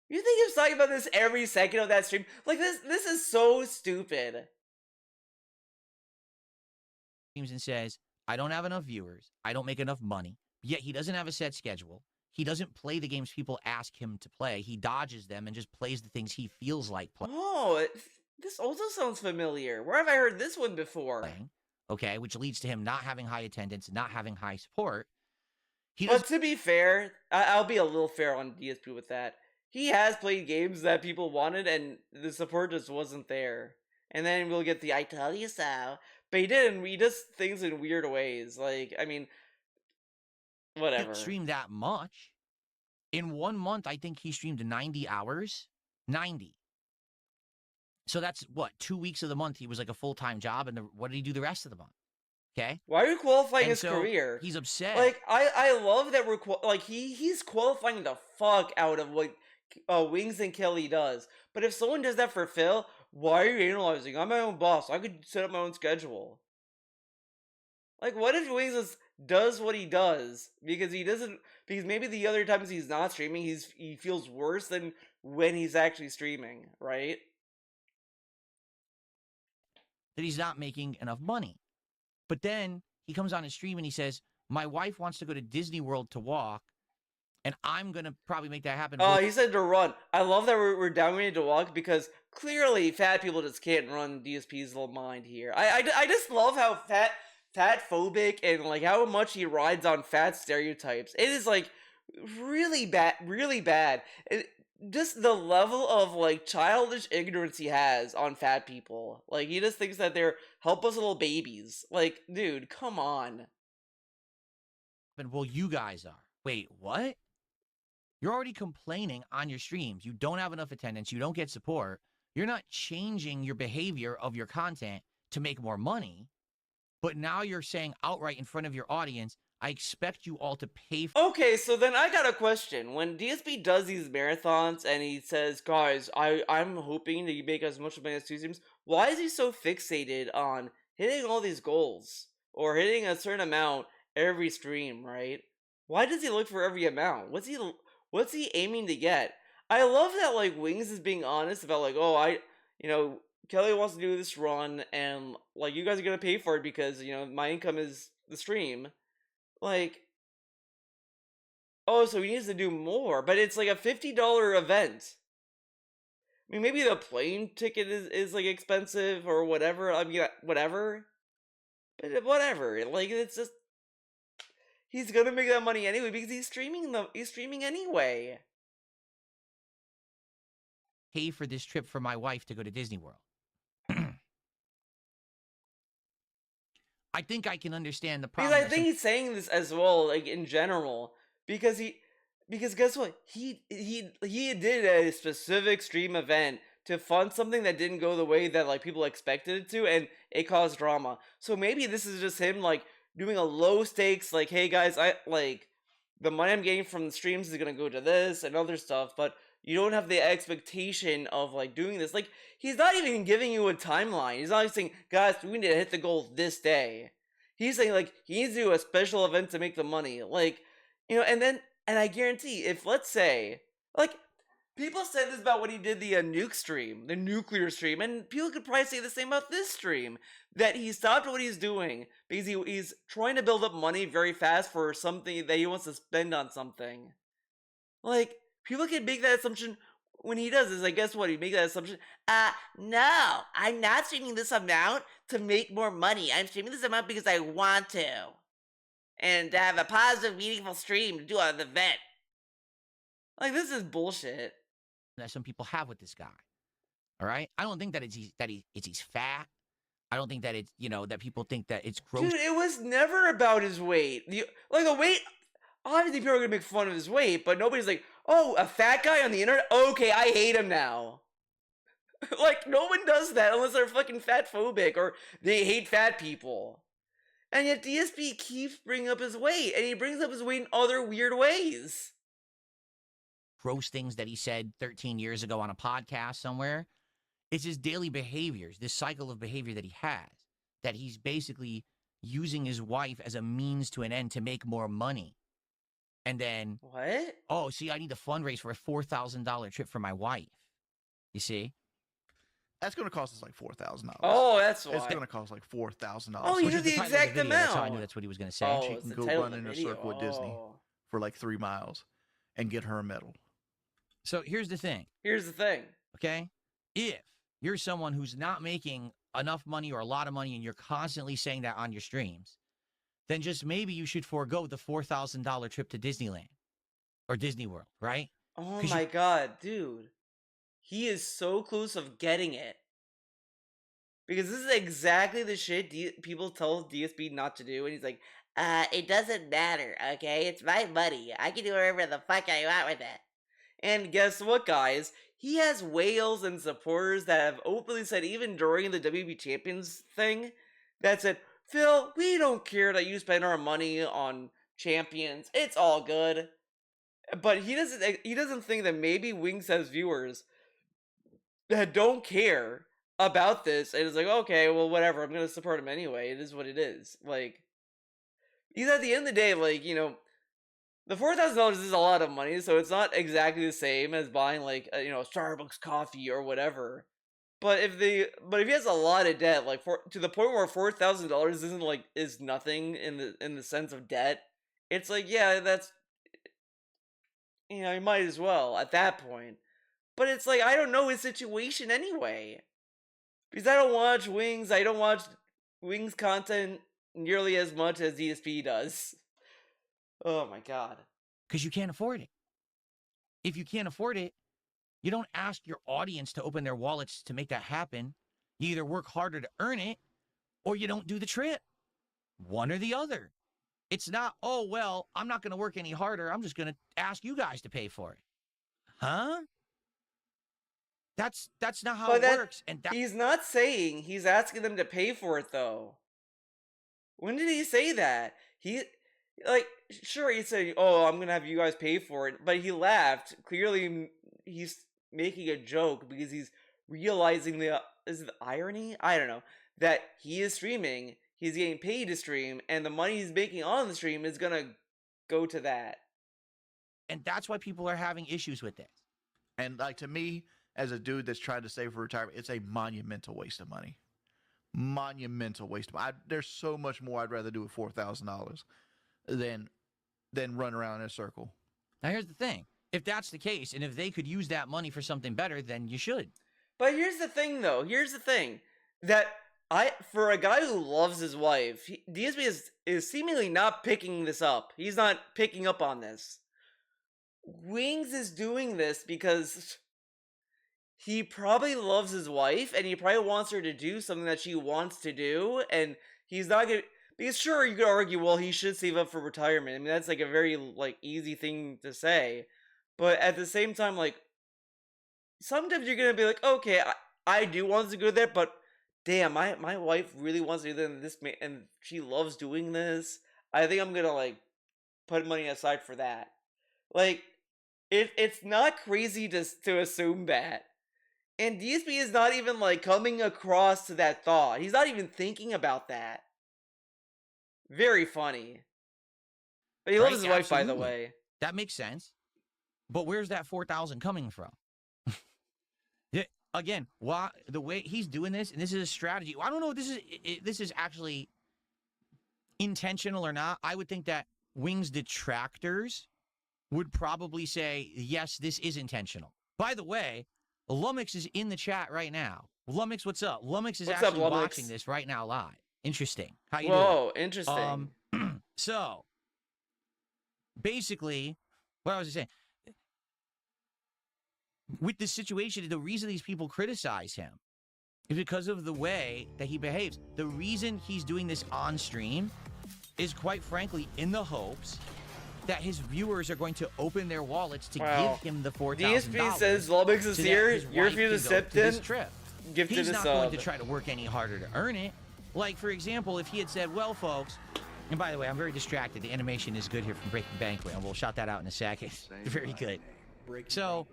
You think he was talking about this every second of that stream? Like, this is so stupid. And says, I don't have enough viewers, I don't make enough money, yet he doesn't have a set schedule. He doesn't play the games people ask him to play. He dodges them and just plays the things he feels like playing. Oh, This also sounds familiar. Where have I heard this one before? Okay, which leads to him not having high attendance, not having high support. But to be fair, I'll be a little fair on DSP with that. He has played games that people wanted, and the support just wasn't there. And then we'll get the "I tell you so," but he didn't. He does things in weird ways. Like, I mean, whatever. He didn't stream that much. In 1 month, I think he streamed 90 hours. 90. So that's what, 2 weeks of the month he was like a full-time job, and what did he do the rest of the month? Okay. Why are you qualifying And his so career? He's upset. Like, I love that we're like he's qualifying the fuck out of what Wings and Kelly does. But if someone does that for Phil, why are you analyzing? I'm my own boss. I could set up my own schedule. Like, what if Wings does what he does because he doesn't? Because maybe the other times he's not streaming, he feels worse than when he's actually streaming, right? That he's not making enough money. But then he comes on his stream and he says, my wife wants to go to Disney World to walk, and I'm going to probably make that happen. Oh, he said to run. I love that we're downgraded to walk because clearly fat people just can't run DSP's little mind here. I just love how fat phobic and like how much he rides on fat stereotypes. It is like really bad, really bad. Just the level of like childish ignorance he has on fat people. Like he just thinks that they're helpless little babies. Like, dude, come on. Well, you guys are. Wait, what? You're already complaining on your streams. You don't have enough attendance. You don't get support. You're not changing your behavior of your content to make more money. But now you're saying outright in front of your audience, I expect you all to pay for. Okay, so then I got a question. When DSP does these marathons and he says, guys, I'm hoping to make as much money as 2 streams, why is he so fixated on hitting all these goals? Or hitting a certain amount every stream, right? Why does he look for every amount? What's he aiming to get? I love that like Wings is being honest about like, oh, Kelly wants to do this run and like you guys are gonna pay for it because my income is the stream. Like, oh, so he needs to do more, but it's like a $50 event. I mean, maybe the plane ticket is like expensive or whatever. I mean, whatever. But whatever. Like, it's just he's gonna make that money anyway because he's streaming anyway. Pay for this trip for my wife to go to Disney World. I think I can understand the problem. Because I think he's saying this as well, like in general, because guess what? He did a specific stream event to fund something that didn't go the way that like people expected it to, and it caused drama. So maybe this is just him like doing a low stakes, like, hey guys, I like the money I'm getting from the streams is gonna go to this and other stuff, but you don't have the expectation of like doing this. Like he's not even giving you a timeline. He's not like saying, guys, we need to hit the goal this day. He's saying like he needs to do a special event to make the money. Like, and I guarantee if let's say like people said this about when he did the nuke stream, the nuclear stream, and people could probably say the same about this stream, that he stopped what he's doing because he's trying to build up money very fast for something that he wants to spend on something. Like, people can make that assumption when he does this. I guess what? He make that assumption? No, I'm not streaming this amount to make more money. I'm streaming this amount because I want to. And to have a positive, meaningful stream to do an event. Like, this is bullshit. That some people have with this guy. All right? I don't think that he's fat. I don't think that it's, that people think that it's gross. Dude, it was never about his weight. The weight, obviously people are going to make fun of his weight, but nobody's like, oh, a fat guy on the internet? Okay, I hate him now. Like, no one does that unless they're fucking fat phobic or they hate fat people. And yet DSP keeps bringing up his weight, and he brings up his weight in other weird ways. Gross things that he said 13 years ago on a podcast somewhere. It's his daily behaviors, this cycle of behavior that he has, that he's basically using his wife as a means to an end to make more money. And then, what? Oh, see, I need to fundraise for a $4,000 trip for my wife. You see? That's going to cost us like $4,000. Oh, that's why. It's going to cost like $4,000. Oh, you knew the exact amount. That's how I knew that's what he was going to say. Oh, she can go run in a circle at Disney for like 3 miles and get her a medal. So here's the thing. Here's the thing. Okay? If you're someone who's not making enough money or a lot of money and you're constantly saying that on your streams, then just maybe you should forego the $4,000 trip to Disneyland or Disney World, right? Oh my god, dude. He is so close of getting it. Because this is exactly the shit people tell DSP not to do, and he's like, it doesn't matter, okay? It's my money. I can do whatever the fuck I want with it. And guess what, guys? He has whales and supporters that have openly said, even during the WB Champions thing, that said, Phil, we don't care that you spend our money on champions. It's all good. But he doesn't think that maybe Wings has viewers that don't care about this, and it's like, okay, well, whatever, I'm gonna support him anyway. It is what it is. Like, he's at the end of the day, like, you know, the $4,000 is a lot of money, so it's not exactly the same as buying like you know, Starbucks coffee or whatever. But if he has a lot of debt, like to the point where $4,000 isn't like is nothing in the sense of debt, it's like, yeah, that's, you know, you might as well at that point. But it's like, I don't know his situation anyway. Because I don't watch Wings. I don't watch Wings content nearly as much as DSP does. Oh my god. Because you can't afford it. If you can't afford it, you don't ask your audience to open their wallets to make that happen. You either work harder to earn it, or you don't do the trip. One or the other. It's not, oh, well, I'm not going to work any harder. I'm just going to ask you guys to pay for it. Huh? That's not how it works. And he's not saying he's asking them to pay for it, though. When did he say that? He, like, sure, he said, oh, I'm going to have you guys pay for it. But he laughed. Clearly, he's making a joke because he's realizing is it the irony? I don't know. That he is streaming, he's getting paid to stream, and the money he's making on the stream is going to go to that. And that's why people are having issues with this. And, like, to me, as a dude that's trying to save for retirement, it's a monumental waste of money. Monumental waste of money. There's so much more I'd rather do with $4,000 than run around in a circle. Now, here's the thing. If that's the case, and if they could use that money for something better, then you should. But here's the thing, though. Here's the thing. That for a guy who loves his wife, DSP is seemingly not picking this up. He's not picking up on this. Wings is doing this because he probably loves his wife, and he probably wants her to do something that she wants to do, and he's not gonna, because sure, you could argue, well, he should save up for retirement. I mean, that's like a very, like, easy thing to say, but at the same time, like, sometimes you're gonna be like, okay, I do want to go there, but damn, my wife really wants to do this, and she loves doing this. I think I'm gonna, like, put money aside for that. Like, it's not crazy to assume that. And DSP is not even, like, coming across to that thought. He's not even thinking about that. Very funny. But he loves his wife, by the way. That makes sense. But where's that $4,000 coming from? Again, why the way he's doing this, and this is a strategy. I don't know if this is actually intentional or not. I would think that Wings detractors would probably say, yes, this is intentional. By the way, Lumix is in the chat right now. Lumix, what's up? Lumix is actually watching this right now live. Interesting. How you doing? Whoa, interesting. So, basically, what I was saying, with this situation, the reason these people criticize him is because of the way that he behaves. The reason he's doing this on stream is, quite frankly, in the hopes that his viewers are going to open their wallets to give him the $4,000. DSP says Lumix is here. You refuse to accept it. He's not going to try to work any harder to earn it. Like, for example, if he had said, well, folks, and by the way, I'm very distracted. The animation is good here from Breaking Banquet, and we'll shout that out in a second. Very good. So,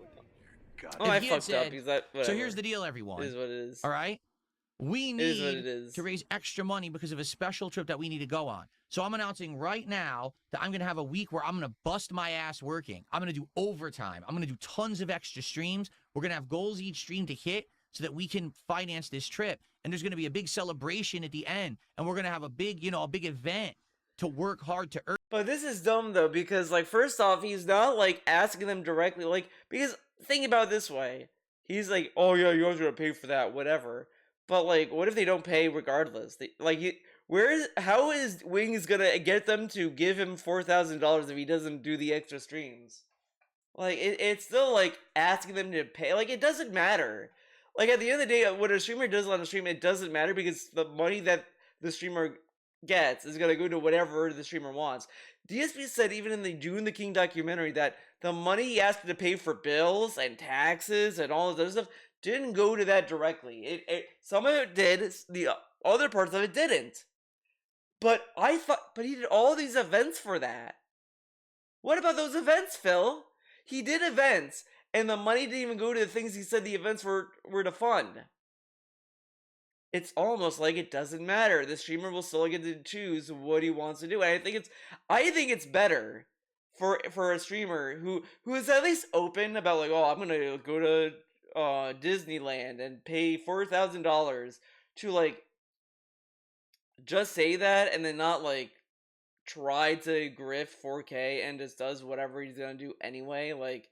I fucked up. So here's the deal, everyone. It is what it is. All right? We need to raise extra money because of a special trip that we need to go on. So I'm announcing right now that I'm going to have a week where I'm going to bust my ass working. I'm going to do overtime. I'm going to do tons of extra streams. We're going to have goals each stream to hit so that we can finance this trip. And there's going to be a big celebration at the end. And we're going to have a big, a big event to work hard to earn. But this is dumb, though, because, like, first off, he's not, like, asking them directly. Like, because think about it this way. he's like, oh yeah, you guys are gonna pay for that, whatever. But like, what if they don't pay regardless? How is Wings gonna get them to give him $4,000 if he doesn't do the extra streams? Like, it's still like asking them to pay. Like, it doesn't matter. Like, at the end of the day, what a streamer does on a stream, it doesn't matter because the money that the streamer gets is gonna go to whatever the streamer wants. DSP said even in the June the King documentary that the money he asked to pay for bills and taxes and all of those stuff didn't go to that directly. Some of it did. The other parts of it didn't. But he did all these events for that. What about those events, Phil? He did events, and the money didn't even go to the things he said the events were to fund. It's almost like it doesn't matter. The streamer will still get to choose what he wants to do. And I think it's better for a streamer who is at least open about like, oh, I'm gonna go to Disneyland and pay $4,000 to like just say that and then not like try to grift 4K and just does whatever he's gonna do anyway, like,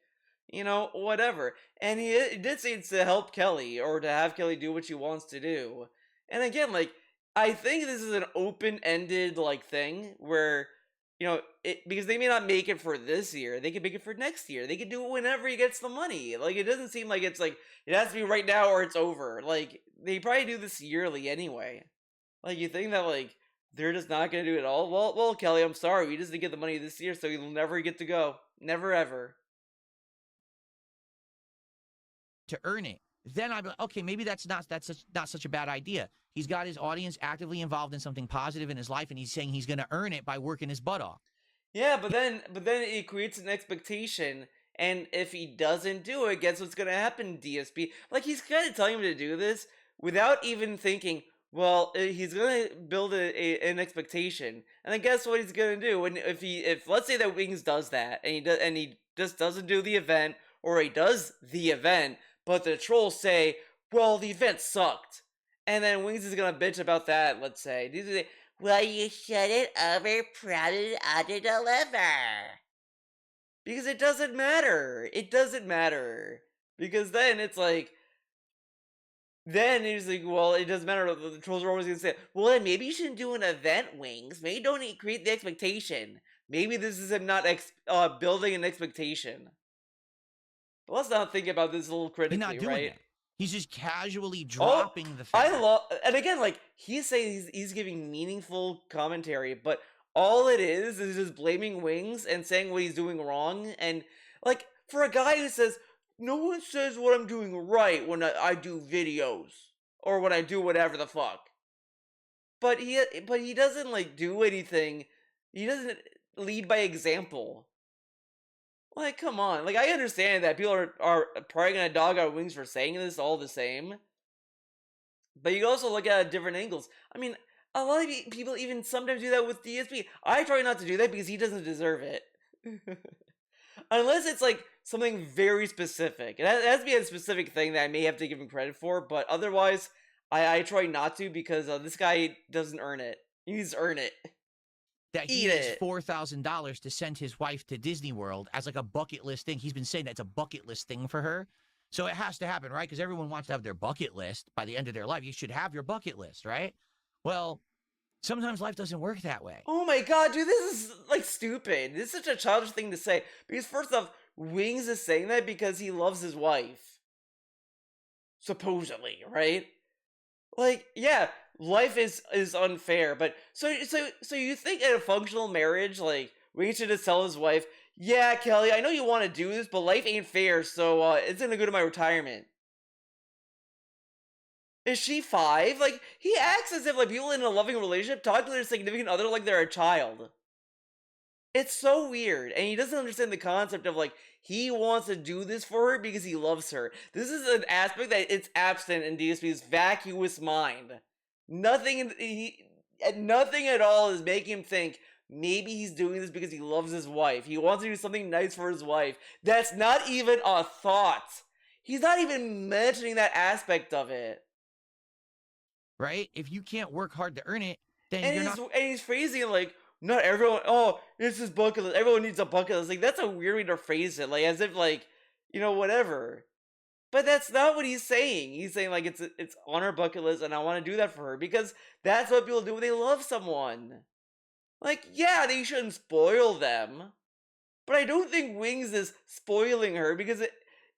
you know, whatever. And he did say it's to help Kelly or to have Kelly do what she wants to do. And again, like, I think this is an open-ended like thing where, you know, because they may not make it for this year, they could make it for next year. They could do it whenever he gets the money. Like, it doesn't seem like it's like it has to be right now or it's over. Like, they probably do this yearly anyway. Like, you think that like they're just not gonna do it all? Well, Kelly, I'm sorry, we just didn't get the money this year, so you'll never get to go, never ever. To earn it, then I'd be like, okay, maybe that's not such a bad idea. He's got his audience actively involved in something positive in his life, and he's saying he's going to earn it by working his butt off. Yeah, but then it creates an expectation, and if he doesn't do it, guess what's going to happen, DSP? Like, he's kind of telling him to do this without even thinking, well, he's going to build an expectation, and then guess what he's going to do? And if let's say that Wings does that, and he just doesn't do the event, or he does the event, but the trolls say, well, the event sucked. And then Wings is gonna bitch about that, let's say. Well, you shouldn't over-promise under-deliver. Because it doesn't matter. It doesn't matter. Because then it's like, then he's like, well, it doesn't matter. The trolls are always gonna say, well, then maybe you shouldn't do an event, Wings. Maybe don't create the expectation. Maybe this is him not building an expectation. But let's not think about this a little critically, He's not doing right? that. He's just casually dropping the fact. And again, like, he's saying he's giving meaningful commentary, but all it is just blaming Wings and saying what he's doing wrong. And, like, for a guy who says, no one says what I'm doing right when I do videos, or when I do whatever the fuck. But he doesn't, like, do anything. He doesn't lead by example. Like, come on. Like, I understand that people are probably gonna dog out Wings for saying this all the same. But you also look at different angles. I mean, a lot of people even sometimes do that with DSP. I try not to do that because he doesn't deserve it. Unless it's, like, something very specific. It has to be a specific thing that I may have to give him credit for. But otherwise, I try not to because this guy doesn't earn it. He needs to earn it. That he needs $4,000 to send his wife to Disney World as like a bucket list thing. He's been saying that's a bucket list thing for her. So it has to happen, right? Because everyone wants to have their bucket list by the end of their life. You should have your bucket list, right? Well, sometimes life doesn't work that way. Oh my god, dude, this is, like, stupid. This is such a childish thing to say. Because first off, Wings is saying that because he loves his wife. Supposedly, right? Like, yeah, life is unfair, but so you think in a functional marriage, like, Wings should just tell his wife, yeah, Kelly, I know you want to do this, but life ain't fair, so it's gonna go to my retirement. Is she 5? Like, he acts as if, like, people in a loving relationship talk to their significant other like they're a child. It's so weird, and he doesn't understand the concept of, like, he wants to do this for her because he loves her. This is an aspect that it's absent in DSP's vacuous mind. Nothing at all is making him think maybe he's doing this because he loves his wife. He wants to do something nice for his wife. That's not even a thought. He's not even mentioning that aspect of it. Right? If you can't work hard to earn it, then and he's phrasing it like, not everyone, oh, it's his bucket list. Everyone needs a bucket list. Like, that's a weird way to phrase it. Like, as if, like, you know, whatever. But that's not what he's saying. He's saying like it's on her bucket list, and I want to do that for her because that's what people do when they love someone. Like, yeah, they shouldn't spoil them, but I don't think Wings is spoiling her because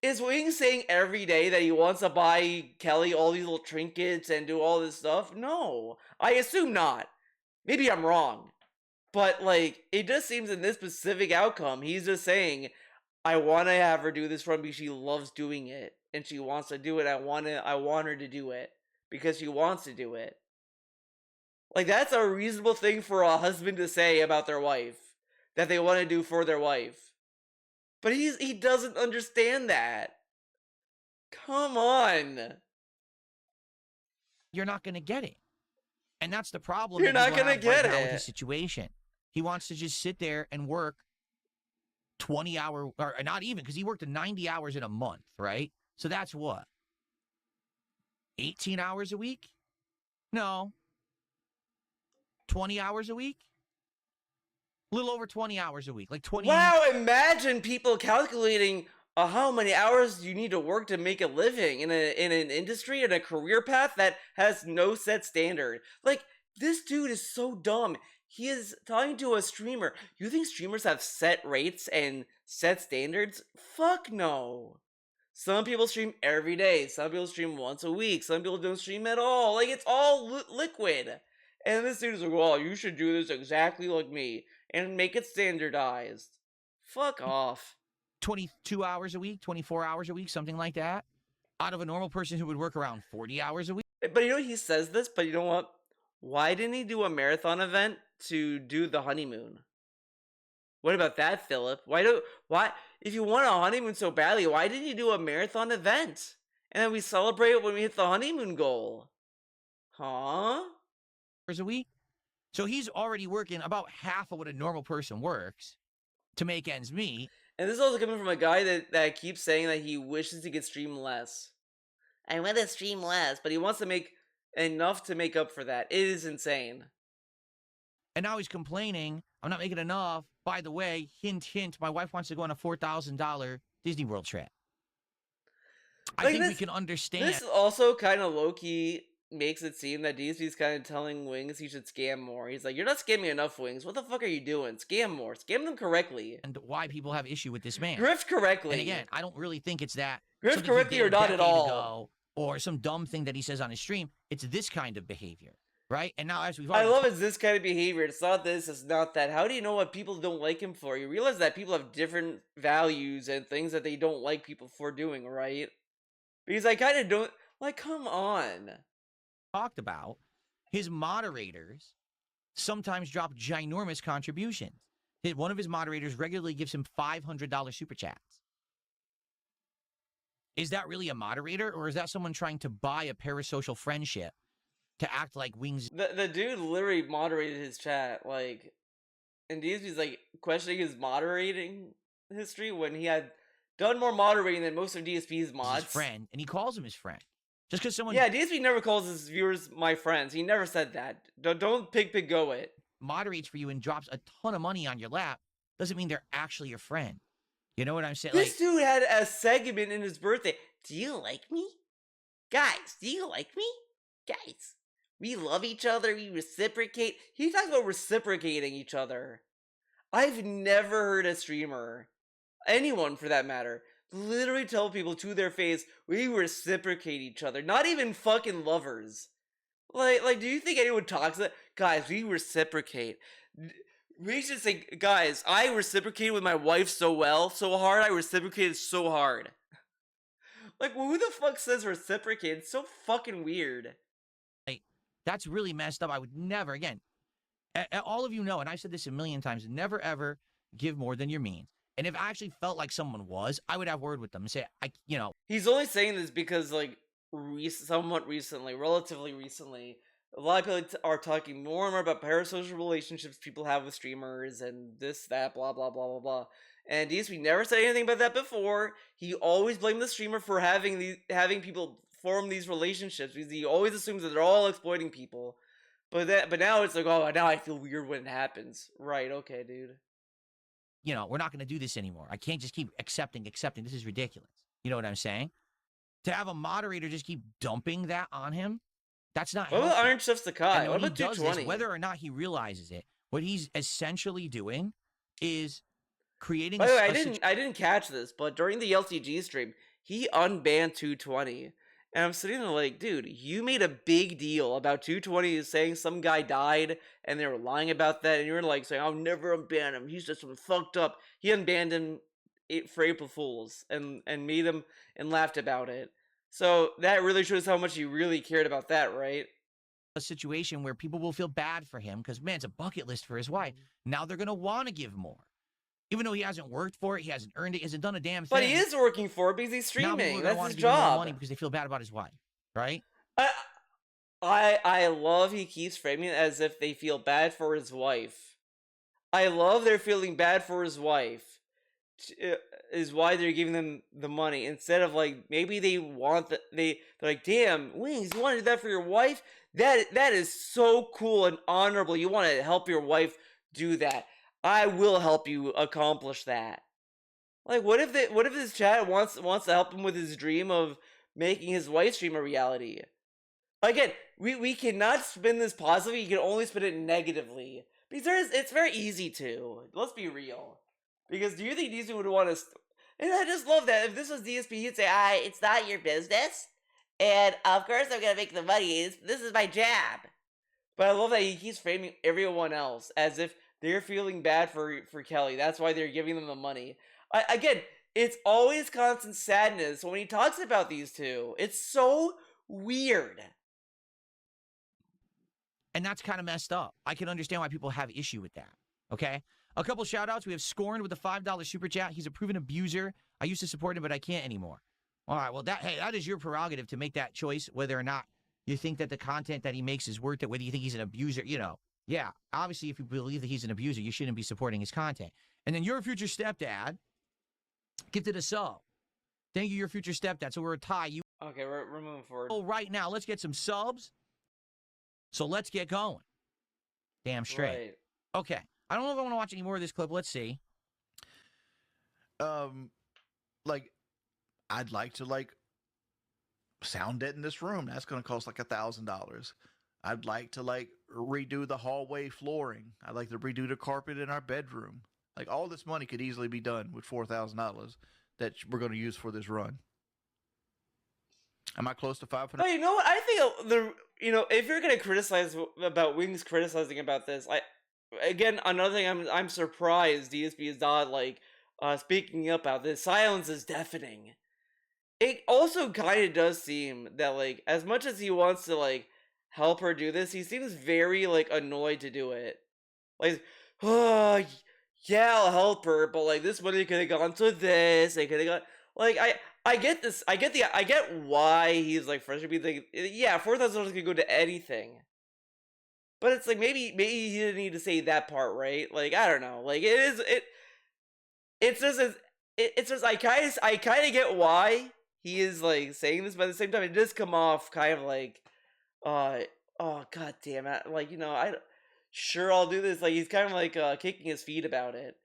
is Wings saying every day that he wants to buy Kelly all these little trinkets and do all this stuff? No, I assume not. Maybe I'm wrong, but like it just seems in this specific outcome, he's just saying, I want to have her do this for me because she loves doing it and she wants to do it. I want her to do it because she wants to do it. Like that's a reasonable thing for a husband to say about their wife that they want to do for their wife. But he doesn't understand that. Come on. You're not going to get it. And that's the problem. You're not going to get now with it. his situation. He wants to just sit there and work 20 hour, or not even, because he worked 90 hours in a month, right? So that's what? 18 hours a week? No. 20 hours a week? A little over 20 hours a week. Like 20. Wow, imagine people calculating how many hours you need to work to make a living in an industry, in a career path that has no set standard. Like, this dude is so dumb. He is talking to a streamer. You think streamers have set rates and set standards? Fuck no. Some people stream every day. Some people stream once a week. Some people don't stream at all. Like, it's all liquid. And this dude is like, well, you should do this exactly like me and make it standardized. Fuck off. 22 hours a week, 24 hours a week, something like that, out of a normal person who would work around 40 hours a week. But you know, he says this, but you know what? Why didn't he do a marathon event to do the honeymoon? What about that, Philip? Why, if you want a honeymoon so badly, why didn't you do a marathon event? And then we celebrate when we hit the honeymoon goal. Huh? A week. So he's already working about half of what a normal person works to make ends meet. And this is also coming from a guy that keeps saying that he wishes he could stream less. I want to stream less, but he wants to make enough to make up for that. It is insane. And now he's complaining, I'm not making enough. By the way, hint, hint, my wife wants to go on a $4,000 Disney World trip. I think we can understand. This also kind of low-key makes it seem that DSP's kind of telling Wings he should scam more. He's like, you're not scamming enough, Wings. What the fuck are you doing? Scam more. Scam them correctly. And why people have issue with this man. Grift correctly. And again, I don't really think it's that. Grift correctly or not at all. Or some dumb thing that he says on his stream. It's this kind of behavior, right? And now as we've I love it's this kind of behavior. It's not this, it's not that. How do you know what people don't like him for? You realize that people have different values and things that they don't like people for doing, right? Because I kind of don't, like, come on. Talked about, his moderators sometimes drop ginormous contributions. One of his moderators regularly gives him $500 super chats. Is that really a moderator, or is that someone trying to buy a parasocial friendship to act like Wings? The dude literally moderated his chat, like, and DSP's like questioning his moderating history when he had done more moderating than most of DSP's mods. His friend, and he calls him his friend. Just because someone... Yeah, DSP never calls his viewers my friends. He never said that. Don't pig go it. Moderates for you and drops a ton of money on your lap doesn't mean they're actually your friend. You know what I'm saying? This dude had a segment in his birthday. Do you like me? Guys, do you like me? Guys, we love each other. We reciprocate. He talks about reciprocating each other. I've never heard a streamer, anyone for that matter, literally tell people to their face, we reciprocate each other. Not even fucking lovers. Like, do you think anyone talks that? Guys, we reciprocate. We should say, guys, I reciprocated with my wife so hard, I reciprocated so hard. Like, who the fuck says reciprocate? It's so fucking weird. Like, that's really messed up. I would never, again, all of you know, and I've said this a million times, never ever give more than your means. And if I actually felt like someone was, I would have word with them and say, He's only saying this because, like, somewhat recently, relatively recently, a lot of people are talking more and more about parasocial relationships people have with streamers and this, that, blah, blah, blah, blah, blah. And DSP never said anything about that before. He always blamed the streamer for having people form these relationships because he always assumes that they're all exploiting people. But now it's like, oh, now I feel weird when it happens. Right, okay, dude. We're not going to do this anymore. I can't just keep accepting. This is ridiculous. You know what I'm saying? to have a moderator just keep dumping that on him, that's not What about healthy. Iron Chef Sakai? And What when he about does 220? this, whether or not he realizes it, what he's essentially doing is creating By the way, a I didn't catch this, but during the LCG stream, he unbanned 220. And I'm sitting there like, dude, you made a big deal about 220 saying some guy died and they were lying about that, and you were like saying, I'll never unban him. He's just some fucked up. He unbanned him for April Fools and made him and laughed about it. So that really shows how much he really cared about that, right? situation where people will feel bad for him because, man, it's a bucket list for his wife. Now they're going to want to give more. Even though he hasn't worked for it, he hasn't earned it, he hasn't done a damn thing. But he is working for it because he's streaming. That's his give him more job. money because they feel bad about his wife, right? I love he keeps framing it as if they feel bad for his wife. I love they're feeling bad for his wife. Is why they're giving them the money instead of like maybe they want they're like, damn, Wings, you want to do that for your wife? That is so cool and honorable. You want to help your wife do that. I will help you accomplish that. Like, what if this chat wants to help him with his dream of making his wife stream a reality? Again, we cannot spin this positively. You can only spin it negatively because it's very easy to. Let's be real. Because do you think DSP would want to? And I just love that if this was DSP, he'd say, it's not your business, and of course I'm gonna make the money. This is my job." But I love that he keeps framing everyone else as if they're feeling bad for Kelly. That's why they're giving them the money. Again, it's always constant sadness when he talks about these two. It's so weird. And that's kind of messed up. I can understand why people have issue with that. Okay? A couple shout outs. We have Scorned with a $5 super chat. He's a proven abuser. I used to support him, but I can't anymore. All right, well, that is your prerogative to make that choice, whether or not you think that the content that he makes is worth it, whether you think he's an abuser, Yeah, obviously, if you believe that he's an abuser, you shouldn't be supporting his content. And then your future stepdad gifted a sub. Thank you, your future stepdad. So we're a tie. Okay, we're moving forward. Oh, right now, let's get some subs. So let's get going. Damn straight. Right. Okay. I don't know if I want to watch any more of this clip. Let's see. Like, I'd like to sound it in this room. That's going to cost like $1,000. I'd like to redo the hallway flooring. I'd like to redo the carpet in our bedroom. Like, all this money could easily be done with $4,000 that we're going to use for this run. Am I close to 500? But you know what? I think if you're gonna criticize about Wings criticizing about this, another thing I'm surprised DSP is not speaking up about this. Silence is deafening. It also kind of does seem that as much as he wants to help her do this, he seems very annoyed to do it. Oh yeah, I'll help her, but this money could have gone to this. It could have gone I get this. I get why he's frustrated. Yeah, $4,000 could go to anything. But it's maybe he didn't need to say that part, right? I don't know. It's just I kind of get why he is saying this, but at the same time it does come off kind of oh god damn it. Sure I'll do this. He's kind of kicking his feet about it.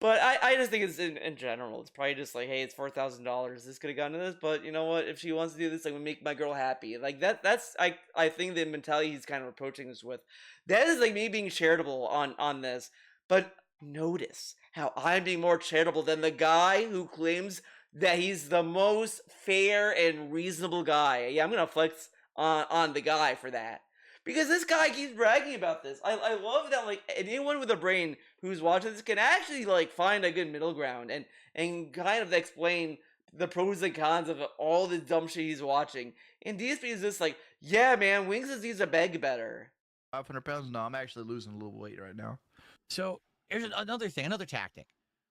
But I just think it's in general. It's probably just hey, it's $4,000. This could have gone to this, but you know what? If she wants to do this, we make my girl happy. That's I think the mentality he's kind of approaching this with. That is me being charitable on this. But notice how I'm being more charitable than the guy who claims that he's the most fair and reasonable guy. Yeah, I'm gonna flex on the guy for that. Because this guy keeps bragging about this. I love that anyone with a brain who's watching this can actually find a good middle ground and kind of explain the pros and cons of all the dumb shit he's watching. And DSP is just yeah man, Wings just needs to beg better. 500 pounds? No, I'm actually losing a little weight right now. So here's another thing, another tactic.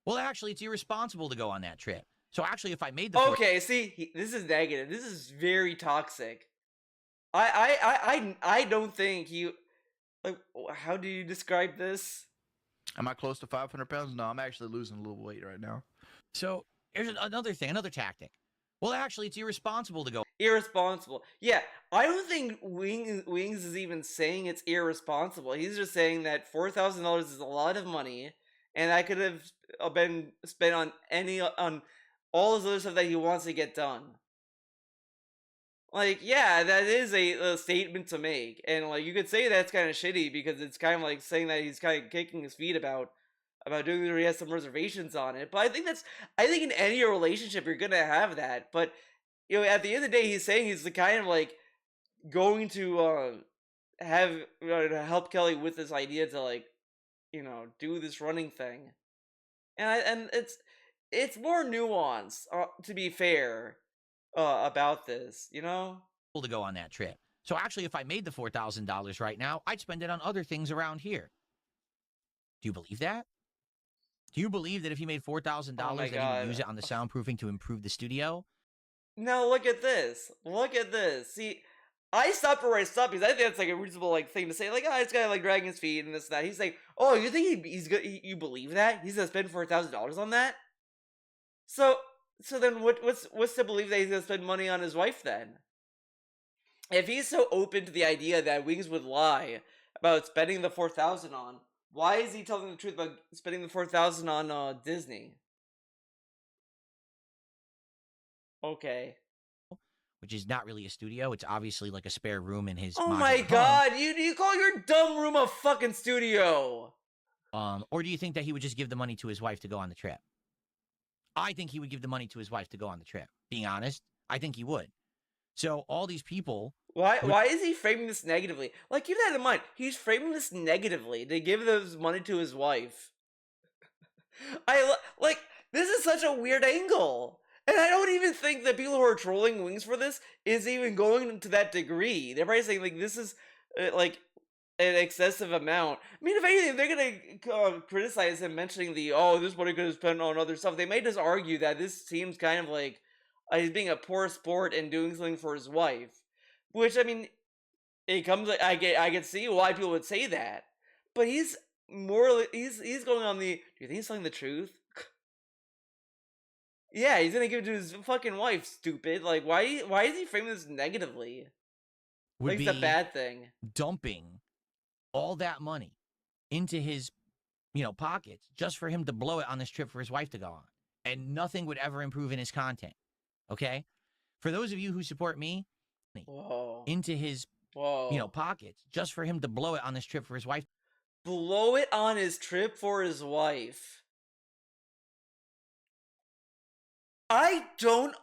Well, actually, it's irresponsible to go on that trip. So actually, if I made the okay, see, this is negative. This is very toxic. I don't think you how do you describe this? Am I close to 500 pounds? No, I'm actually losing a little weight right now. So here's another thing, another tactic. Well, actually, it's irresponsible to go. Irresponsible. Yeah, I don't think Wings is even saying it's irresponsible. He's just saying that $4,000 is a lot of money, and that could have been spent on all this other stuff that he wants to get done. Like, yeah, that is a statement to make, and like you could say that's kind of shitty because it's kind of like saying that he's kind of kicking his feet about doing it or he has some reservations on it. But I think in any relationship you're gonna have that. But at the end of the day, he's saying he's the kind of like going to have to help Kelly with this idea to like do this running thing, and it's more nuanced to be fair about this, to go on that trip. So actually, if I made the $4,000 right now, I'd spend it on other things around here. Do you believe that? Do you believe that if he made $4,000 that he would use it on the soundproofing to improve the studio? No, look at this. Look at this. See, I stopped where I stopped because I think that's like a reasonable thing to say. Like, oh, this guy like dragging his feet and this and that. He's like, oh, you think he's good? You believe that he's gonna spend $4,000 on that? So then what's to believe that he's gonna spend money on his wife then? If he's so open to the idea that Wings would lie about spending the $4,000 on, why is he telling the truth about spending the $4,000 on Disney? Okay. Which is not really a studio. It's obviously like a spare room in his. Oh my god! You call your dumb room a fucking studio? Or do you think that he would just give the money to his wife to go on the trip? I think he would give the money to his wife to go on the trip. Being honest, I think he would. So all these people. Why is he framing this negatively? Like, keep that in mind. He's framing this negatively to give this money to his wife. This is such a weird angle. And I don't even think that people who are trolling Wings for this is even going to that degree. They're probably saying, like, this is, like, an excessive amount. I mean, if anything, they're gonna criticize him mentioning this money could have spent on other stuff. They may just argue that this seems kind of like he's being a poor sport and doing something for his wife. Which, I mean, it comes like I can see why people would say that, but he's going on the. Do you think he's telling the truth? Yeah, he's gonna give it to his fucking wife. Stupid. Like, why is he framing this negatively? Like, it's a bad thing. Dumping all that money into his, pockets just for him to blow it on this trip for his wife to go on, and nothing would ever improve in his content. Okay, for those of you who support me. Into his pockets just for him to blow it on this trip for his wife. Blow it on his trip for his wife. I don't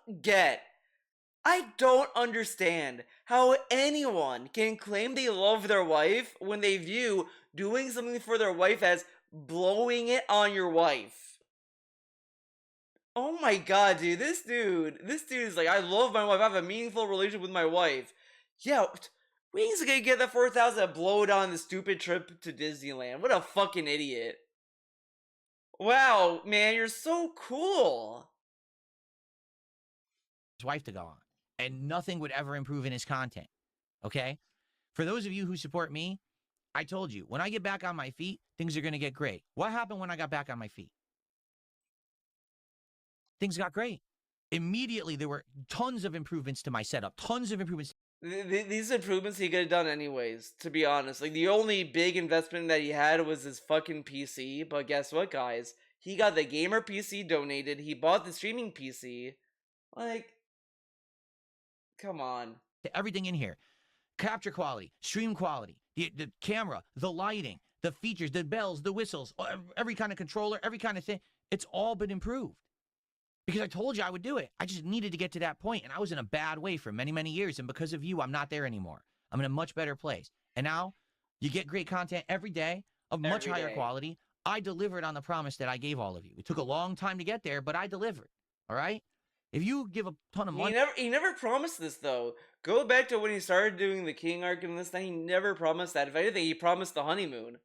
understand how anyone can claim they love their wife when they view doing something for their wife as blowing it on your wife. Oh my god, dude, this dude is like, I love my wife, I have a meaningful relationship with my wife. Yeah, Wings gonna get that $4,000 to blow it on the stupid trip to Disneyland. What a fucking idiot. Wow, man, you're so cool. His wife to go on, and nothing would ever improve in his content. Okay? For those of you who support me, I told you, when I get back on my feet, things are gonna get great. What happened when I got back on my feet? Things got great. Immediately, there were tons of improvements to my setup. Tons of improvements. These improvements he could have done anyways, to be honest. Like, the only big investment that he had was his fucking PC. But guess what, guys? He got the gamer PC donated. He bought the streaming PC. Like, come on. Everything in here. Capture quality, stream quality, the camera, the lighting, the features, the bells, the whistles, every kind of controller, every kind of thing. It's all been improved. Because I told you I would do it. I just needed to get to that point, and I was in a bad way for many, many years, and because of you, I'm not there anymore. I'm in a much better place. And now, you get great content every day of much higher quality. I delivered on the promise that I gave all of you. It took a long time to get there, but I delivered. All right? If you give a ton of money... He never promised this, though. Go back to when he started doing the King arc and this thing. He never promised that. If anything, he promised the honeymoon.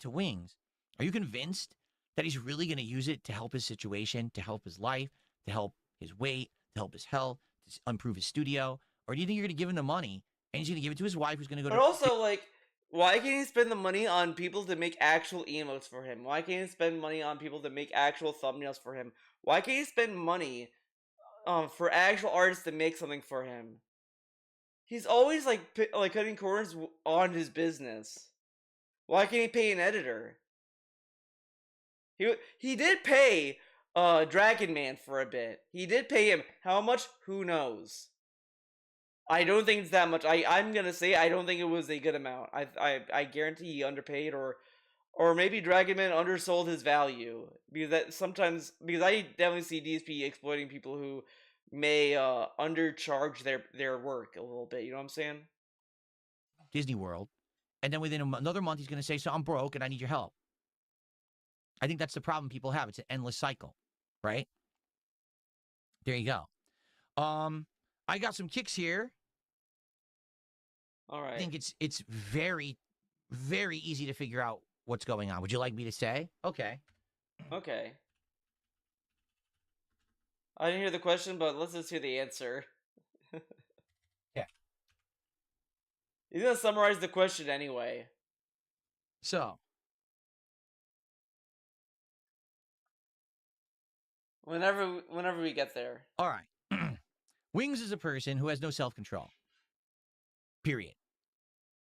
To Wings. Are you convinced that he's really going to use it to help his situation, to help his life, to help his weight, to help his health, to improve his studio? Or do you think you're going to give him the money and he's going to give it to his wife who's going to go But also, like, why can't he spend the money on people to make actual emotes for him? Why can't he spend money on people to make actual thumbnails for him? Why can't he spend money for actual artists to make something for him? He's always, like cutting corners on his business. Why can't he pay an editor? He did pay Dragon Man for a bit. He did pay him. How much? Who knows? I don't think it's that much. I'm gonna say I don't think it was a good amount. I guarantee he underpaid or maybe Dragonman undersold his value because I definitely see DSP exploiting people who may undercharge their work a little bit. You know what I'm saying? Disney World, and then within another month he's going to say, "So I'm broke and I need your help." I think that's the problem people have. It's an endless cycle, right? There you go. I got some kicks here. All right. I think it's very, very easy to figure out what's going on. Would you like me to say? Okay. Okay. I didn't hear the question, but let's just hear the answer. Yeah. He's gonna summarize the question anyway. So, whenever we get there. all right. Wings is a person who has no self-control. Period.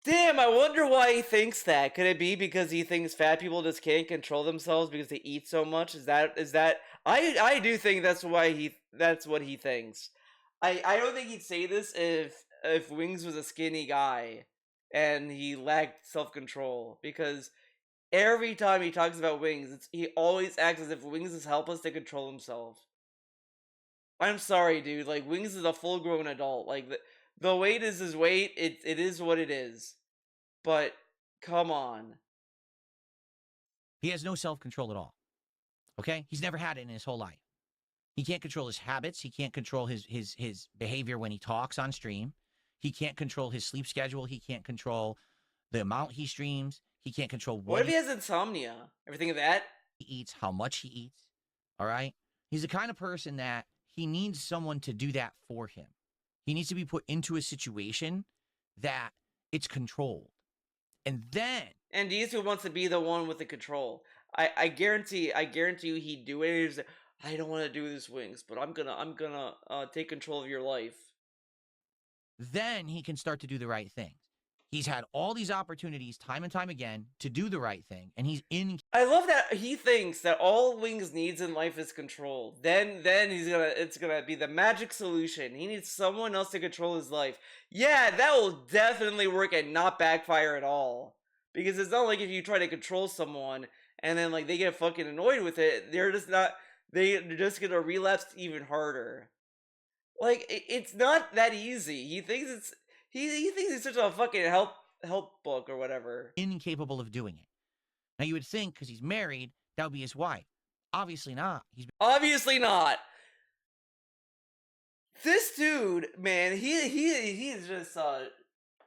Damn, I wonder why he thinks that. Could it be because he thinks fat people just can't control themselves because they eat so much? Is that I do think that's what he thinks. I don't think he'd say this if Wings was a skinny guy and he lacked self-control, because every time he talks about Wings, he always acts as if Wings is helpless to control himself. I'm sorry, dude. Like, Wings is a full-grown adult. Like, the weight is his weight. It is what it is. But come on. He has no self-control at all. Okay? He's never had it in his whole life. He can't control his habits. He can't control his behavior when he talks on stream. He can't control his sleep schedule. He can't control the amount he streams. He can't control What if he has insomnia? Everything of that? He eats, how much he eats. All right? He's the kind of person that he needs someone to do that for him. He needs to be put into a situation that it's controlled. And then... And DSP wants to be the one with the control. I guarantee you he'd do it. He's like, I don't want to do this, Wings, but I'm gonna take control of your life. Then he can start to do the right things. He's had all these opportunities time and time again to do the right thing, and he's in... I love that he thinks that all Wings needs in life is control. Then it's gonna be the magic solution. He needs someone else to control his life. Yeah, that will definitely work and not backfire at all. Because it's not like if you try to control someone and then like they get fucking annoyed with it, they're just gonna relapse even harder. Like, it's not that easy. He thinks it's... He thinks he's such a fucking help book or whatever. Incapable of doing it. Now you would think, because he's married, that would be his wife. Obviously not. Obviously not. This dude, man, he is just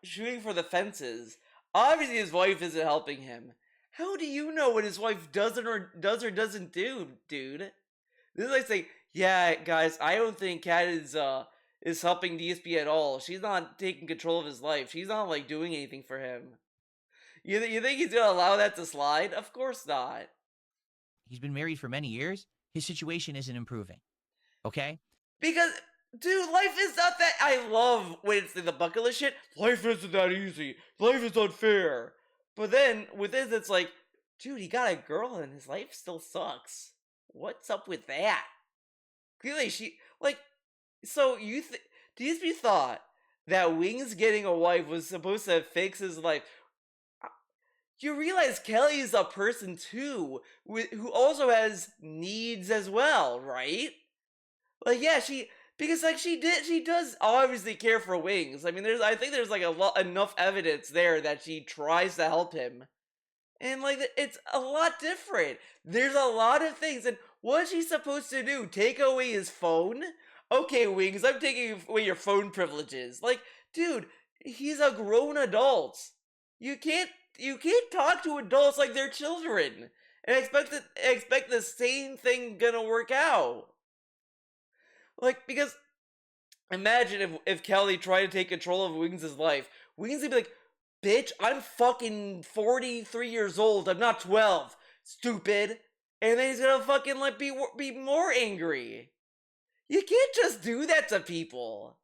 shooting for the fences. Obviously his wife isn't helping him. How do you know what his wife does or doesn't do, dude? This is like saying, yeah, guys, I don't think Kat is helping DSP at all. She's not taking control of his life. She's not, like, doing anything for him. You think he's gonna allow that to slide? Of course not. He's been married for many years. His situation isn't improving. Okay? Because, dude, life is not that... I love when it's the bucket list shit. Life isn't that easy. Life is unfair. But then, with this, it's like, dude, he got a girl and his life still sucks. What's up with that? Clearly, so DSP thought that Wings getting a wife was supposed to fix his life. You realize Kelly's a person too, who also has needs as well, right? Like, yeah, she does obviously care for Wings. I mean, I think there's like enough evidence there that she tries to help him. And, like, it's a lot different. There's a lot of things. And what's she supposed to do? Take away his phone? Okay, Wings, I'm taking away your phone privileges. Like, dude, he's a grown adult. You can't talk to adults like they're children and expect the same thing gonna work out. Like, because imagine if Kelly tried to take control of Wings' life. Wings would be like, bitch, I'm fucking 43 years old. I'm not 12. Stupid. And then he's gonna fucking like be more angry. You can't just do that to people.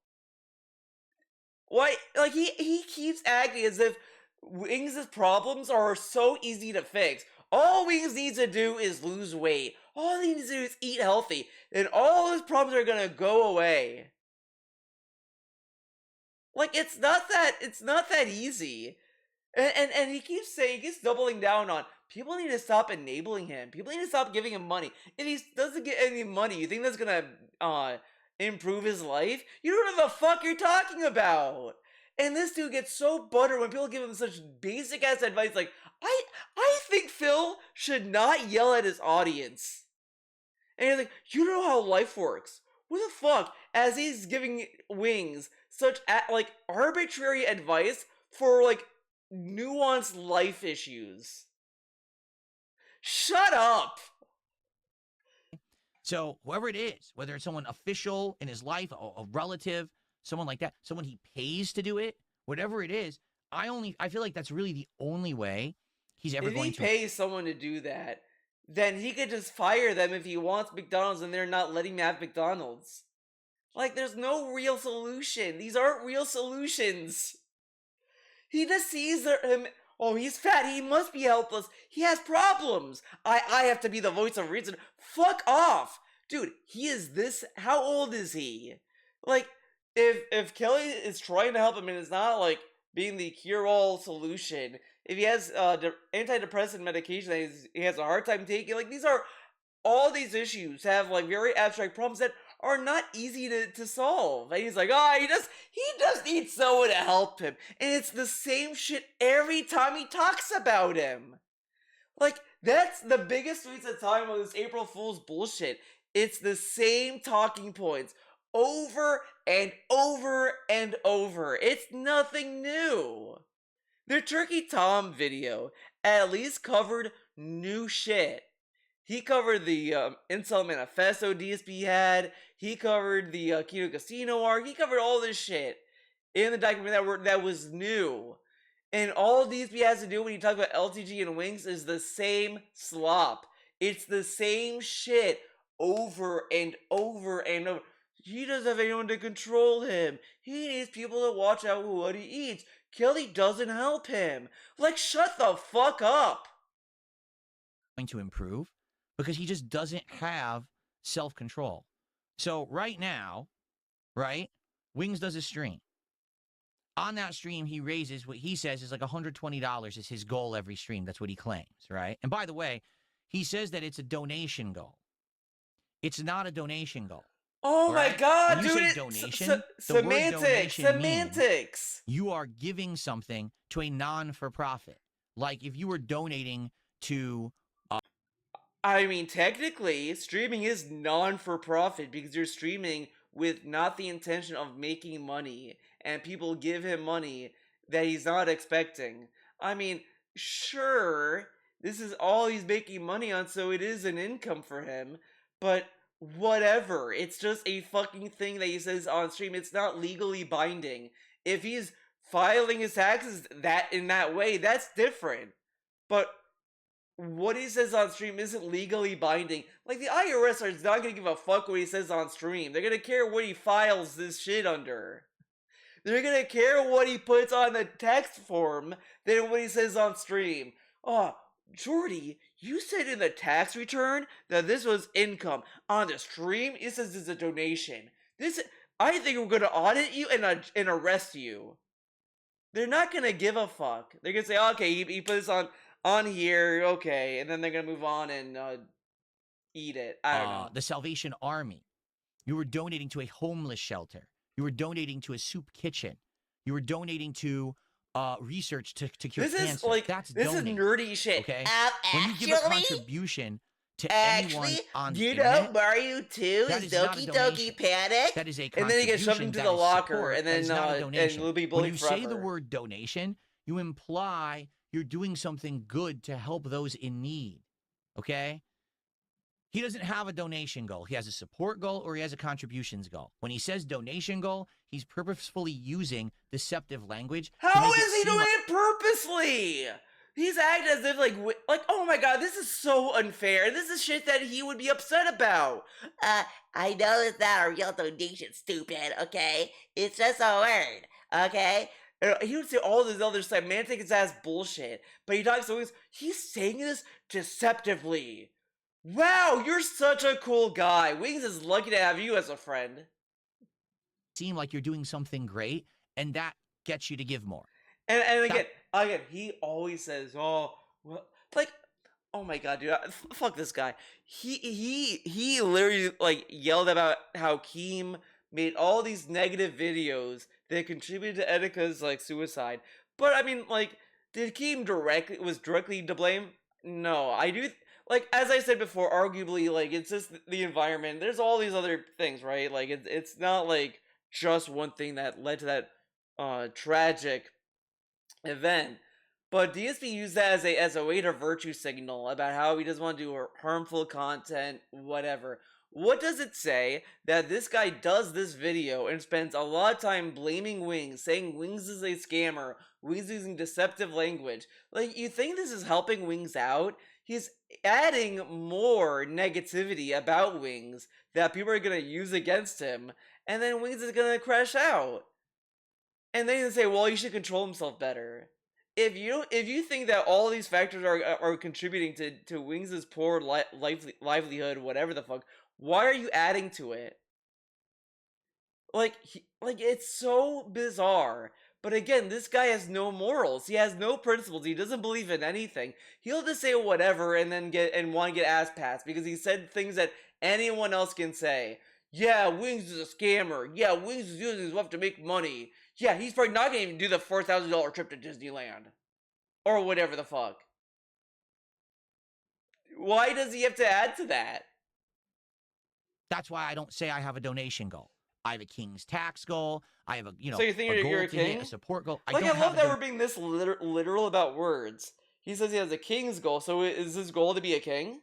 Why? Like, he keeps acting as if Wings' problems are so easy to fix. All Wings needs to do is lose weight. All he needs to do is eat healthy. And all his problems are gonna go away. Like, it's not that easy. And he keeps doubling down on people need to stop enabling him. People need to stop giving him money. If he doesn't get any money, you think that's gonna improve his life? You don't know the fuck you're talking about. And this dude gets so buttered when people give him such basic ass advice. Like, I think Phil should not yell at his audience. And he's like, you know how life works. What the fuck? As he's giving Wings such like arbitrary advice for like nuanced life issues. Shut up. So whoever it is, whether it's someone official in his life, a relative, someone like that, someone he pays to do it, whatever it is, I feel like that's really the only way he's ever going to. If he pays someone to do that, then he could just fire them if he wants McDonald's and they're not letting him have McDonald's. Like, there's no real solution. These aren't real solutions. He just sees him, oh, he's fat, he must be helpless, he has problems. I have to be the voice of reason. Fuck off. Dude, he is this, how old is he? Like, if Kelly is trying to help him and it's not, like, being the cure-all solution, if he has antidepressant medication that he has a hard time taking, like, all these issues have, like, very abstract problems that are not easy to solve. And he's like, he just needs someone to help him. And it's the same shit every time he talks about him. Like, that's the biggest waste of time of this April Fool's bullshit. It's the same talking points over and over and over. It's nothing new. The Turkey Tom video at least covered new shit. He covered the Incel Manifesto DSP had. He covered the Kino Casino arc. He covered all this shit in the document that was new. And all DSP has to do when you talk about LTG and Wings is the same slop. It's the same shit over and over and over. He doesn't have anyone to control him. He needs people to watch out what he eats. Kelly doesn't help him. Like, shut the fuck up. Going to improve because he just doesn't have self-control. So right now, right, Wings does a stream. On that stream, he raises what he says is like $120 is his goal every stream. That's what he claims, right? And by the way, he says that it's a donation goal. It's not a donation goal. Oh my god, when you dude! Say donation, the word donation Semantics. Means you are giving something to a non-for-profit. Like if you were donating to. I mean, technically, streaming is non-for-profit because you're streaming with not the intention of making money, and people give him money that he's not expecting. I mean, sure, this is all he's making money on, so it is an income for him, but whatever. It's just a fucking thing that he says on stream. It's not legally binding. If he's filing his taxes in that way, that's different. But what he says on stream isn't legally binding. Like, the IRS is not gonna give a fuck what he says on stream. They're gonna care what he files this shit under. They're gonna care what he puts on the text form than what he says on stream. Oh, Jordy, you said in the tax return that this was income. On the stream, it says it's a donation. I think we're gonna audit you and arrest you. They're not gonna give a fuck. They're gonna say, okay, he put this on here, okay, and then they're gonna move on and eat it. I don't know. The Salvation Army. You were donating to a homeless shelter. You were donating to a soup kitchen. You were donating to research to cure cancer. This is like That's this donating, is nerdy shit. Okay, actually, when you give a contribution to anyone on the you internet, know Mario 2 is Doki Doki Panic? That is a and then he gets shoved into the locker, and then will be bullied when you forever. say the word donation, you imply you're doing something good to help those in need. Okay? He doesn't have a donation goal. He has a support goal or he has a contributions goal. When he says donation goal, he's purposefully using deceptive language. How is he doing it purposely? He's acting as if like, oh my god, this is so unfair. This is shit that he would be upset about. I know it's not a real donation, stupid, okay? It's just a word, okay? He would say all this other semantic ass bullshit, but he talks always, he's saying this deceptively. Wow, you're such a cool guy. Wings is lucky to have you as a friend. Seem like you're doing something great, and that gets you to give more. And again, he always says, "Oh, well," like, oh my god, dude, fuck this guy. He literally like yelled about how Keem made all these negative videos that contributed to Etika's like suicide. But I mean, like, did Keem directly to blame? No, I do. Like, as I said before, arguably, like, it's just the environment. There's all these other things, right? Like, it's not like just one thing that led to that tragic event. But DSP used that as a way to virtue signal about how he doesn't want to do harmful content, whatever. What does it say that this guy does this video and spends a lot of time blaming Wings, saying Wings is a scammer, Wings using deceptive language? Like, you think this is helping Wings out? He's adding more negativity about Wings that people are going to use against him, and then Wings is going to crash out. And then you say, well, he should control himself better. If you think that all these factors are contributing to Wings' poor livelihood, whatever the fuck, why are you adding to it? Like, it's so bizarre. But again, this guy has no morals. He has no principles. He doesn't believe in anything. He'll just say whatever and then want to get ass passed because he said things that anyone else can say. Yeah, Wings is a scammer. Yeah, Wings is using his wealth to make money. Yeah, he's probably not gonna even do the $4,000 trip to Disneyland. Or whatever the fuck. Why does he have to add to that? That's why I don't say I have a donation goal. I have a king's tax goal. I have a, So you think you're a king? A support goal. I love that we're being this literal about words. He says he has a king's goal. So is his goal to be a king?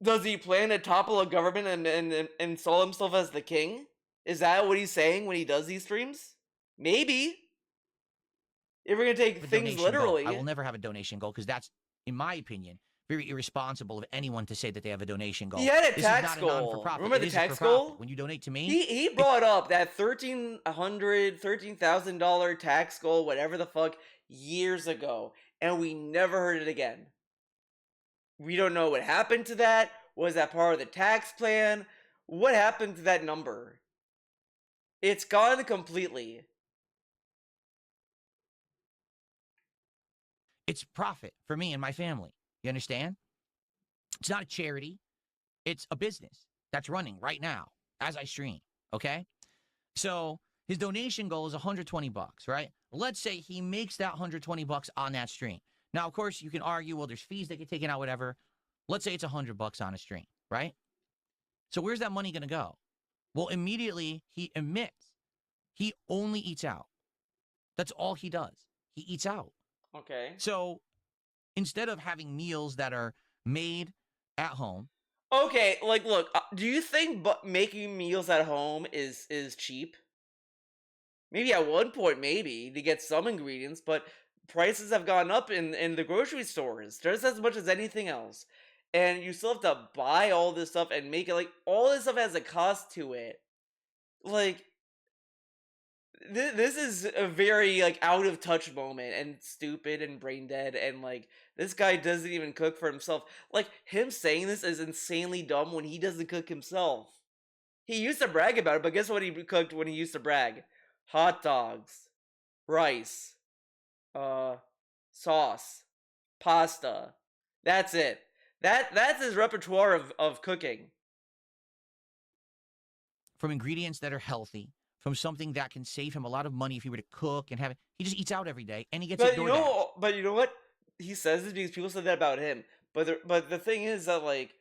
Does he plan to topple a government and install himself as the king? Is that what he's saying when he does these streams? Maybe. If we're gonna take things literally. I will never have a donation goal because that's, in my opinion, very irresponsible of anyone to say that they have a donation goal. He had a tax goal. Remember the tax goal? When you donate to me? He brought up that $13,000 tax goal, whatever the fuck, years ago. And we never heard it again. We don't know what happened to that. Was that part of the tax plan? What happened to that number? It's gone completely. It's profit for me and my family. You understand? It's not a charity. It's a business that's running right now as I stream. Okay? So his donation goal is $120, right? Let's say he makes that $120 on that stream. Now, of course, you can argue, well, there's fees that get taken out, whatever. Let's say it's $100 on a stream, right? So where's that money going to go? Well, immediately he admits he only eats out. That's all he does. He eats out. Okay. So instead of having meals that are made at home. Okay, like, look, do you think making meals at home is cheap? Maybe at one point, maybe, to get some ingredients, but prices have gone up in the grocery stores just as much as anything else. And you still have to buy all this stuff and make it, like, all this stuff has a cost to it. Like, this is a very, like, out of touch moment and stupid and brain dead, and, like, this guy doesn't even cook for himself. Like, him saying this is insanely dumb when he doesn't cook himself. He used to brag about it, but guess what he cooked when he used to brag? Hot dogs, rice, sauce, pasta. That's it. That's his repertoire of cooking. From ingredients that are healthy, from something that can save him a lot of money if he were to cook and have it. He just eats out every day, and he gets it DoorDash. But you know what? He says this because people said that about him. But the thing is that, like,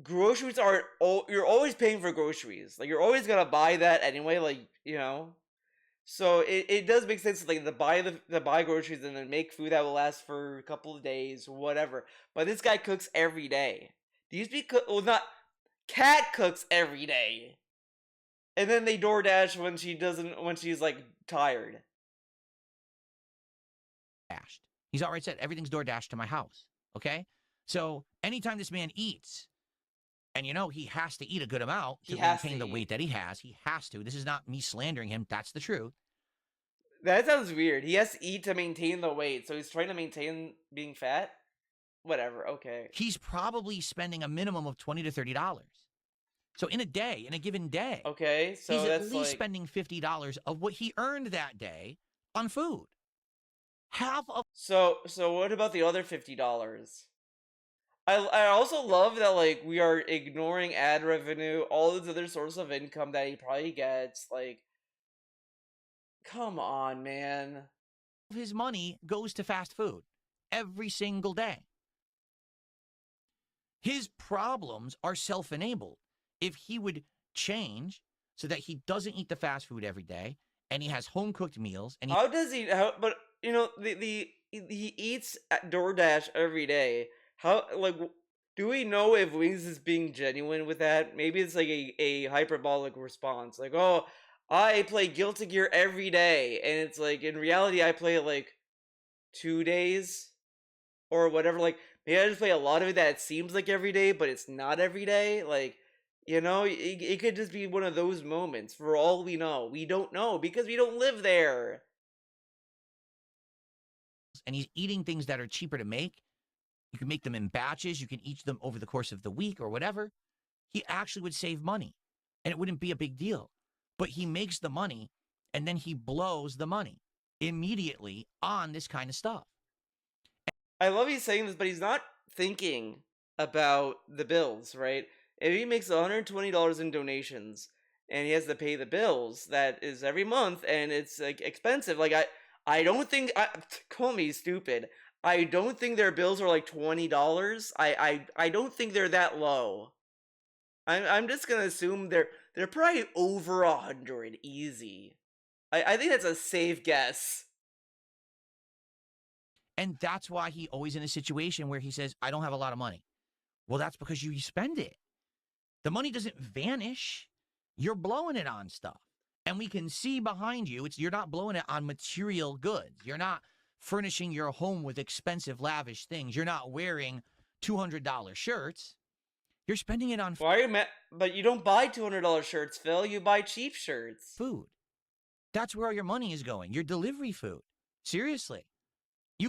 groceries you're always paying for groceries. Like, you're always gonna buy that anyway. Like, you know. So it does make sense, like, to buy groceries and then make food that will last for a couple of days or whatever. But this guy cooks every day. Cat cooks every day. And then they DoorDash when she's like tired. He's already said everything's DoorDash to my house. Okay? So anytime this man eats, and you know he has to eat a good amount to maintain the weight that he has. He has to. This is not me slandering him. That's the truth. That sounds weird. He has to eat to maintain the weight. So he's trying to maintain being fat? Whatever. Okay. He's probably spending a minimum of $20 to $30. So in a given day, Okay, so he's at that's least like spending $50 of what he earned that day on food. Half of so what about the other $50? I also love that like we are ignoring ad revenue, all these other sources of income that he probably gets. Like, come on, man. his money goes to fast food every single day. His problems are self-enabled. If he would change so that he doesn't eat the fast food every day and he has home-cooked meals and he How does he? How? But you know, he eats at DoorDash every day. How? Like, do we know if Wings is being genuine with that? Maybe it's like a hyperbolic response, like, "Oh, I play Guilty Gear every day," and it's like in reality, I play it like 2 days or whatever. Like, maybe I just play a lot of it that seems like every day, but it's not every day. Like, you know, it could just be one of those moments. For all we know, we don't know because we don't live there. and he's eating things that are cheaper to make. You can make them in batches. You can eat them over the course of the week or whatever. He actually would save money and it wouldn't be a big deal. But he makes the money and then he blows the money immediately on this kind of stuff. I love he's saying this, but he's not thinking about the bills, right? If he makes $120 in donations and he has to pay the bills, that is every month, and it's like expensive. Like I don't think call me stupid. I don't think their bills are like $20. I don't think they're that low. I'm just gonna assume they're probably over 100 easy. I think that's a safe guess. And that's why he always in a situation where he says, I don't have a lot of money. Well, that's because you spend it. The money doesn't vanish. You're blowing it on stuff. And we can see behind you, you're not blowing it on material goods. You're not furnishing your home with expensive, lavish things. You're not wearing $200 shirts. You're spending it on Why are you but you don't buy $200 shirts, Phil. You buy cheap shirts. food. That's where your money is going. Your delivery food. Seriously. He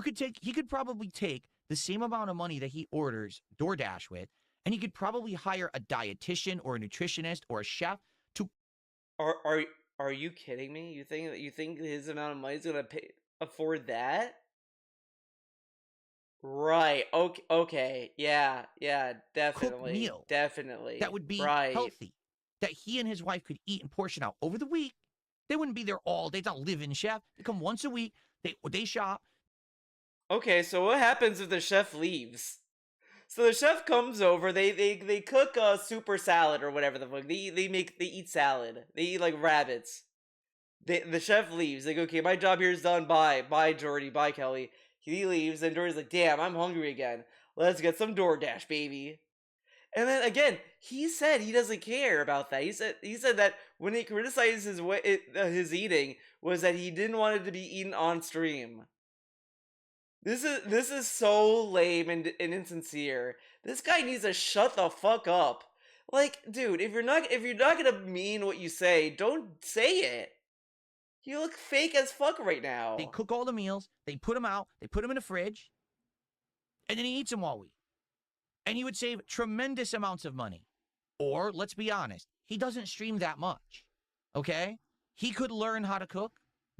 could probably take the same amount of money that he orders DoorDash with, and he could probably hire a dietitian or a nutritionist or a chef to. Are you kidding me? You think his amount of money is gonna afford that? Right. Okay. Yeah. Definitely. Cook meal Definitely. that would be right. healthy, that he and his wife could eat and portion out over the week. They wouldn't be there all day. It's not live-in chef. They come once a week. They shop. Okay, so what happens if the chef leaves? So the chef comes over. They cook a super salad or whatever the fuck. They eat salad. They eat like rabbits. The chef leaves. They go, okay, my job here is done. Bye, Jordy. Bye, Kelly. He leaves, and Jordy's like, damn, I'm hungry again. Let's get some DoorDash, baby. And then again, he said he doesn't care about that. He said that when he criticized his eating was that he didn't want it to be eaten on stream. This is so lame and insincere. This guy needs to shut the fuck up. Like, dude, if you're not gonna mean what you say, don't say it. You look fake as fuck right now. They cook all the meals. They put them out. They put them in the fridge. And then he eats them all week. And he would save tremendous amounts of money. Or, let's be honest, he doesn't stream that much. Okay? He could learn how to cook.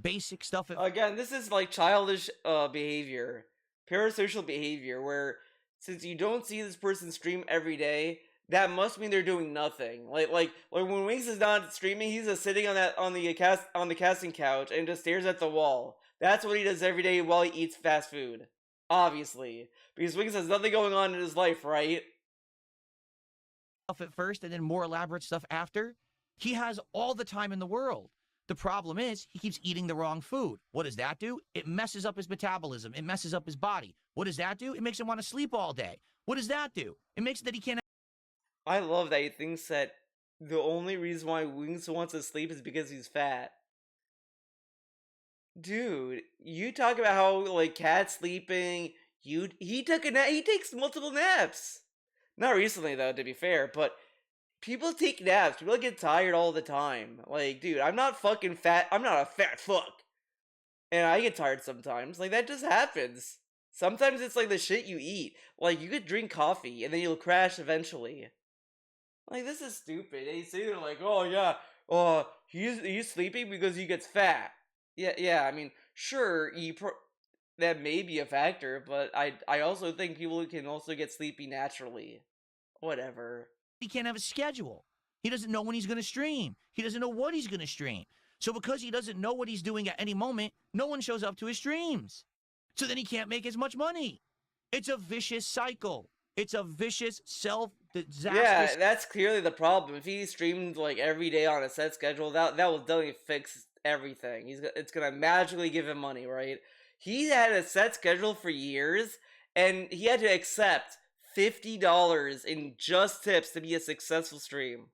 Basic stuff. Again, this is like childish behavior. Parasocial behavior where since you don't see this person stream every day, that must mean they're doing nothing. Like when Wings is not streaming, he's just sitting on the casting couch and just stares at the wall. That's what he does every day while he eats fast food. Obviously, because Wings has nothing going on in his life, right? Stuff at first and then more elaborate stuff after. He has all the time in the world. The problem is he keeps eating the wrong food. What does that do? It messes up his metabolism. It messes up his body. What does that do? It makes him want to sleep all day. What does that do? It makes it that he can't. I love that he thinks that the only reason why Wings wants to sleep is because he's fat. Dude, you talk about how like cat sleeping. He took a nap. He takes multiple naps. Not recently though, to be fair, but people take naps. People get tired all the time. Like, dude, I'm not fucking fat. I'm not a fat fuck. And I get tired sometimes. Like, that just happens. Sometimes it's like the shit you eat. Like, you could drink coffee and then you'll crash eventually. Like, this is stupid. They say they're like, oh yeah, he's sleeping because he gets fat. Yeah. I mean, sure, that may be a factor, but I also think people can also get sleepy naturally. Whatever. He can't have a schedule. He doesn't know when he's going to stream. He doesn't know what he's going to stream. So because he doesn't know what he's doing at any moment, no one shows up to his streams. So then he can't make as much money. It's a vicious cycle. It's a vicious self-disastrous. Yeah, that's clearly the problem. If he streamed like every day on a set schedule, that will definitely fix everything. It's gonna magically give him money, right? He had a set schedule for years, and he had to accept $50 in just tips to be a successful stream.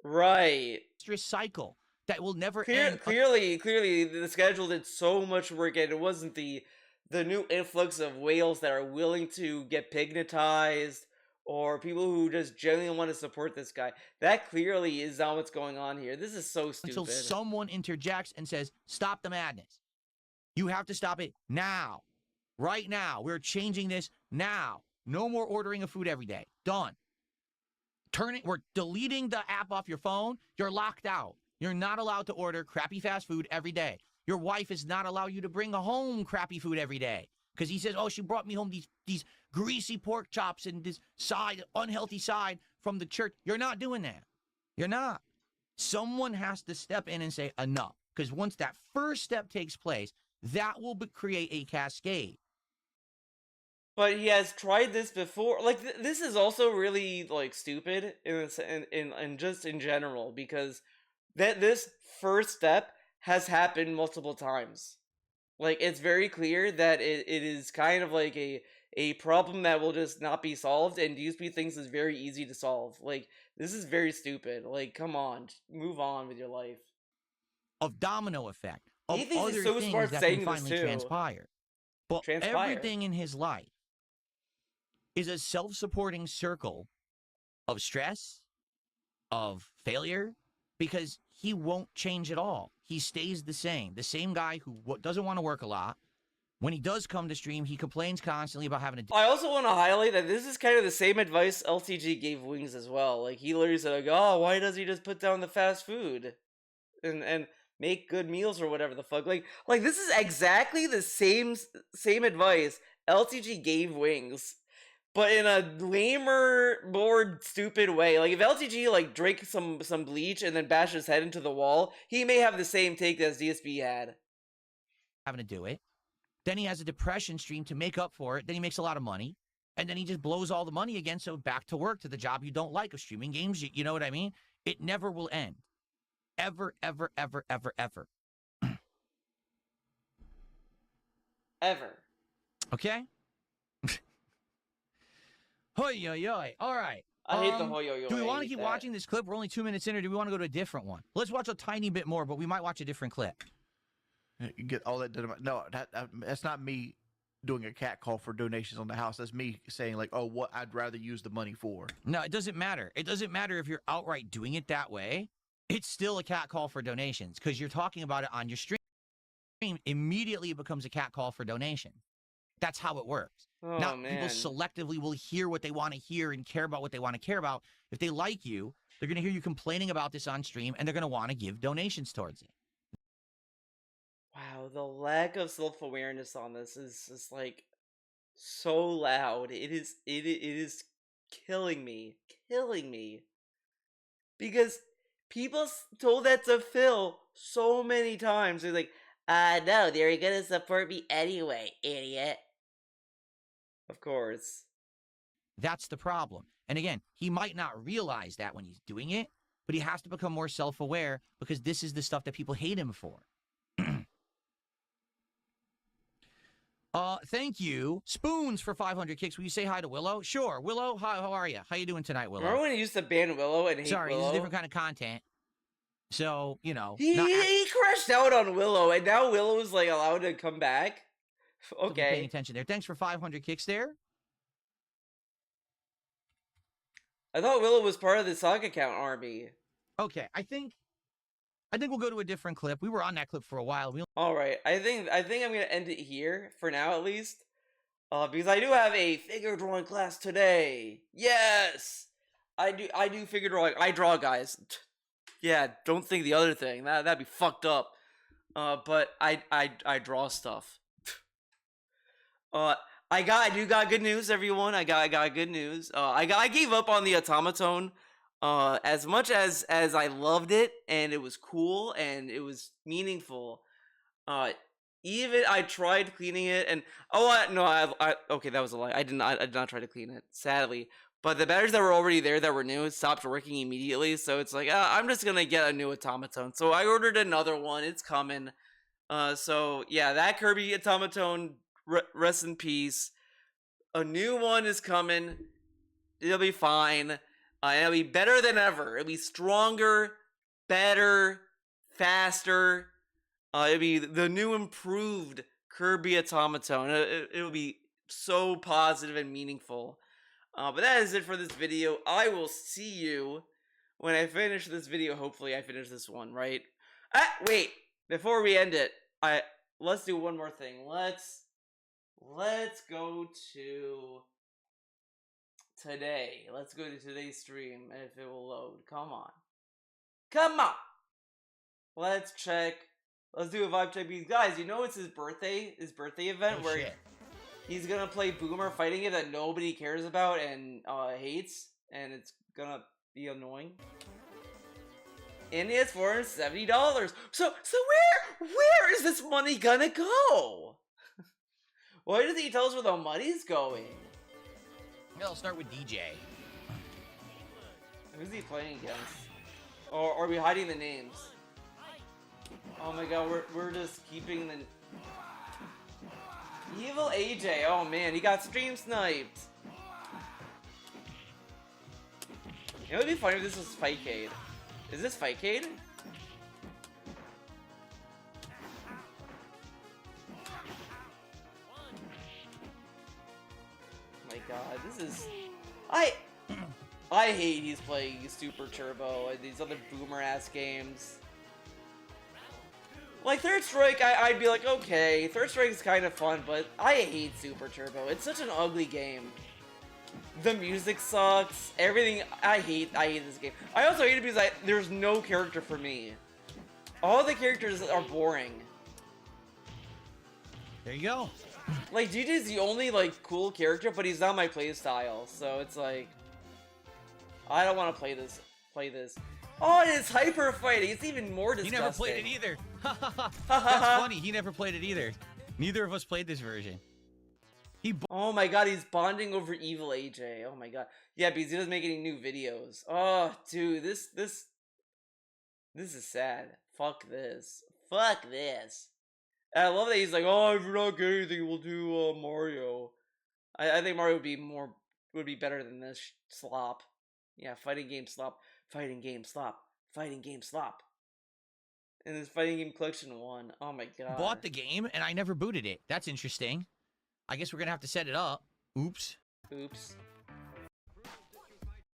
Right. Cycle that will never end. Clearly, the schedule did so much work, and it wasn't the new influx of whales that are willing to get pignatized, or people who just genuinely want to support this guy. That clearly is not what's going on here. This is so stupid. Until someone interjects and says, stop the madness. You have to stop it now. Right now. We're changing this now. No more ordering of food every day. Done. We're deleting the app off your phone. You're locked out. You're not allowed to order crappy fast food every day. Your wife is not allowed you to bring home crappy food every day. Because he says, oh, she brought me home these greasy pork chops and this unhealthy side from the church. You're not doing that. You're not. Someone has to step in and say enough. Because once that first step takes place, that will create a cascade. But he has tried this before. Like, this is also really, like, stupid in just in general, because this first step has happened multiple times. Like, it's very clear that it is kind of like a problem that will just not be solved, and DSP thinks is very easy to solve. Like, this is very stupid. Like, come on, move on with your life. Of domino effect. Of he thinks other he's so things smart that saying can finally this too. transpire. But everything in his life is a self-supporting circle of stress, of failure, because he won't change at all. He stays the same guy who doesn't want to work a lot. When he does come to stream, he complains constantly about having to... I also want to highlight that this is kind of the same advice LTG gave Wings as well. Like, he literally said, like, oh, why does he just put down the fast food and make good meals or whatever the fuck? Like this is exactly the same advice LTG gave Wings, but in a lamer, more stupid way. Like, if LTG, like, drank some bleach and then bashed his head into the wall, he may have the same take as DSP had. Having to do it. Then he has a depression stream to make up for it. Then he makes a lot of money. And then he just blows all the money again, so back to work, to the job you don't like of streaming games. You know what I mean? It never will end. Ever, ever, ever, ever, ever. Ever. Okay? Hoi, yo, yo. All right. I hate the hoi, yo, yo. Do we want to keep watching this clip? We're only 2 minutes in, or do we want to go to a different one? Let's watch a tiny bit more, but we might watch a different clip. You get all that done. No, that's not me doing a cat call for donations on the house. That's me saying, like, oh, what I'd rather use the money for. No, it doesn't matter. It doesn't matter if you're outright doing it that way. It's still a cat call for donations, because you're talking about it on your stream. Immediately it becomes a cat call for donation. That's how it works. Oh, now, man. people selectively will hear what they want to hear and care about what they want to care about. If they like you, they're going to hear you complaining about this on stream, and they're going to want to give donations towards it. Wow, the lack of self-awareness on this is just, like, so loud. It is killing me. Because people told that to Phil so many times. They're like, no, they're gonna support me anyway, idiot. Of course. That's the problem. And again, he might not realize that when he's doing it, but he has to become more self-aware, because this is the stuff that people hate him for. Thank you. Spoons for 500 kicks. Will you say hi to Willow? Sure. Willow, hi, how are you? How you doing tonight, Willow? Remember when he used to ban Willow and hate Sorry, Willow? this is a different kind of content. So, you know. He crashed out on Willow, and now Willow's, like, allowed to come back? Okay. Paying attention there. Thanks for 500 kicks there. I thought Willow was part of the sock account army. Okay, I think we'll go to a different clip. We were on that clip for a while. All right, I think I'm gonna end it here for now, at least. Because I do have a figure drawing class today. Yes, I do figure drawing. I draw, guys. Yeah, don't think the other thing. That'd be fucked up. But I draw stuff. I do got good news, everyone. I got good news. I gave up on the automaton. As much as I loved it and it was cool and it was meaningful. Even I tried cleaning it and okay, that was a lie. I did not try to clean it, sadly. But the batteries that were already there that were new stopped working immediately, so it's like I'm just gonna get a new automaton. So I ordered another one. It's coming. So yeah, that Kirby automaton, rest in peace. A new one is coming. It'll be fine. It'll be better than ever. It'll be stronger, better, faster. It'll be the new improved Kirby automaton. It'll be so positive and meaningful. But that is it for this video. I will see you when I finish this video. Hopefully I finish this one, right? Wait, before we end it, let's do one more thing. Let's go to today. Let's go to today's stream if it will load. Come on. Let's check. Let's do a vibe check. Because guys, you know it's his birthday event where he's gonna play Boomer fighting it that nobody cares about and hates, and it's gonna be annoying. And he has $470. So where is this money gonna go? Why doesn't he tell us where the money's going? Yeah, I'll start with DJ. Who's he playing against? Or are we hiding the names? Oh my god, we're just keeping the... Evil AJ, oh man, he got stream sniped. It would be funny if this was Fightcade. Is this Fightcade? Oh my god, this is... I hate he's playing Super Turbo and these other boomer-ass games. Like, Third Strike, I'd be like, okay, Third Strike is kind of fun, but I hate Super Turbo. It's such an ugly game. The music sucks. Everything, I hate this game. I also hate it because there's no character for me. All the characters are boring. There you go. Like, DJ's the only, like, cool character, but he's not my playstyle, so it's like... I don't want to play this. Oh, and it's hyper fighting. It's even more disgusting. He never played it either. That's funny. He never played it either. Neither of us played this version. Oh my god, he's bonding over Evil AJ. Oh my god. Yeah, because he doesn't make any new videos. Oh, dude, this is sad. Fuck this. Fuck this. And I love that he's like, oh, if you're not getting anything, we'll do Mario. I think Mario would be better than this slop. Yeah, fighting game slop. Fighting game slop. Fighting game slop. And this fighting game collection 1. Oh my god. Bought the game and I never booted it. That's interesting. I guess we're gonna have to set it up. Oops. Oops.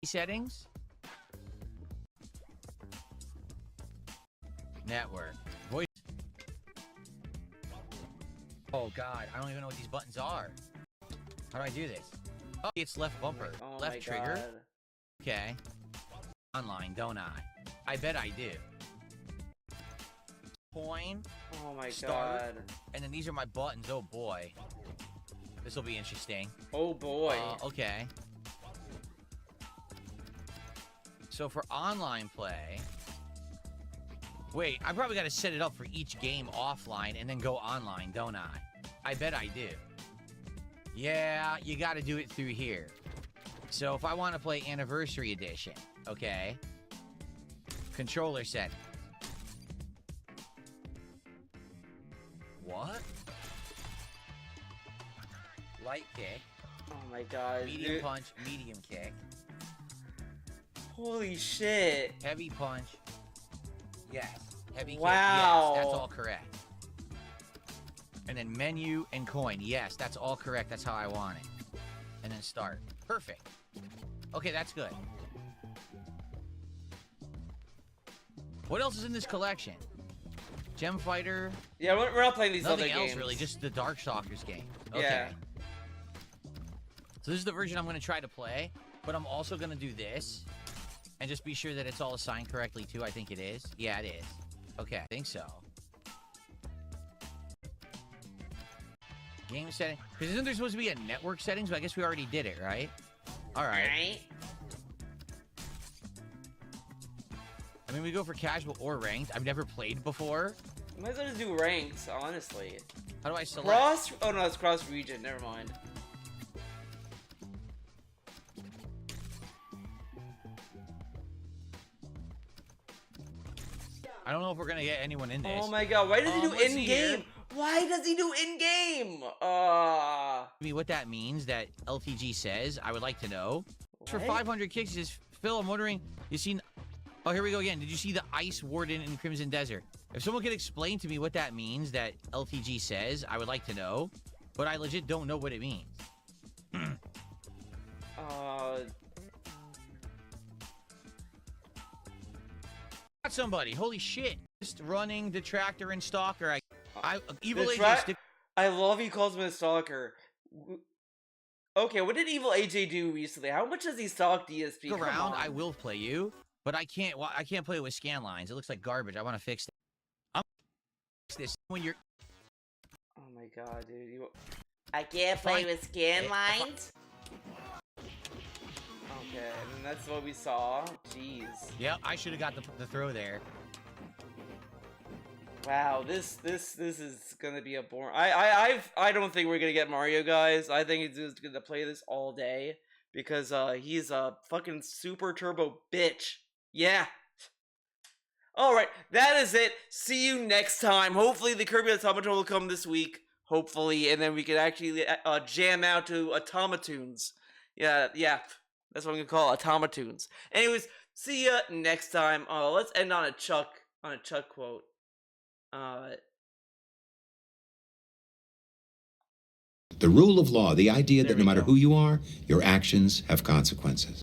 Settings. Network. Voice. Oh god, I don't even know what these buttons are. How do I do this? Oh, it's left bumper. Oh left trigger. God. Okay. Online, don't I? I bet I do. Coin. Oh my start, god. And then these are my buttons. Oh boy. This will be interesting. Oh boy. Okay. So for online play... Wait, I probably got to set it up for each game offline and then go online, don't I? I bet I do. Yeah, you got to do it through here. So if I want to play Anniversary Edition, okay? Controller setting. What? Light kick. Oh my god. Medium punch, medium kick. Holy shit. Heavy punch. Yes. Heavy kick. Wow. Yes, that's all correct. And then menu and coin. Yes, that's all correct. That's how I want it. And then start. Perfect. Okay, that's good. What else is in this collection? Gem Fighter. Yeah, we're not playing these other games. games. Nothing else really, just the Darkstalkers game. Okay. Yeah. So this is the version I'm going to try to play, but I'm also going to do this and just be sure that it's all assigned correctly too. I think it is. Yeah, it is. Okay, I think so. Game setting. Because isn't there supposed to be a network settings? But I guess we already did it, right? All right. Right? I mean, we go for casual or ranked. I've never played before. Might as well just do ranks, honestly. How do I select? Cross? Oh no, it's cross region. Never mind. I don't know if we're gonna get anyone in this. Oh my god, why does he do let's see here. in-game? Why does he do in-game? I mean, what that means that LTG says, I would like to know. For What? 500 kicks, he says, Phil, I'm wondering, you seen... Oh, here we go again. Did you see the Ice Warden in Crimson Desert? If someone could explain to me what that means that LTG says, I would like to know. But I legit don't know what it means. Got somebody. Holy shit. Just running Detractor and Stalker. Evil AJ I love he calls him a stalker. Okay, what did Evil AJ do recently? How much does he stalk DSP? stick around. I will play you, but I can't. Well, I can't play it with scan lines. It looks like garbage. I want to fix that. I'm fix this when you're. Oh my god, dude! I can't play with scan lines. Okay, and that's what we saw. Jeez. Yeah, I should have got the throw there. Wow, this is gonna be a boring. I don't think we're gonna get Mario, guys. I think he's just gonna play this all day because he's a fucking super turbo bitch. Yeah. All right, that is it. See you next time. Hopefully, the Kirby Automaton will come this week. Hopefully, and then we can actually jam out to Automatoons. Yeah, that's what I'm gonna call Automatoons. Anyways, see ya next time. Let's end on a Chuck quote. The rule of law, the idea that no matter who you are, your actions have consequences.